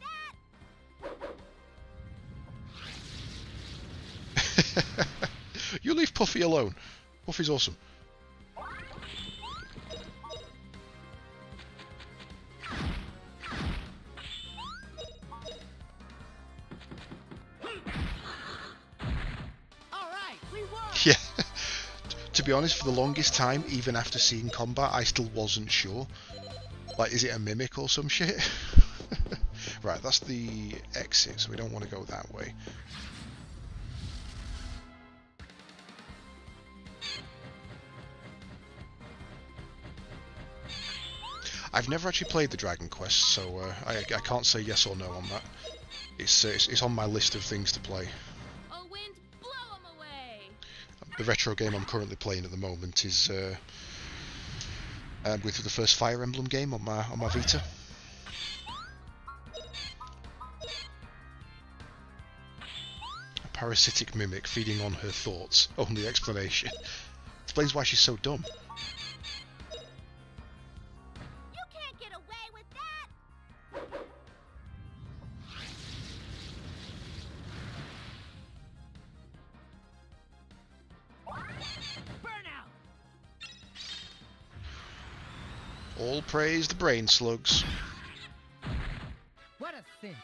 that! You leave Puffy alone. Puffy's awesome. Alright, we won! Yeah. To be honest, for the longest time, even after seeing combat, I still wasn't sure. Like, is it a mimic or some shit? Right, that's the exit, so we don't want to go that way. I've never actually played the Dragon Quest, so I can't say yes or no on that. It's on my list of things to play. Oh, wind, blow 'em away. The retro game I'm currently playing at the moment is with the first Fire Emblem game on my Vita. A parasitic mimic feeding on her thoughts. Only explanation. Explains why she's so dumb. You can't get away with that! Burnout! All praise the brain slugs. What a cinch!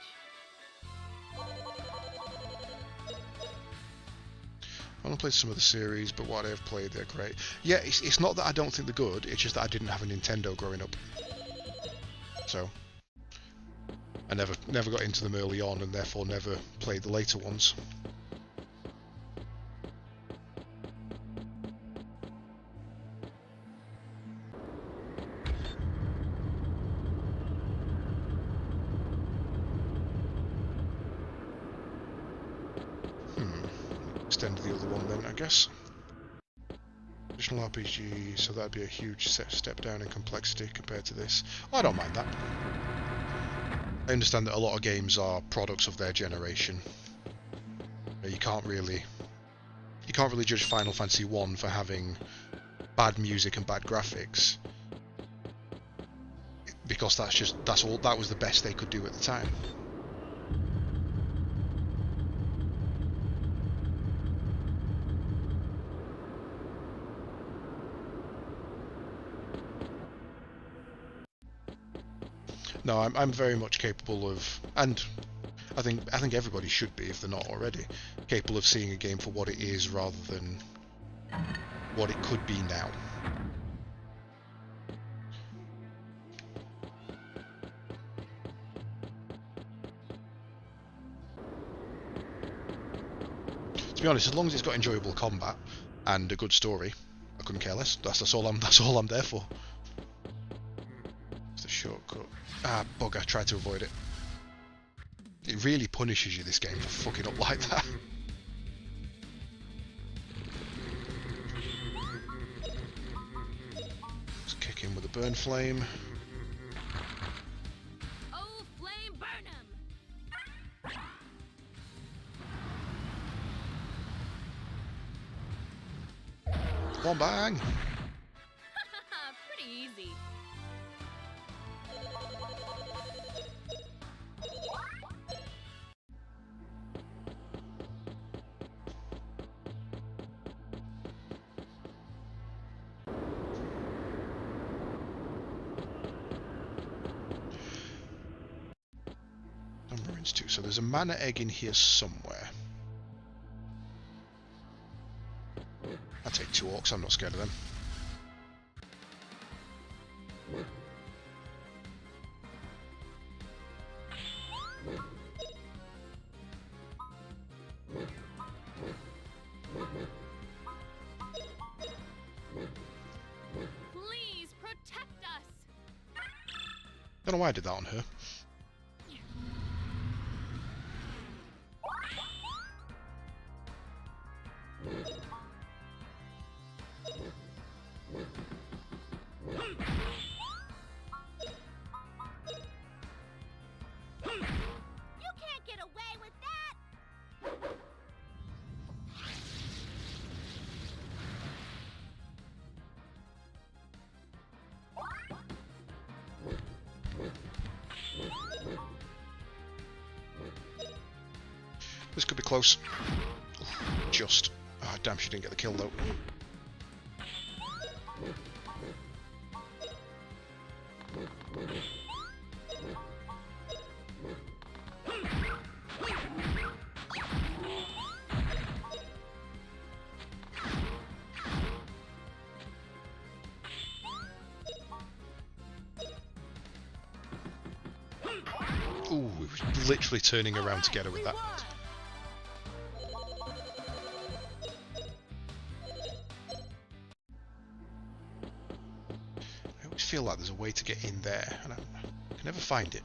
I haven't played some of the series, but what I've played, they're great. Yeah, it's not that I don't think they're good, it's just that I didn't have a Nintendo growing up. So, I never got into them early on, and therefore never played the later ones. Extend the other one then, I guess. Additional RPG, so that'd be a huge step down in complexity compared to this. Oh, I don't mind that. I understand that a lot of games are products of their generation. You can't really judge Final Fantasy 1 for having bad music and bad graphics, because that was the best they could do at the time. No, I'm very much capable of, and I think everybody should be, if they're not already, capable of seeing a game for what it is rather than what it could be now. To be honest, as long as it's got enjoyable combat and a good story, I couldn't care less. That's all I'm there for. It's a shortcut. Ah, bugger! I tried to avoid it. It really punishes you, this game, for fucking up like that. Let's kick him with a burn flame. Oh, flame, burn 'em! One bang! Pretty easy. Ruins too. So there's a mana egg in here somewhere. I'll take 2 orcs, I'm not scared of them. Please protect us. Don't know why I did that on her. You can't get away with that! This could be close. Just. Ah, damn, she didn't get the kill though. Ooh, it was literally turning around to get her with that. I always feel like there's a way to get in there, and I can never find it.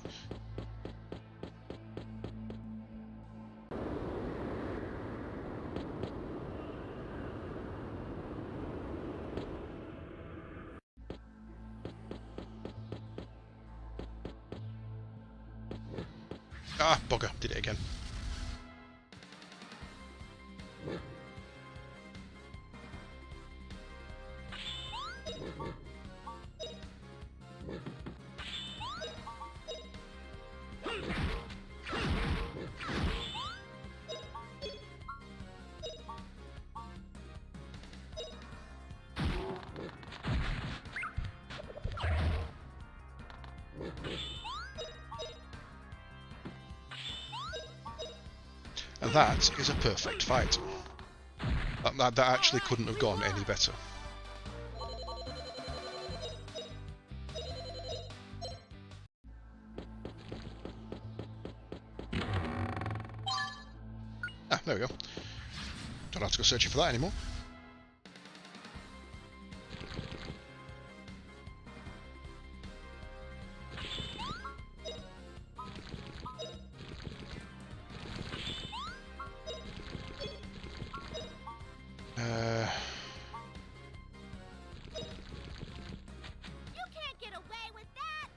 Ah, bugger, did it again. And that is a perfect fight. That actually couldn't have gone any better. Ah, there we go. Don't have to go searching for that anymore. You can't get away with that!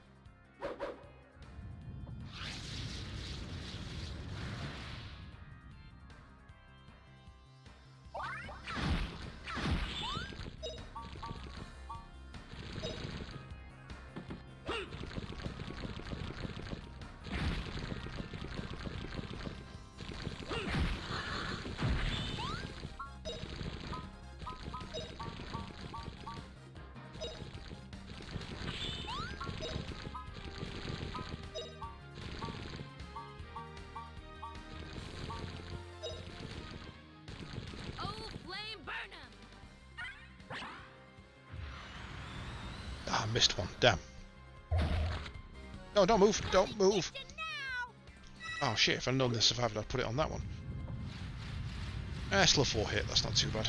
missed one. Damn. No, don't move. Don't move. Oh shit, if I'd known this survived, I'd put it on that one. Still a 4 hit, that's not too bad.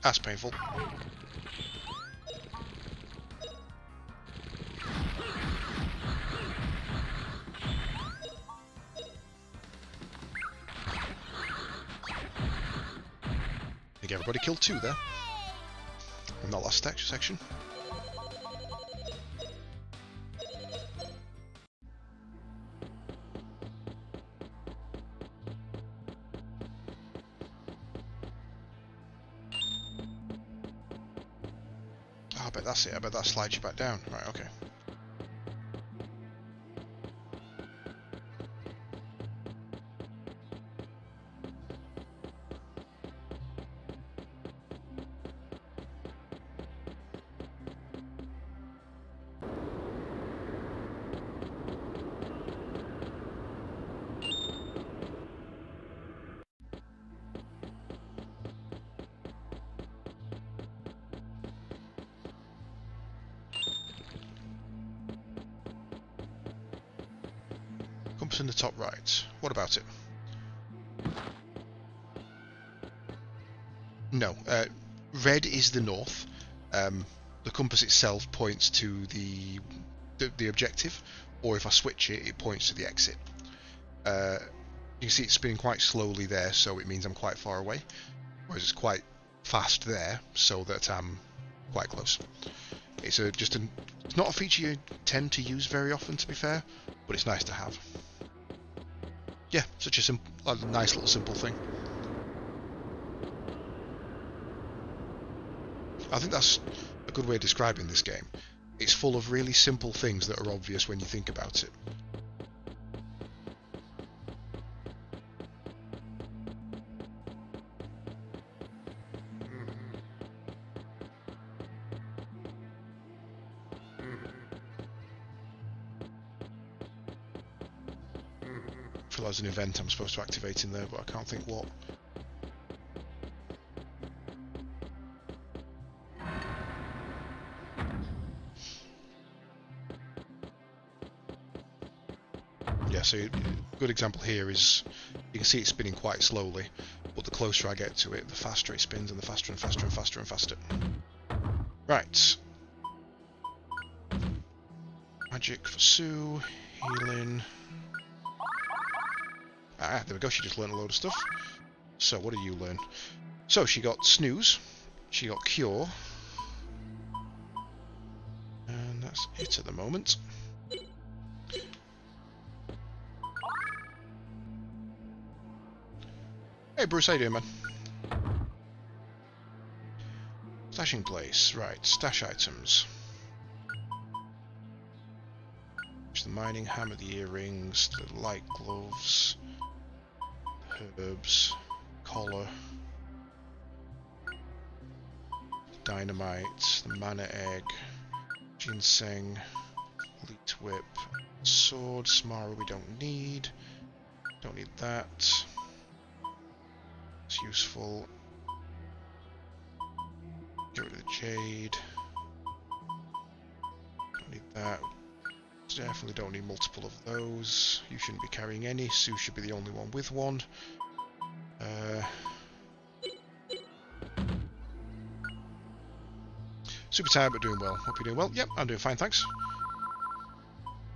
That's painful. I think everybody killed 2 there. In that last section. Oh, I bet that's it. I bet that slides you back down. Right, okay. Compass in the top right. What about it? No. Red is the north. The compass itself points to the objective, or if I switch it, it points to the exit. You can see it's spinning quite slowly there, so it means I'm quite far away, whereas it's quite fast there, so that I'm quite close. It's it's not a feature you tend to use very often, to be fair, but it's nice to have. Yeah, such a nice little simple thing. I think that's a good way of describing this game. It's full of really simple things that are obvious when you think about it. I feel there's an event I'm supposed to activate in there, but I can't think what. Yeah, so a good example here is you can see it spinning quite slowly, but the closer I get to it, the faster it spins, and the faster and faster and faster and faster. Right. Magic for Sue, healing. Ah, there we go, she just learned a load of stuff. So, what did you learn? So, she got Snooze, she got Cure, and that's it at the moment. Hey Bruce, how you doing, man? Stashing place, right, stash items. The mining hammer, the earrings, the light gloves, herbs, collar, dynamite, the mana egg, ginseng, elite whip, sword, Smara we don't need that, it's useful, get rid of the jade, don't need that, definitely don't need multiple of those, you shouldn't be carrying any, Sue should be the only one with one. Super tired but doing well. Hope you're doing well. Yep, I'm doing fine, thanks.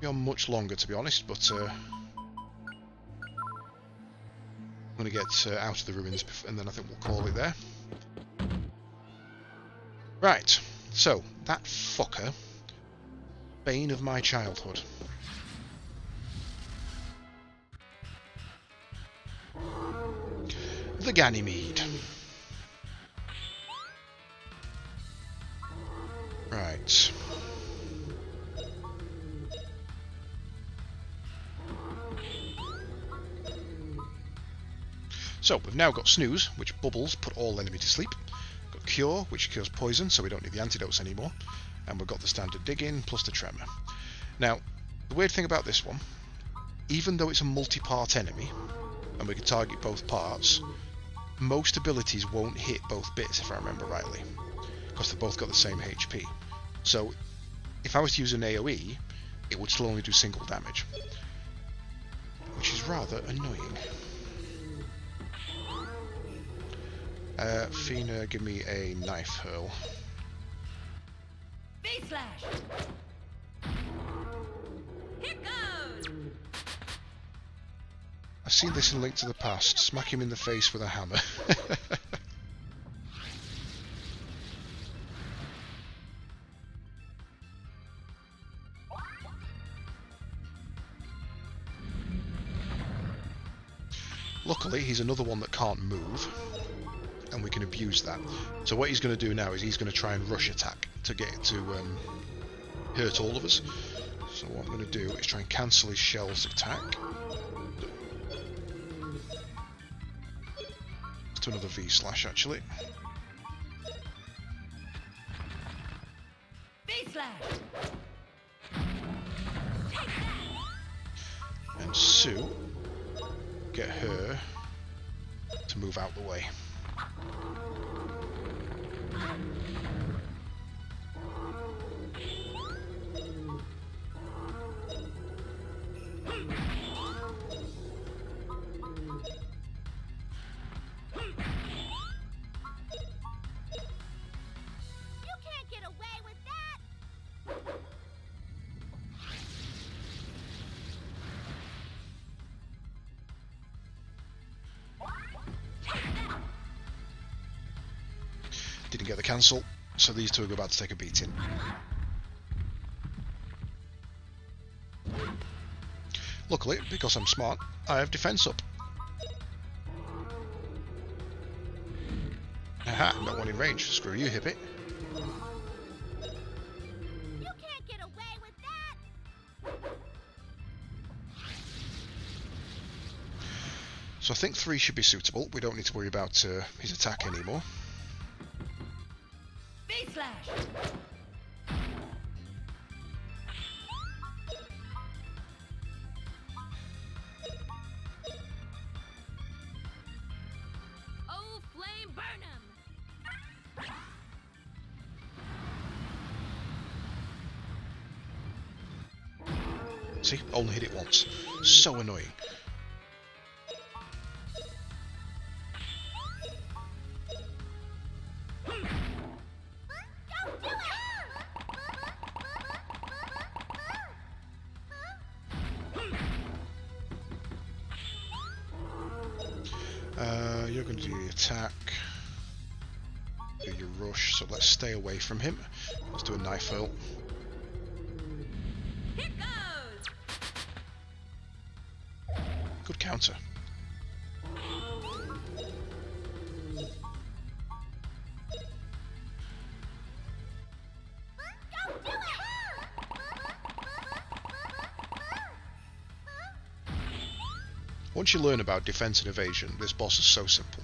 Be on much longer, to be honest, but I'm going to get out of the ruins and then I think we'll call it there. Right, so that fucker, bane of my childhood. The Ganymede. Right. So, we've now got Snooze, which bubbles put all enemy to sleep. Got Cure, which cures poison, so we don't need the antidotes anymore. And we've got the standard digging plus the tremor. Now, the weird thing about this one, even though it's a multi-part enemy, and we can target both parts, most abilities won't hit both bits, if I remember rightly, because they've both got the same HP. So, if I was to use an AoE, it would still only do single damage, which is rather annoying. Fina, give me a knife hurl. Face slash. Here goes! I've seen this in Link to the Past. Smack him in the face with a hammer. Luckily, he's another one that can't move, and we can abuse that. So what he's going to do now is he's going to try and rush attack to get to hurt all of us. So what I'm going to do is try and cancel his shell's attack. Let's do another V slash actually. Face slash. And Sue, get her to move out the way. You can't get away with that! Didn't get the cancel, so these two are about to take a beating. Luckily, because I'm smart, I have defense up. Aha, not one in range. Screw you, Hippie. You can't get away with that! So I think 3 should be suitable. We don't need to worry about his attack anymore. Face slash. Oh, flame burn 'em! See? Only hit it once. So annoying. Don't do it! You're going to do the attack. Do your rush, so let's stay away from him. Let's do a knife hurl. Here goes! Good counter. Don't do it! Once you learn about defense and evasion, this boss is so simple.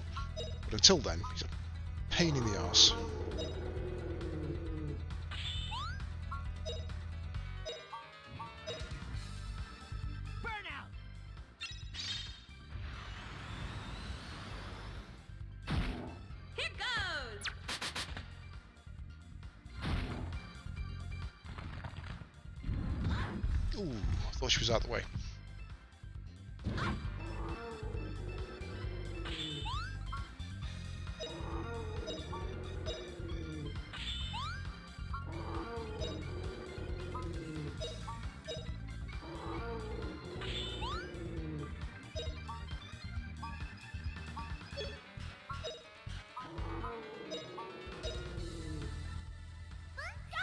But until then, he's a pain in the arse. Burnout. Here goes! Ooh, thought she was out the way.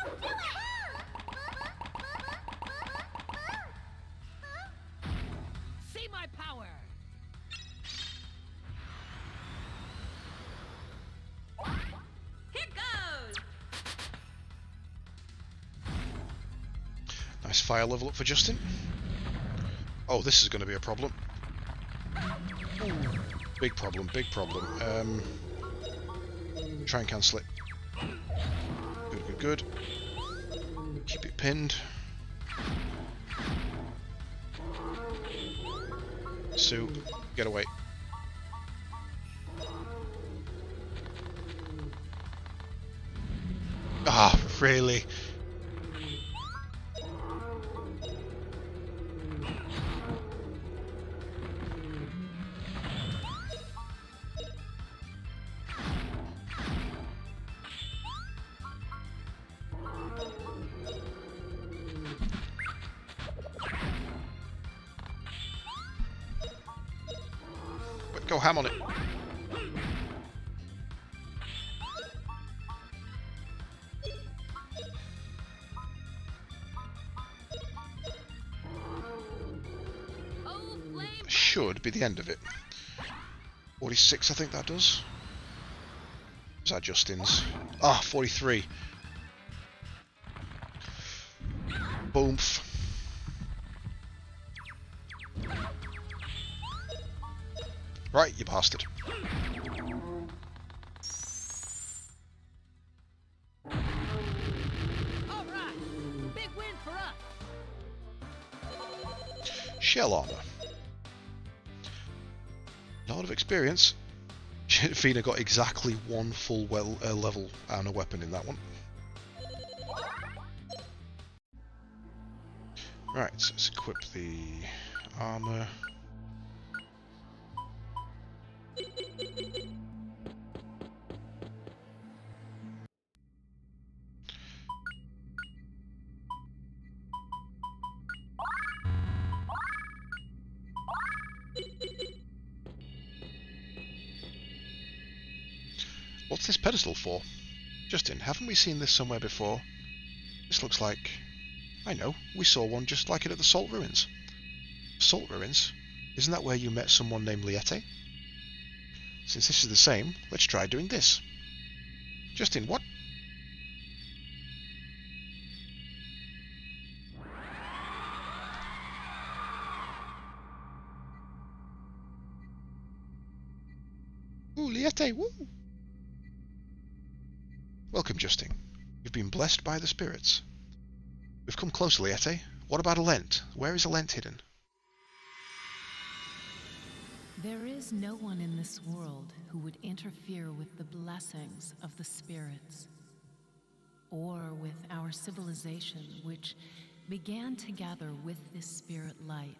Don't do it! See my power. Here goes! Nice fire level up for Justin. Oh, this is going to be a problem. Big problem, big problem. Try and cancel it. Good, good, good. Keep it pinned. Sue, get away. Ah, really? Go ham on it. Oh, flame. Should be the end of it. 46, I think that does. Is that Justin's? Ah, 43. Boomf. Right, you bastard. All right. Big win for us. Shell armor. A lot of experience. Fina got exactly one full level armor weapon in that one. Right, so let's equip the armor. What's this pedestal for? Justin, haven't we seen this somewhere before? This looks like... I know, we saw one just like it at the Salt Ruins. Salt Ruins? Isn't that where you met someone named Liette? Since this is the same, let's try doing this. Justin, what? Ooh, Liette, woo! Welcome, Justin. You've been blessed by the spirits. We've come closer, Liette. What about Elent? Where is Elent hidden? There is no one in this world who would interfere with the blessings of the spirits, or with our civilization, which began together with this spirit light.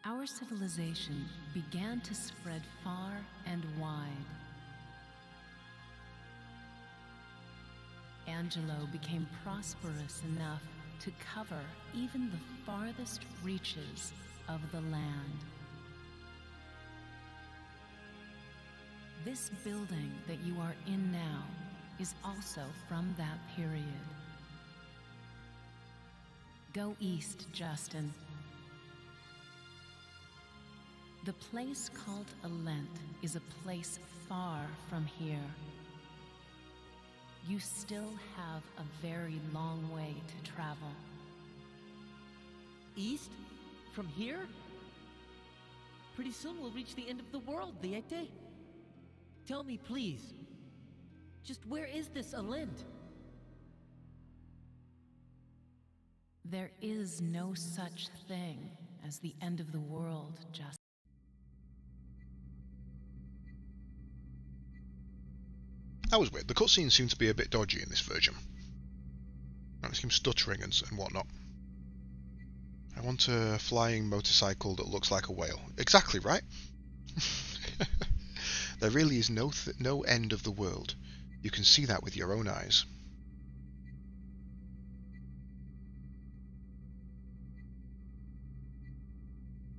Our civilization began to spread far and wide. Angelo became prosperous enough to cover even the farthest reaches of the land. This building that you are in now is also from that period. Go east, Justin. The place called Elent is a place far from here. You still have a very long way to travel. East? From here? Pretty soon we'll reach the end of the world, Liette. Tell me, please. Just where is this Elent? There is no such thing as the end of the world, Justin. That was weird. The cutscenes seem to be a bit dodgy in this version. It seems stuttering and whatnot. I want a flying motorcycle that looks like a whale. Exactly right. There really is no end of the world. You can see that with your own eyes.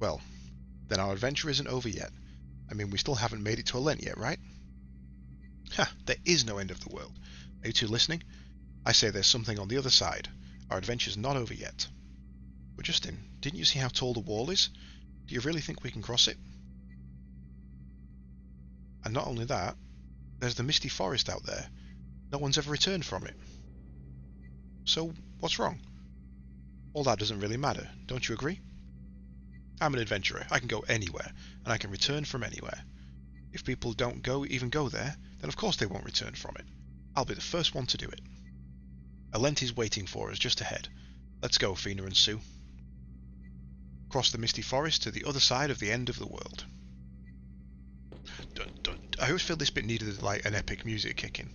Well, then our adventure isn't over yet. I mean, we still haven't made it to Elent yet, right? Ha! There is no end of the world. Are you two listening? I say there's something on the other side. Our adventure's not over yet. But Justin, didn't you see how tall the wall is? Do you really think we can cross it? And not only that, there's the misty forest out there. No one's ever returned from it. So, what's wrong? All that doesn't really matter, don't you agree? I'm an adventurer. I can go anywhere, and I can return from anywhere. If people don't even go there, then of course they won't return from it. I'll be the first one to do it. Elenti's waiting for us just ahead. Let's go, Fina and Sue. Across the misty forest to the other side of the end of the world. Dun, dun. I always feel this bit needed like an epic music kicking.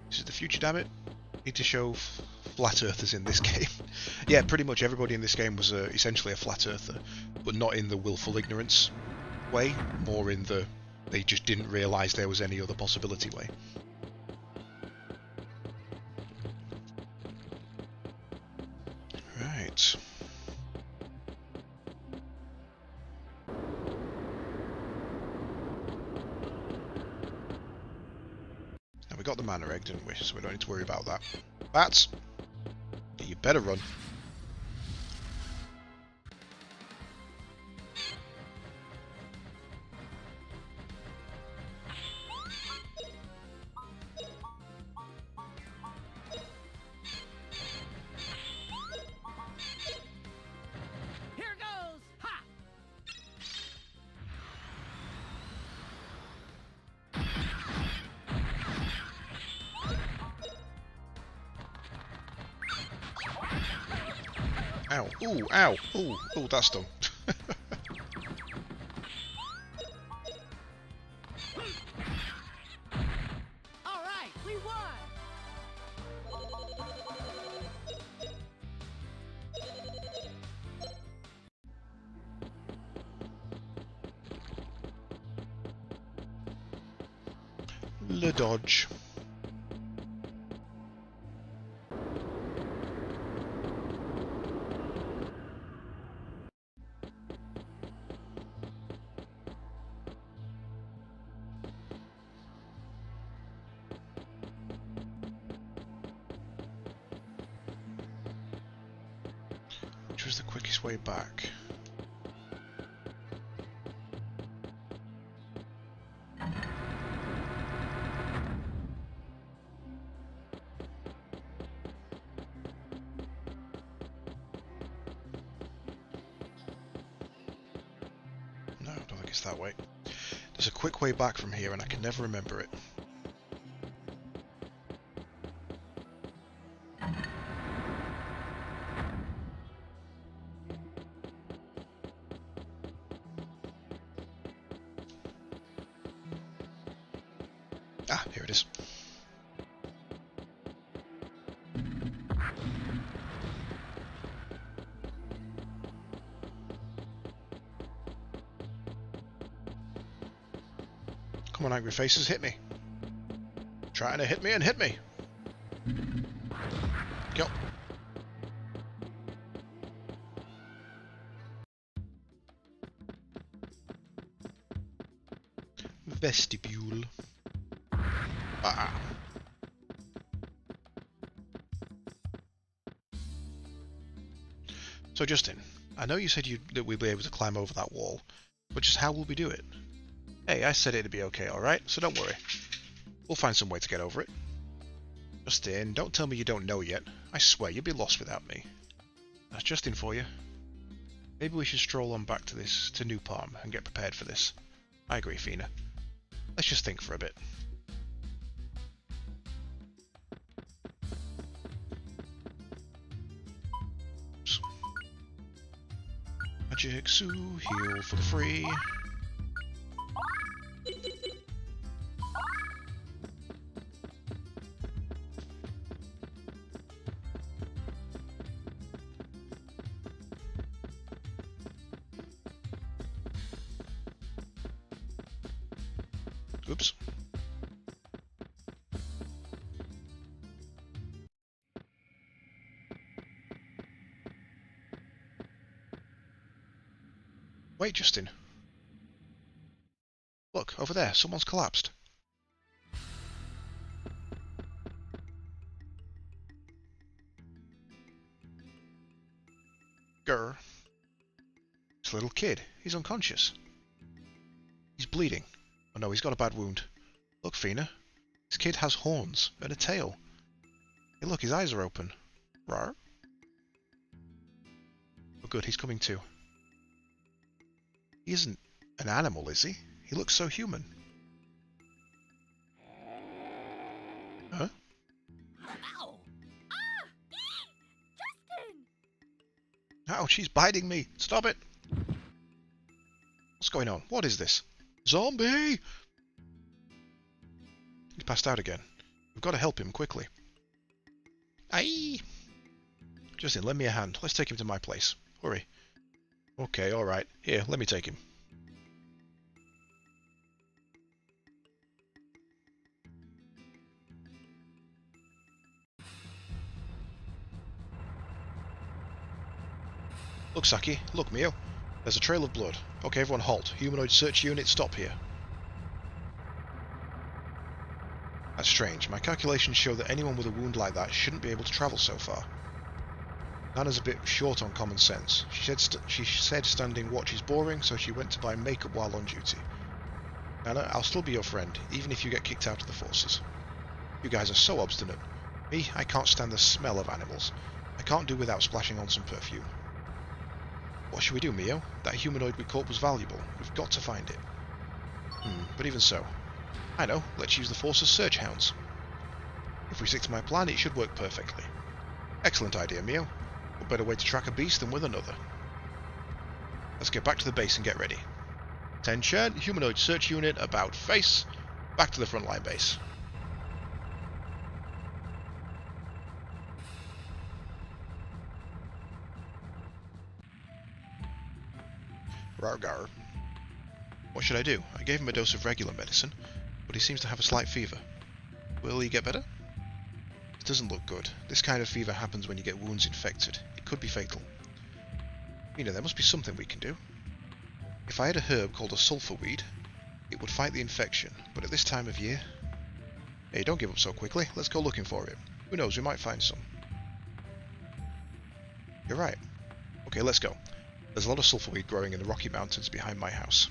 This is the future, damn it. Need to show flat earthers in this game. Yeah, pretty much everybody in this game was essentially a flat earther, but not in the willful ignorance way, more in the they just didn't realise there was any other possibility way. Right. Now we got the mana egg, didn't we? So we don't need to worry about that. Bats! You better run. Here goes! Ha! Ow. Ooh, ow. Ooh, ooh, that's done. All right, we won! Le dodge. Which was the quickest way back? No, I don't think it's that way. There's a quick way back from here and I can never remember it. Ah, here it is. Come on, angry faces, hit me. Trying to hit me and hit me. Go. Vestibule. Ah. So Justin, I know you said that we'd be able to climb over that wall, but just how will we do it? Hey, I said it'd be okay, alright? So don't worry. We'll find some way to get over it. Justin, don't tell me you don't know yet. I swear you'd be lost without me. That's Justin for you. Maybe we should stroll on back to New Palm and get prepared for this. I agree, Fina. Let's just think for a bit. Oops. Magic Sue, heal for the free. Oops. Wait, Justin. Look, over there, someone's collapsed. Grr. It's a little kid. He's unconscious. He's bleeding. Oh no, he's got a bad wound. Look, Fina. This kid has horns and a tail. Hey look, his eyes are open. Rar. Oh good, he's coming too. He isn't an animal, is he? He looks so human. Huh? Ow! Ah! Justin! Ouch, she's biting me. Stop it. What's going on? What is this? Zombie! He's passed out again. We've got to help him quickly. Aye! Justin, lend me a hand. Let's take him to my place. Hurry. Okay, alright. Here, let me take him. Look, Saki. Look, Mio. There's a trail of blood. Okay, everyone halt. Humanoid search unit, stop here. That's strange. My calculations show that anyone with a wound like that shouldn't be able to travel so far. Nana's a bit short on common sense. She said standing watch is boring, so she went to buy makeup while on duty. Nana, I'll still be your friend, even if you get kicked out of the forces. You guys are so obstinate. Me, I can't stand the smell of animals. I can't do without splashing on some perfume. What should we do, Mio? That humanoid we caught was valuable. We've got to find it. But even so. I know, let's use the Force's search hounds. If we stick to my plan, it should work perfectly. Excellent idea, Mio. What better way to track a beast than with another? Let's get back to the base and get ready. Attention, humanoid search unit about face. Back to the frontline base. Rargar. What should I do? I gave him a dose of regular medicine, but he seems to have a slight fever. Will he get better? It doesn't look good. This kind of fever happens when you get wounds infected. It could be fatal. There must be something we can do. If I had a herb called a sulfur weed, it would fight the infection, but at this time of year... Hey, don't give up so quickly. Let's go looking for it. Who knows, we might find some. You're right. Okay, let's go. There's a lot of sulfur weed growing in the Rocky Mountains behind my house.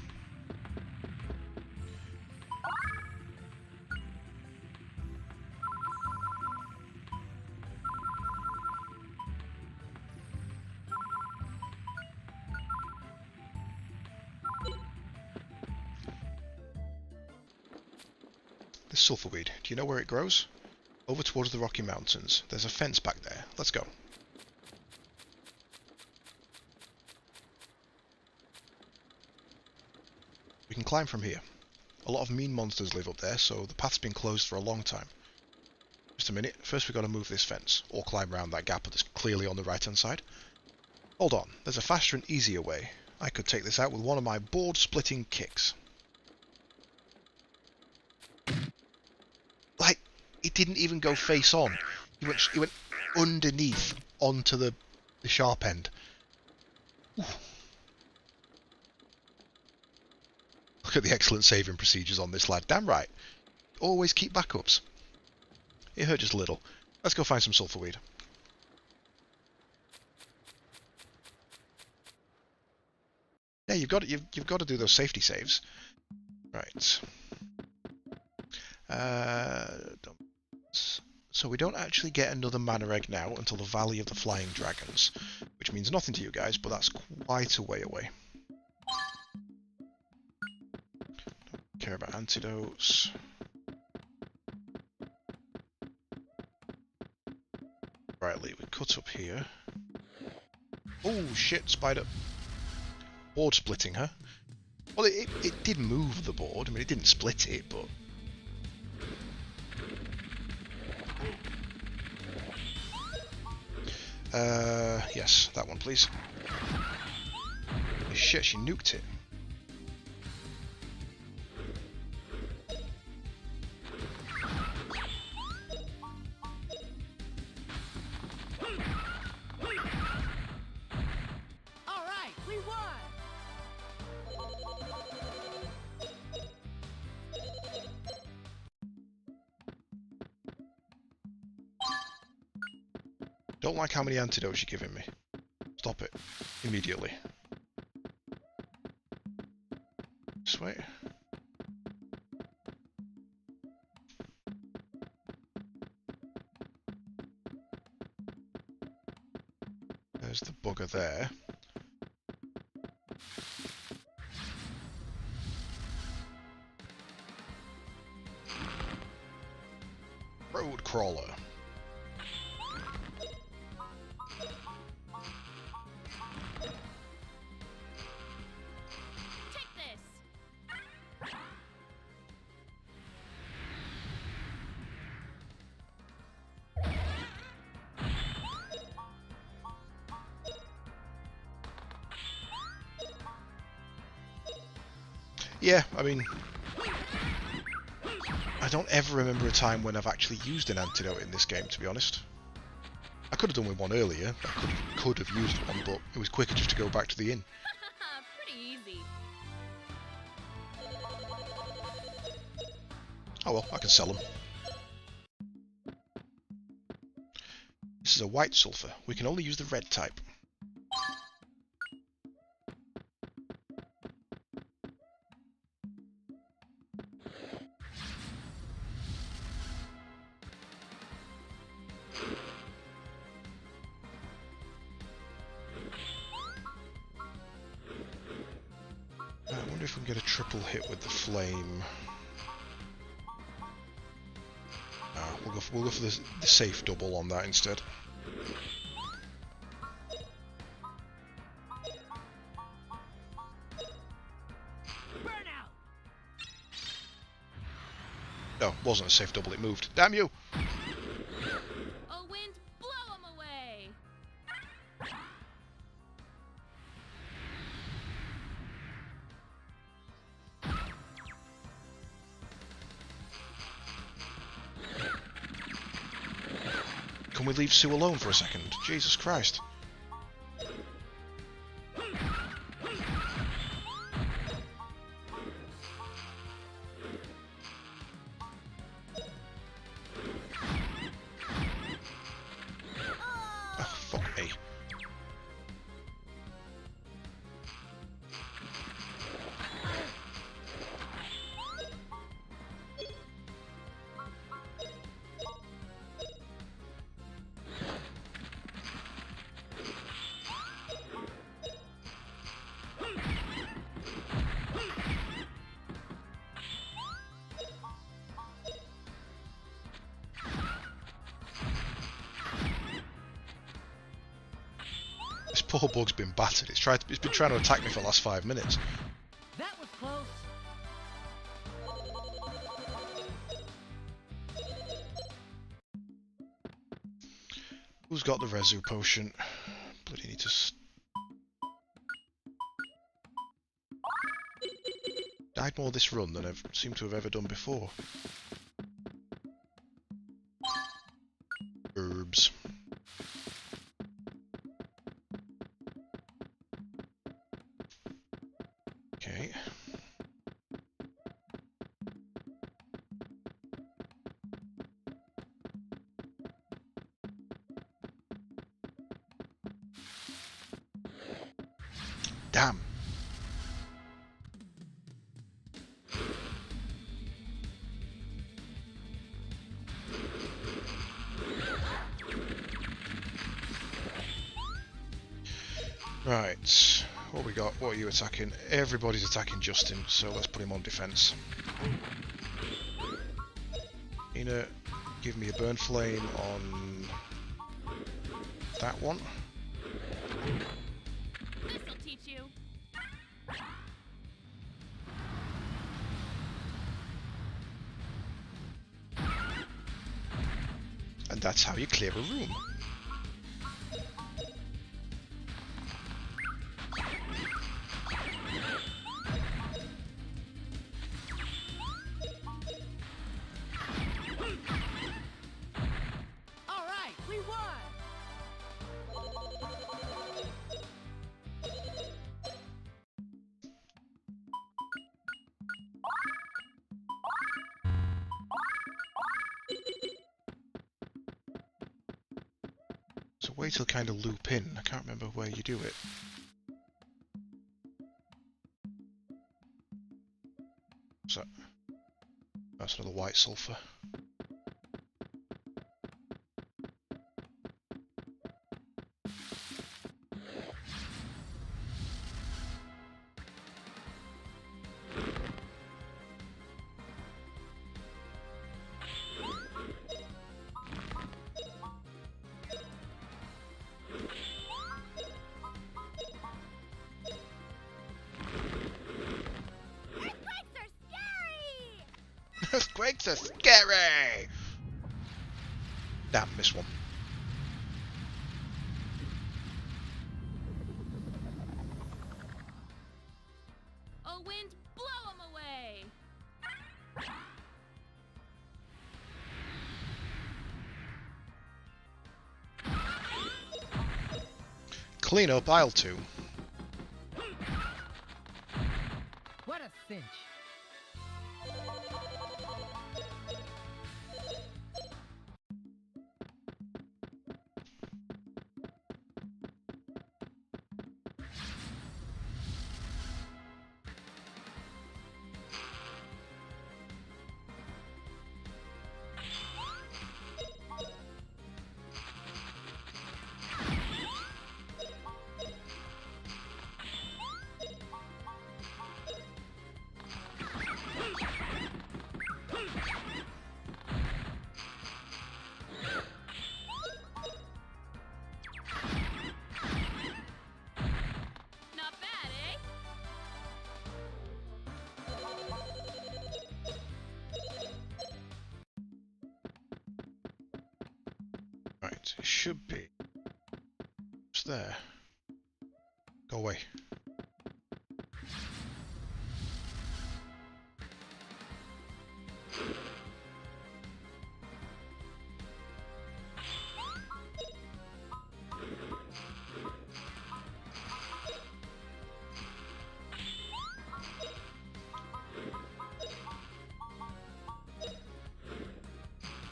This sulfur weed, do you know where it grows? Over towards the Rocky Mountains. There's a fence back there. Let's go. We can climb from here. A lot of mean monsters live up there, so the path's been closed for a long time. Just a minute. First we've got to move this fence, or climb around that gap that's clearly on the right-hand side. Hold on. There's a faster and easier way. I could take this out with one of my board-splitting kicks. Like, it didn't even go face on. He went underneath onto the sharp end. Ooh. Look at the excellent saving procedures on this lad. Damn right. Always keep backups. It hurt just a little. Let's go find some sulfur weed. Yeah, you've got to do those safety saves. Right. So we don't actually get another mana egg now until the Valley of the Flying Dragons, which means nothing to you guys, but that's quite a way away. Don't care about antidotes. Rightly, we cut up here. Oh shit, spider. Board splitting her. Well, it did move the board. I mean, it didn't split it, but... yes, that one, please. Shit, she nuked it. All right, we won. Don't like how many antidotes you're giving me. Stop it. Immediately. Just wait. There's the bugger there. crawler. Take this. Yeah, I mean, I don't ever remember a time when I've actually used an antidote in this game, to be honest. I could have done with one earlier. I could have used one, but it was quicker just to go back to the inn. Pretty easy. Oh well, I can sell them. This is a white sulfur. We can only use the red type. I wonder if we can get a triple hit with the flame. We'll go for the safe double on that instead. Burnout. No, wasn't a safe double, it moved. Damn you! Oh, wind, blow 'em away. Can we leave Sue alone for a second? Jesus Christ. Oh, fuck me. This poor bug's been battered. It's been trying to attack me for the last 5 minutes. That was close. Who's got the resu potion? Bloody need to... Died more this run than I've seemed to have ever done before. Herbs. Okay. Damn. Right, what we got? What are you attacking? Everybody's attacking Justin, so let's put him on defense. Ina, give me a burn flame on that one. This'll teach you. And that's how you clear a room. All right, we won. So wait till kind of loop in. I can't remember where you do it. What's that? That's another white sulfur. so scary! Damn, missed one. Oh, wind, blow him away! Clean up aisle 2. What a cinch. Not bad, eh? Right, it should be. It's there. Go away.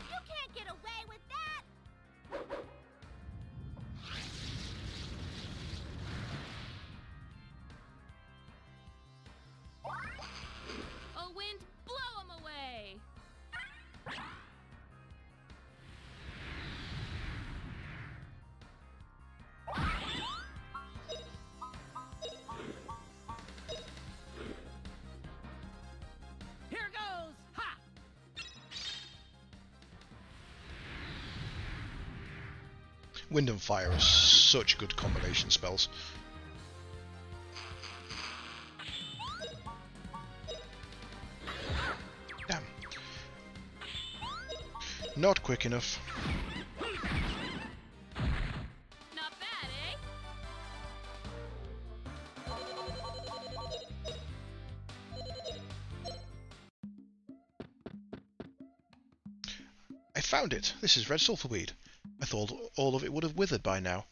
You can't get away with that! Oh, wind, blow him away! Here goes! Ha! Wind and fire are such good combination spells. Damn. Not quick enough. Not bad, eh? I found it. This is red sulphurweed. I thought all of it would have withered by now.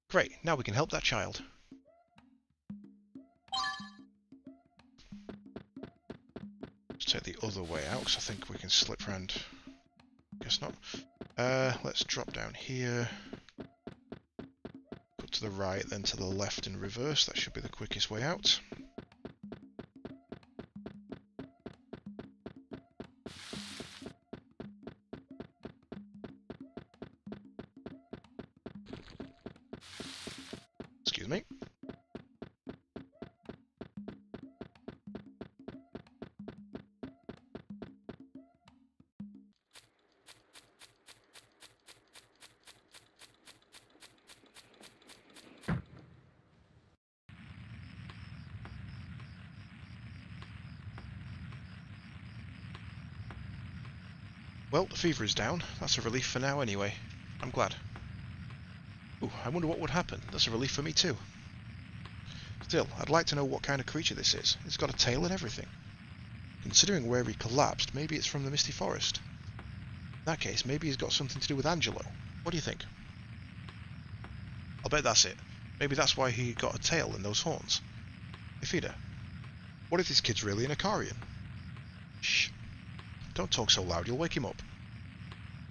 Great, now we can help that child. Let's take the other way out, because I think we can slip round. Guess not. Let's drop down here. Cut to the right, then to the left in reverse. That should be the quickest way out. Excuse me. Well, the fever is down. That's a relief for now anyway. I'm glad. Ooh, I wonder what would happen. That's a relief for me too. Still, I'd like to know what kind of creature this is. It's got a tail and everything. Considering where he collapsed, maybe it's from the Misty Forest. In that case, maybe he's got something to do with Angelo. What do you think? I'll bet that's it. Maybe that's why he got a tail and those horns. Hey, Fida, what if this kid's really an Icarian? Shh. Don't talk so loud, you'll wake him up.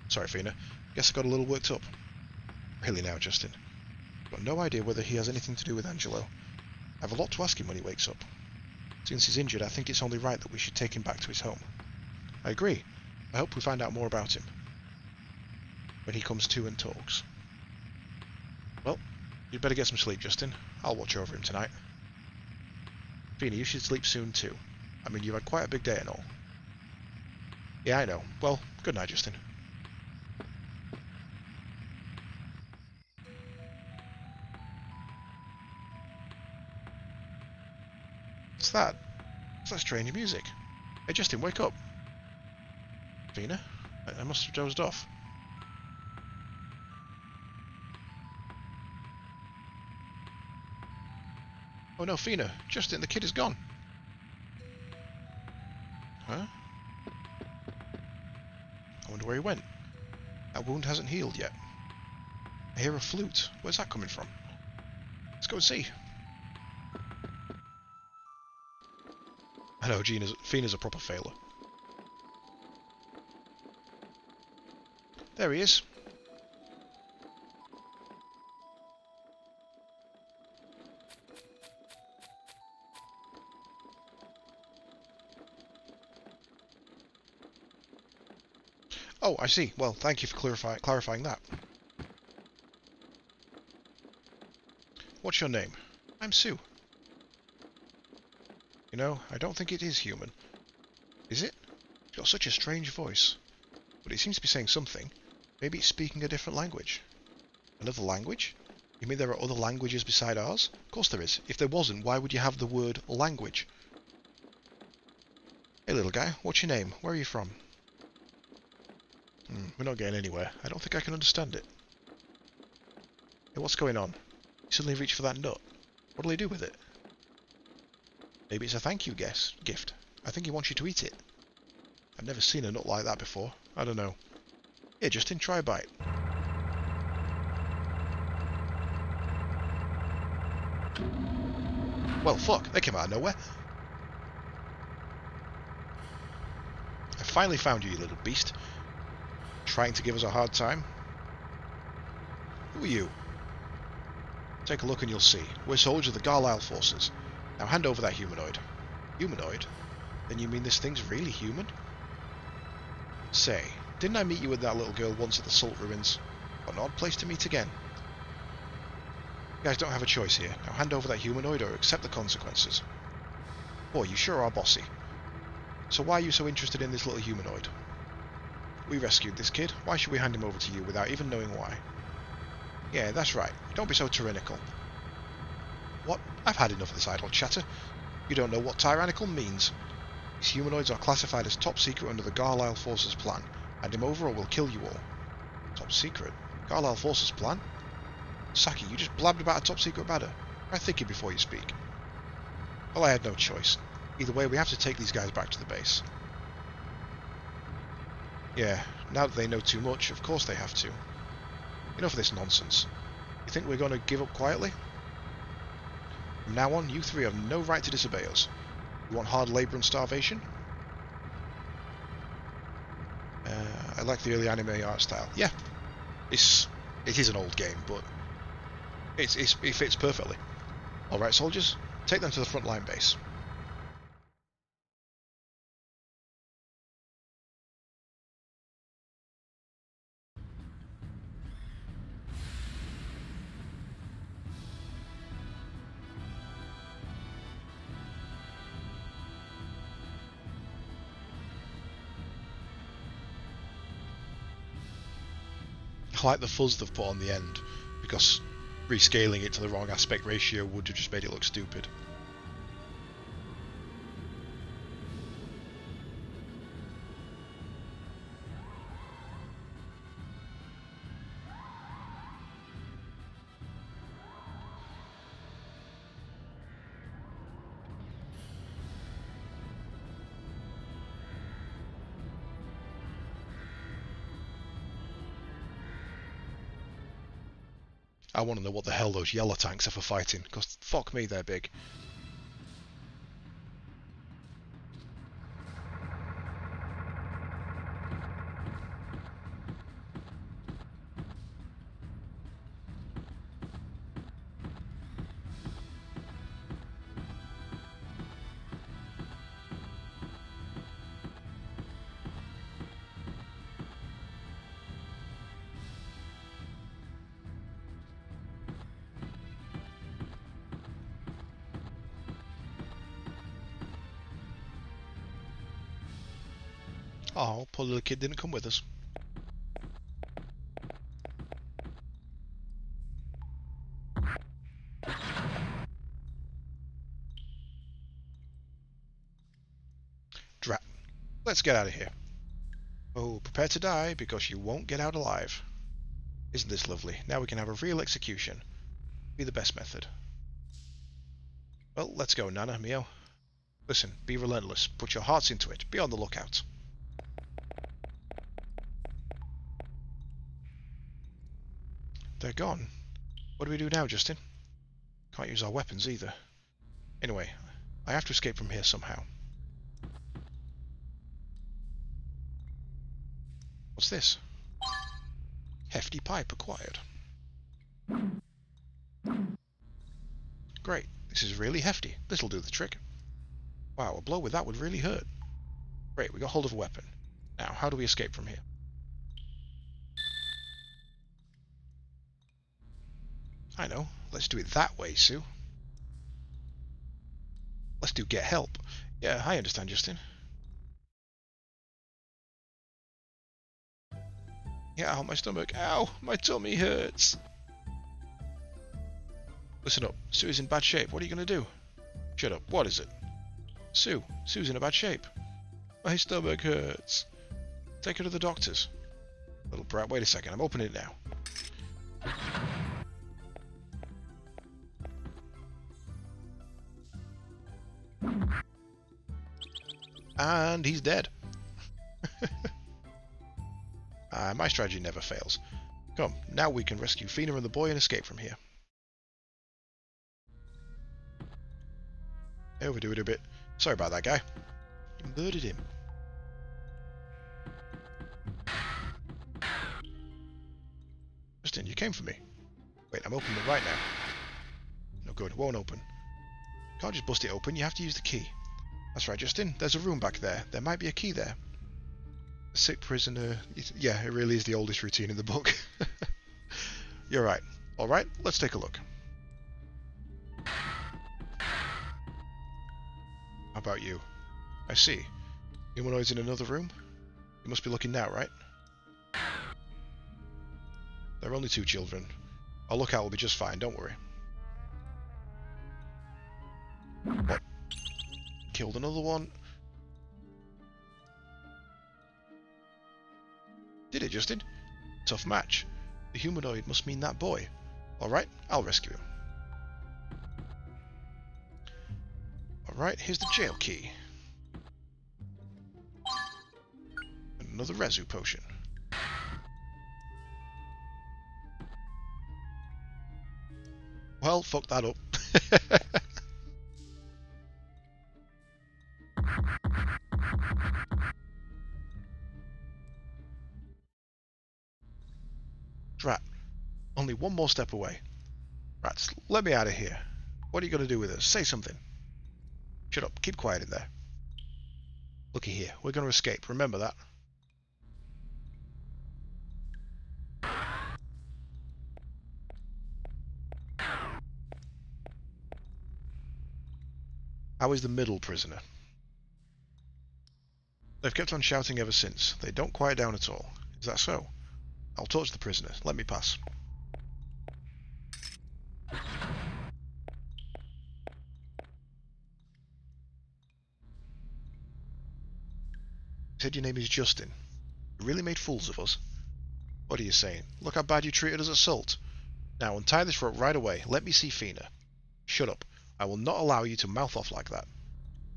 Sorry, Fina. Guess I got a little worked up. Really now, Justin. Got no idea whether he has anything to do with Angelo. I have a lot to ask him when he wakes up. Since he's injured, I think it's only right that we should take him back to his home. I agree. I hope we find out more about him when he comes to and talks. Well, you'd better get some sleep, Justin. I'll watch over him tonight. Fina, you should sleep soon too. I mean, you've had quite a big day and all. Yeah, I know. Well, good night, Justin. What's that? What's that strange music? Hey, Justin, wake up. Fina? I must have dozed off. Oh no, Fina! Justin, the kid is gone! Huh? I wonder where he went. That wound hasn't healed yet. I hear a flute. Where's that coming from? Let's go and see. I know, Fina's a proper failure. There he is. Oh, I see. Well, thank you for clarifying that. What's your name? I'm Sue. You know, I don't think it is human. Is it? It's got such a strange voice. But it seems to be saying something. Maybe it's speaking a different language. Another language? You mean there are other languages beside ours? Of course there is. If there wasn't, why would you have the word language? Hey little guy, what's your name? Where are you from? We're not getting anywhere. I don't think I can understand it. Hey, what's going on? You suddenly reach for that nut. What'll he do with it? Maybe it's a thank you gift. I think he wants you to eat it. I've never seen a nut like that before. I don't know. Here, Justin, try a bite. Well, fuck, they came out of nowhere. I finally found you, you little beast. Trying to give us a hard time? Who are you? Take a look and you'll see. We're soldiers of the Garlisle forces. Now hand over that humanoid. Humanoid? Then you mean this thing's really human? Say, didn't I meet you with that little girl once at the Salt Ruins? What an odd place to meet again. You guys don't have a choice here. Now hand over that humanoid or accept the consequences. Boy, you sure are bossy. So why are you so interested in this little humanoid? We rescued this kid. Why should we hand him over to you without even knowing why? Yeah, that's right. Don't be so tyrannical. What? I've had enough of this idle chatter. You don't know what tyrannical means. These humanoids are classified as top secret under the Garlisle Forces plan. Hand him over or we'll kill you all. Top secret? Garlisle Forces plan? Saki, you just blabbed about a top secret matter. Try thinking before you speak. Well, I had no choice. Either way, we have to take these guys back to the base. Yeah, now that they know too much, of course they have to. Enough of this nonsense. You think we're going to give up quietly? From now on, you three have no right to disobey us. You want hard labour and starvation? I like the early anime art style. Yeah, it is an old game, but it fits perfectly. Alright soldiers, take them to the front line base. I like the fuzz they've put on the end, because rescaling it to the wrong aspect ratio would have just made it look stupid. I want to know what the hell those yellow tanks are for fighting, because fuck me, they're big. Oh, poor little kid didn't come with us. Drat. Let's get out of here. Oh, prepare to die, because you won't get out alive. Isn't this lovely? Now we can have a real execution. Be the best method. Well, let's go, Nana, Mio. Listen, be relentless. Put your hearts into it. Be on the lookout. They're gone. What do we do now, Justin? Can't use our weapons either. Anyway, I have to escape from here somehow. What's this? Hefty pipe acquired. Great, this is really hefty. This'll do the trick. Wow, a blow with that would really hurt. Great, we got hold of a weapon. Now, how do we escape from here? I know. Let's do it that way, Sue. Let's do get help. Yeah, I understand, Justin. Yeah, ow, my stomach. Ow, my tummy hurts. Listen up. Sue is in bad shape. What are you going to do? Shut up. What is it? Sue. Sue's in a bad shape. My stomach hurts. Take her to the doctors. Little brat, wait a second. I'm opening it now. And he's dead. My strategy never fails. Come, now we can rescue Fina and the boy and escape from here. I overdo it a bit. Sorry about that, guy. You murdered him. Justin, you came for me. Wait, I'm opening it right now. No good, won't open. Can't just bust it open, you have to use the key. That's right, Justin. There's a room back there. There might be a key there. A sick prisoner. Yeah, it really is the oldest routine in the book. You're right. Alright, let's take a look. How about you? I see. Humanoids in another room? You must be looking now, right? There are only 2 children. Our lookout will be just fine, don't worry. What? Killed another one? Did it, Justin? Tough match. The humanoid must mean that boy. Alright, I'll rescue him. Alright, here's the jail key. And another Rezu potion. Well, fuck that up. Drat. Only one more step away. Rats, let me out of here. What are you going to do with us? Say something. Shut up. Keep quiet in there. Looky here. We're going to escape. Remember that. How is the middle prisoner? They've kept on shouting ever since. They don't quiet down at all. Is that so? I'll talk to the prisoner. Let me pass. You said your name is Justin. You really made fools of us. What are you saying? Look how bad you treated us at Salt. Now untie this rope right away. Let me see Fina. Shut up. I will not allow you to mouth off like that.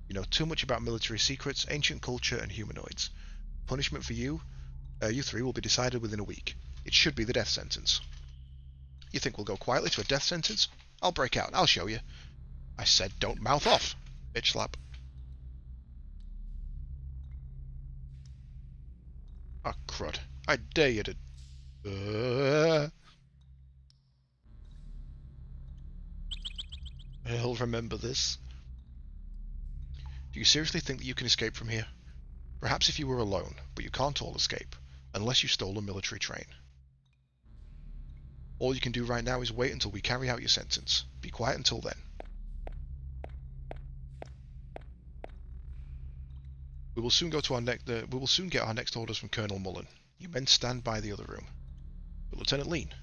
You know too much about military secrets, ancient culture, and humanoids. Punishment for you 3 will be decided within a week. It should be the death sentence. You think we'll go quietly to a death sentence? I'll break out. I'll show you. I said don't mouth off. Bitch slap. Ah, crud. I dare you to... I'll remember this. Do you seriously think that you can escape from here? Perhaps if you were alone, but you can't all escape, unless you stole a military train. All you can do right now is wait until we carry out your sentence. Be quiet until then. We will soon get our next orders from Colonel Mullen. You men stand by the other room. But Lieutenant Lean,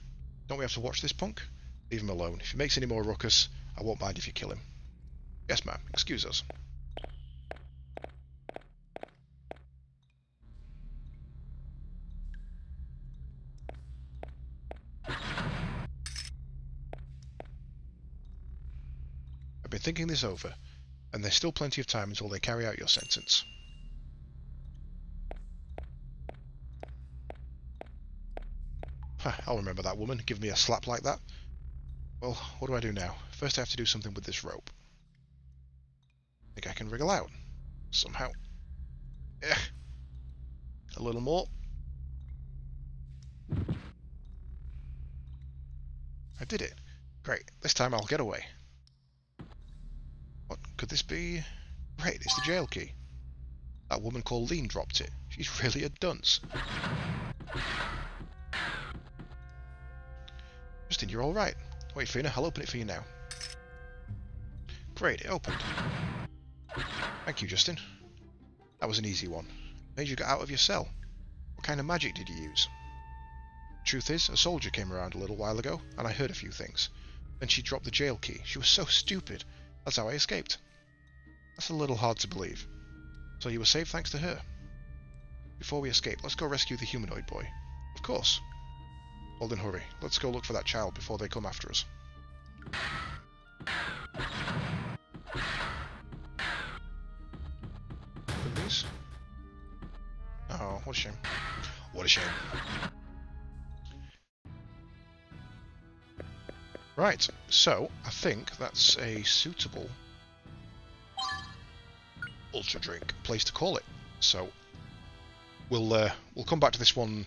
don't we have to watch this punk? Leave him alone. If he makes any more ruckus, I won't mind if you kill him. Yes, ma'am. Excuse us. thinking this over, and there's still plenty of time until they carry out your sentence. I'll remember that woman, give me a slap like that. Well, what do I do now? First I have to do something with this rope. I think I can wriggle out. Somehow. Yeah. A little more. I did it. Great. This time I'll get away. What could this be? Great, it's the jail key. That woman called Lean dropped it. She's really a dunce. Justin, you're alright. Wait, Fina, I'll open it for you now. Great, it opened. Thank you, Justin. That was an easy one. Made you get out of your cell. What kind of magic did you use? Truth is, a soldier came around a little while ago, and I heard a few things. Then she dropped the jail key. She was so stupid. That's how I escaped. That's a little hard to believe. So you were saved thanks to her. Before we escape, let's go rescue the humanoid boy. Of course. Well then hurry. Let's go look for that child before they come after us. These? Oh, what a shame. What a shame. Right, so I think that's a suitable ultra drink place to call it. So we'll come back to this one,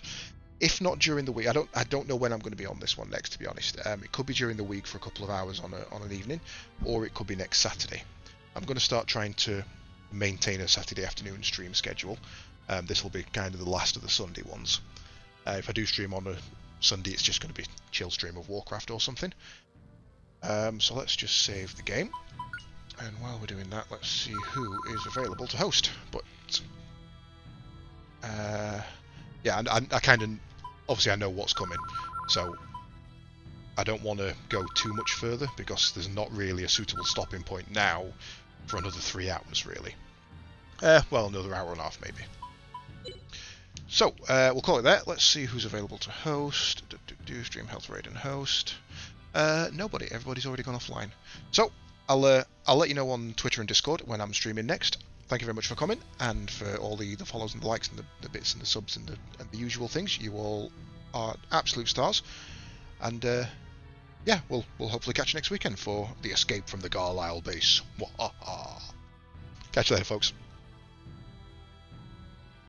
if not during the week. I don't know when I'm going to be on this one next, to be honest. It could be during the week for a couple of hours on an evening, or it could be next Saturday. I'm going to start trying to maintain a Saturday afternoon stream schedule. This will be kind of the last of the Sunday ones. If I do stream on a Sunday, it's just going to be chill stream of Warcraft or something. So let's just save the game, and while we're doing that, let's see who is available to host. But yeah, and I kind of, obviously I know what's coming, so I don't want to go too much further, because there's not really a suitable stopping point now for another 3 hours, really. Well, another hour and a half, maybe. So, we'll call it that. Let's see who's available to host. Stream Health Raid and host. Nobody. Everybody's already gone offline. So, I'll let you know on Twitter and Discord when I'm streaming next. Thank you very much for coming, and for all the follows and the likes and the bits and the subs and the usual things. You all are absolute stars. And, yeah, we'll hopefully catch you next weekend for the escape from the Garlisle base. Catch you later, folks.